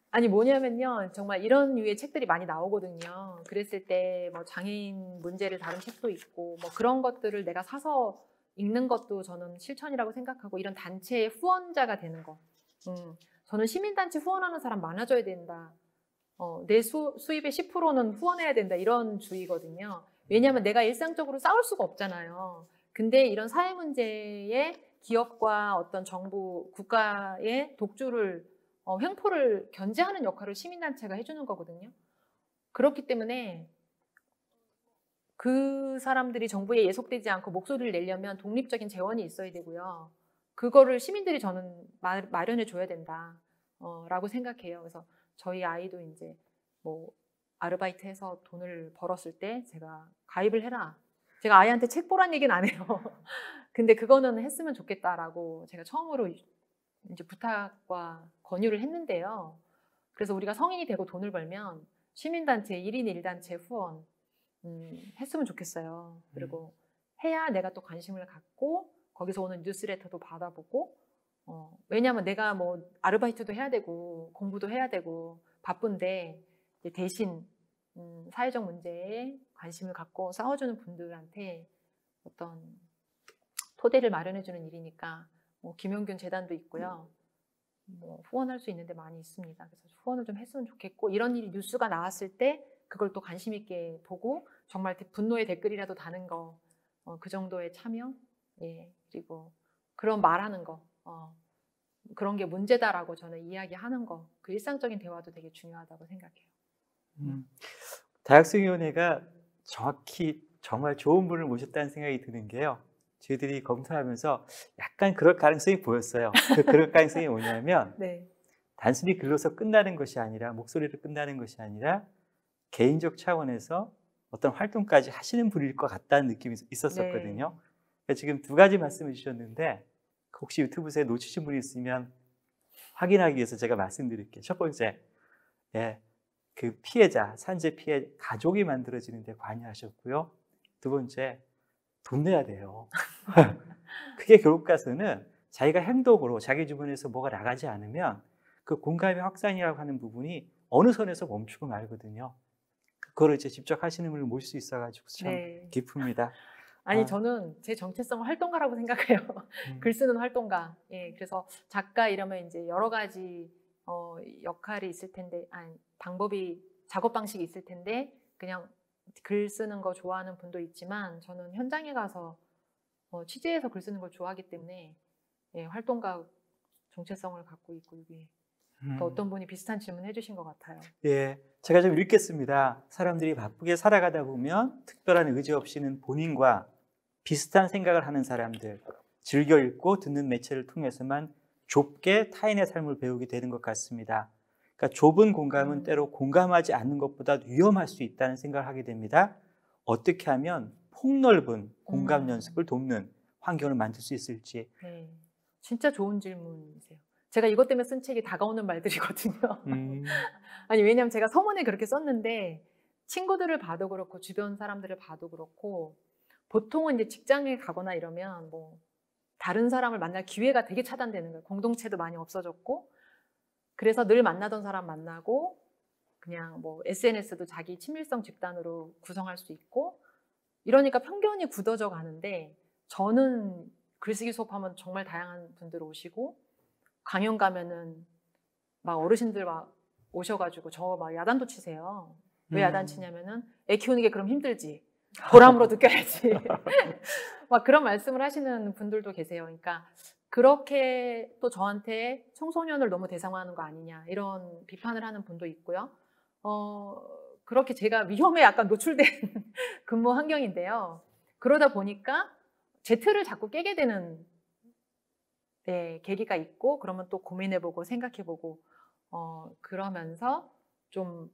아니 뭐냐면요. 정말 이런 류의 책들이 많이 나오거든요. 그랬을 때 뭐 장애인 문제를 다룬 책도 있고 뭐 그런 것들을 내가 사서 읽는 것도 저는 실천이라고 생각하고 이런 단체의 후원자가 되는 거. 저는 시민단체 후원하는 사람 많아져야 된다. 내 수입의 10%는 후원해야 된다. 이런 주의거든요. 왜냐하면 내가 일상적으로 싸울 수가 없잖아요. 근데 이런 사회 문제에 기업과 어떤 정부, 국가의 독주를 횡포를 견제하는 역할을 시민단체가 해주는 거거든요. 그렇기 때문에 그 사람들이 정부에 예속되지 않고 목소리를 내려면 독립적인 재원이 있어야 되고요. 그거를 시민들이 저는 마련해 줘야 된다 라고 생각해요. 그래서 저희 아이도 이제 뭐 아르바이트해서 돈을 벌었을 때 제가 가입을 해라. 제가 아이한테 책 보란 얘기는 안 해요. 근데 그거는 했으면 좋겠다라고 제가 처음으로 이제 부탁과 권유를 했는데요. 그래서 우리가 성인이 되고 돈을 벌면 시민단체 1인 1단체 후원 했으면 좋겠어요. 그리고 해야 내가 또 관심을 갖고 거기서 오는 뉴스레터도 받아보고 왜냐하면 내가 뭐 아르바이트도 해야 되고 공부도 해야 되고 바쁜데 대신 사회적 문제에 관심을 갖고 싸워주는 분들한테 어떤 토대를 마련해주는 일이니까 뭐 김용균 재단도 있고요. 뭐 후원할 수 있는데 많이 있습니다. 그래서 후원을 좀 했으면 좋겠고 이런 일이 뉴스가 나왔을 때 그걸 또 관심 있게 보고 정말 분노의 댓글이라도 다는 거 그 정도의 참여 그리고 그런 말하는 거 그런 게 문제다라고 저는 이야기하는 거 그 일상적인 대화도 되게 중요하다고 생각해요. 다학생위원회가 정확히 정말 좋은 분을 모셨다는 생각이 드는 게요. 저희들이 검토하면서 약간 그럴 가능성이 보였어요. 그럴 가능성이 뭐냐면 단순히 글로서 끝나는 것이 아니라 목소리로 끝나는 것이 아니라 개인적 차원에서 어떤 활동까지 하시는 분일 것 같다는 느낌이 있었었거든요. 그러니까 지금 두 가지 말씀해 주셨는데 혹시 유튜브에 놓치신 분이 있으면 확인하기 위해서 제가 말씀드릴게요. 첫 번째, 그 피해자, 산재 피해 가족이 만들어지는 데 관여하셨고요. 두 번째, 돈 내야 돼요. 그게 결국 가서는 자기가 행동으로 자기 주변에서 뭐가 나가지 않으면 그 공감의 확산이라고 하는 부분이 어느 선에서 멈추고 말거든요. 그거를 이제 직접 하시는 분을 모실 수 있어가지고 참 네. 기쁩니다. 아니 저는 제 정체성을 활동가라고 생각해요. 글 쓰는 활동가. 예, 그래서 작가 이러면 이제 여러 가지 역할이 있을 텐데, 아니 방법이 작업 방식이 있을 텐데 그냥 글 쓰는 거 좋아하는 분도 있지만 저는 현장에 가서 취재해서 글 쓰는 걸 좋아하기 때문에 예, 활동가 정체성을 갖고 있고 이게 또 어떤 분이 비슷한 질문 해주신 것 같아요. 예, 제가 좀 읽겠습니다. 사람들이 바쁘게 살아가다 보면 특별한 의지 없이는 본인과 비슷한 생각을 하는 사람들, 즐겨 읽고 듣는 매체를 통해서만 좁게 타인의 삶을 배우게 되는 것 같습니다. 그러니까 좁은 공감은 때로 공감하지 않는 것보다 위험할 수 있다는 생각을 하게 됩니다. 어떻게 하면 폭넓은 공감 연습을 돕는 환경을 만들 수 있을지. 네, 진짜 좋은 질문이세요. 제가 이것 때문에 쓴 책이 다가오는 말들이거든요. 아니 왜냐면 제가 서문에 그렇게 썼는데 친구들을 봐도 그렇고 주변 사람들을 봐도 그렇고 보통은 이제 직장에 가거나 이러면 뭐 다른 사람을 만날 기회가 되게 차단되는 거예요. 공동체도 많이 없어졌고 그래서 늘 만나던 사람 만나고 그냥 뭐 SNS도 자기 친밀성 집단으로 구성할 수 있고 이러니까 편견이 굳어져 가는데 저는 글쓰기 수업하면 정말 다양한 분들 오시고 강연 가면은 막 어르신들 막 오셔가지고 저 막 야단도 치세요. 왜 야단 치냐면은 애 키우는 게 그럼 힘들지. 보람으로 느껴야지. 막 그런 말씀을 하시는 분들도 계세요. 그러니까 그렇게 또 저한테 청소년을 너무 대상화하는 거 아니냐 이런 비판을 하는 분도 있고요. 그렇게 제가 위험에 약간 노출된 근무 환경인데요. 그러다 보니까 제 틀을 자꾸 깨게 되는 네, 계기가 있고 그러면 또 고민해보고 생각해보고 그러면서 좀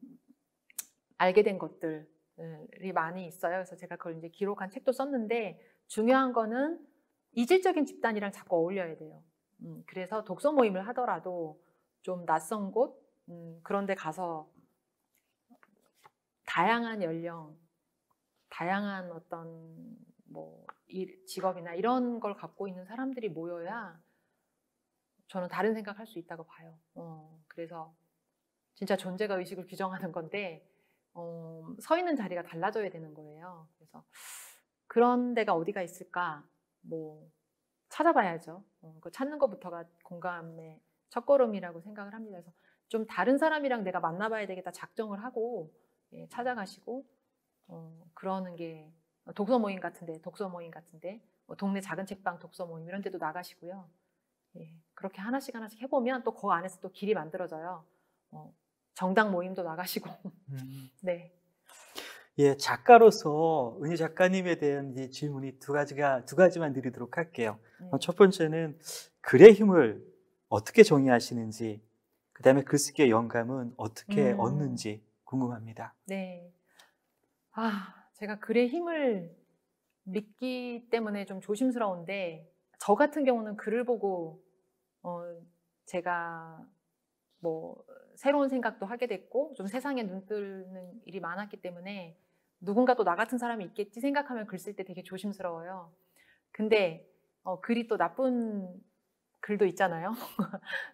알게 된 것들이 많이 있어요. 그래서 제가 그걸 이제 기록한 책도 썼는데 중요한 거는 이질적인 집단이랑 자꾸 어울려야 돼요. 그래서 독서 모임을 하더라도 좀 낯선 곳 그런 데 가서 다양한 연령, 다양한 어떤 뭐 직업이나 이런 걸 갖고 있는 사람들이 모여야 저는 다른 생각할 수 있다고 봐요. 그래서 진짜 존재가 의식을 규정하는 건데 서 있는 자리가 달라져야 되는 거예요. 그래서 그런 데가 어디가 있을까? 뭐 찾아봐야죠. 그 찾는 것부터가 공감의 첫걸음이라고 생각을 합니다. 그래서 좀 다른 사람이랑 내가 만나봐야 되겠다 작정을 하고 예, 찾아가시고 그러는 게 독서 모임 같은데 뭐 동네 작은 책방 독서 모임 이런 데도 나가시고요. 예, 그렇게 하나씩 해보면 또 그 안에서 또 길이 만들어져요. 정당 모임도 나가시고. 네. 예, 작가로서 은희 작가님에 대한 이 질문이 두 가지만 드리도록 할게요. 첫 번째는 글의 힘을 어떻게 정의하시는지, 그 다음에 글쓰기의 영감은 어떻게 얻는지 궁금합니다. 네. 제가 글의 힘을 믿기 때문에 좀 조심스러운데 저 같은 경우는 글을 보고 제가 뭐 새로운 생각도 하게 됐고 좀 세상에 눈 뜨는 일이 많았기 때문에 누군가 또 나 같은 사람이 있겠지 생각하면 글 쓸 때 되게 조심스러워요. 근데 글이 또 나쁜 글도 있잖아요.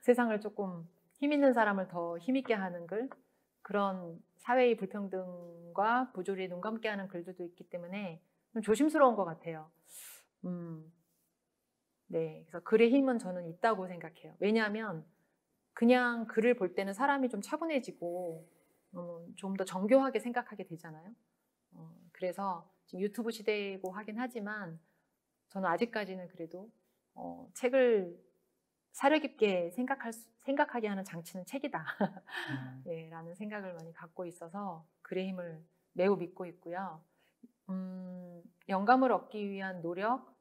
세상을 조금 힘 있는 사람을 더 힘있게 하는 글, 그런 사회의 불평등과 부조리에 눈 감게 하는 글들도 있기 때문에 좀 조심스러운 것 같아요. 네, 그래서 글의 힘은 저는 있다고 생각해요. 왜냐하면 그냥 글을 볼 때는 사람이 좀 차분해지고 좀 더 정교하게 생각하게 되잖아요. 그래서 지금 유튜브 시대이고 하긴 하지만 저는 아직까지는 그래도 책을 사려 깊게 생각하게 하는 장치는 책이다. 네, 라는 생각을 많이 갖고 있어서 글의 힘을 매우 믿고 있고요. 영감을 얻기 위한 노력,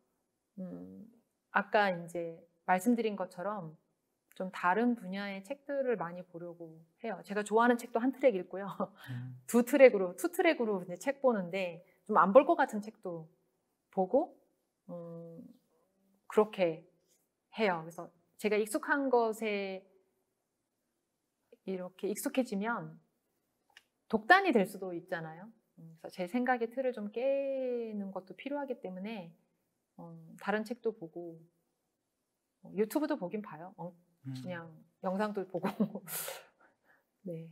아까 이제 말씀드린 것처럼 좀 다른 분야의 책들을 많이 보려고 해요. 제가 좋아하는 책도 한 트랙 읽고요. 투 트랙으로 이제 책 보는데 좀 안 볼 것 같은 책도 보고 그렇게 해요. 그래서 제가 익숙한 것에 이렇게 익숙해지면 독단이 될 수도 있잖아요. 그래서 제 생각의 틀을 좀 깨는 것도 필요하기 때문에 다른 책도 보고 유튜브도 보긴 봐요. 그냥 영상도 보고 네.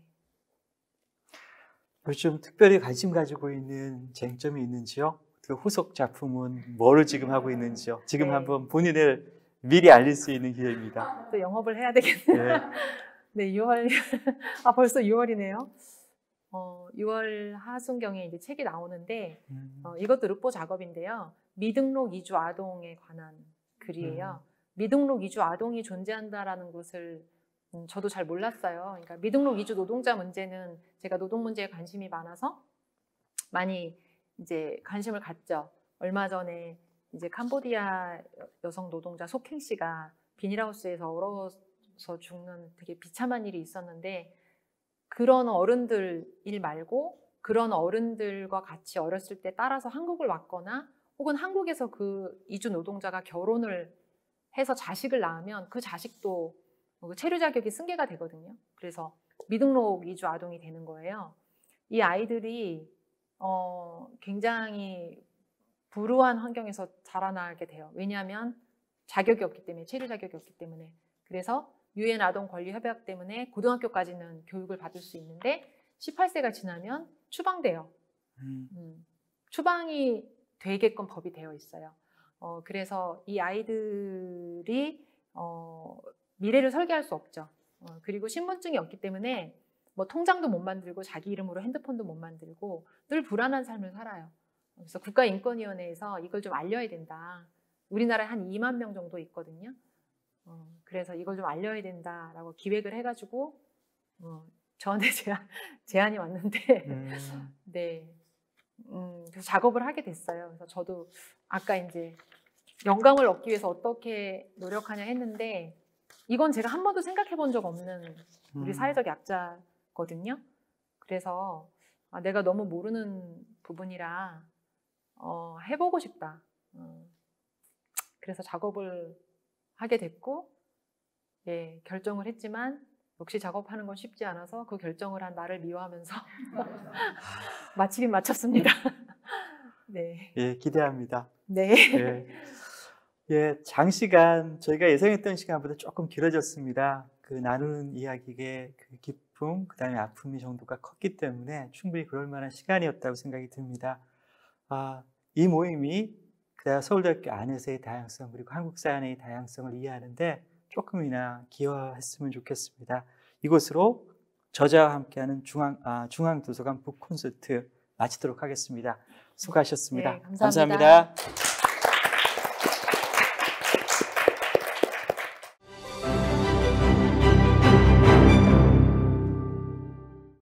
요즘 특별히 관심 가지고 있는 쟁점이 있는지요? 그 후속 작품은 뭐를 지금 하고 있는지요? 지금 네. 한번 본인을 미리 알릴 수 있는 기회입니다. 또 영업을 해야 되겠네요. 네. 네, 6월 벌써 6월이네요. 6월 하순경에 이제 책이 나오는데 이것도 르포 작업인데요. 미등록 이주 아동에 관한 글이에요. 미등록 이주 아동이 존재한다라는 것을 저도 잘 몰랐어요. 그러니까 미등록 이주 노동자 문제는 제가 노동 문제에 관심이 많아서 많이 이제 관심을 갖죠. 얼마 전에 이제 캄보디아 여성 노동자 속행 씨가 비닐하우스에서 얼어서 죽는 되게 비참한 일이 있었는데 그런 어른들 일 말고 그런 어른들과 같이 어렸을 때 따라서 한국을 왔거나 혹은 한국에서 그 이주 노동자가 결혼을 해서 자식을 낳으면 그 자식도 체류 자격이 승계가 되거든요. 그래서 미등록 이주 아동이 되는 거예요. 이 아이들이 굉장히 불우한 환경에서 자라나게 돼요. 왜냐하면 자격이 없기 때문에, 체류 자격이 없기 때문에. 그래서 유엔 아동 권리 협약 때문에 고등학교까지는 교육을 받을 수 있는데 18세가 지나면 추방돼요. 추방이 되게끔 법이 되어 있어요. 그래서 이 아이들이 미래를 설계할 수 없죠. 그리고 신분증이 없기 때문에 뭐 통장도 못 만들고 자기 이름으로 핸드폰도 못 만들고 늘 불안한 삶을 살아요. 그래서 국가인권위원회에서 이걸 좀 알려야 된다. 우리나라에 한 2만 명 정도 있거든요. 그래서 이걸 좀 알려야 된다라고 기획을 해가지고 저한테 제안이 왔는데 네, 그래서 작업을 하게 됐어요. 그래서 저도 아까 이제 영감을 얻기 위해서 어떻게 노력하냐 했는데 이건 제가 한 번도 생각해 본 적 없는 우리 사회적 약자거든요. 그래서 내가 너무 모르는 부분이라 해보고 싶다. 그래서 작업을 하게 됐고 예, 결정을 했지만 역시 작업하는 건 쉽지 않아서 그 결정을 한 나를 미워하면서 마치긴 마쳤습니다. 네. 예, 기대합니다. 네. 예. 예, 장시간 저희가 예상했던 시간보다 조금 길어졌습니다. 그 나누는 이야기의 그 기쁨, 그다음에 아픔의 정도가 컸기 때문에 충분히 그럴 만한 시간이었다고 생각이 듭니다. 이 모임이 서울대학교 안에서의 다양성 그리고 한국 사안의 다양성을 이해하는데 조금이나 기여했으면 좋겠습니다. 이곳으로 저자와 함께하는 중앙도서관 북콘서트 마치도록 하겠습니다. 수고하셨습니다. 네, 감사합니다. 감사합니다.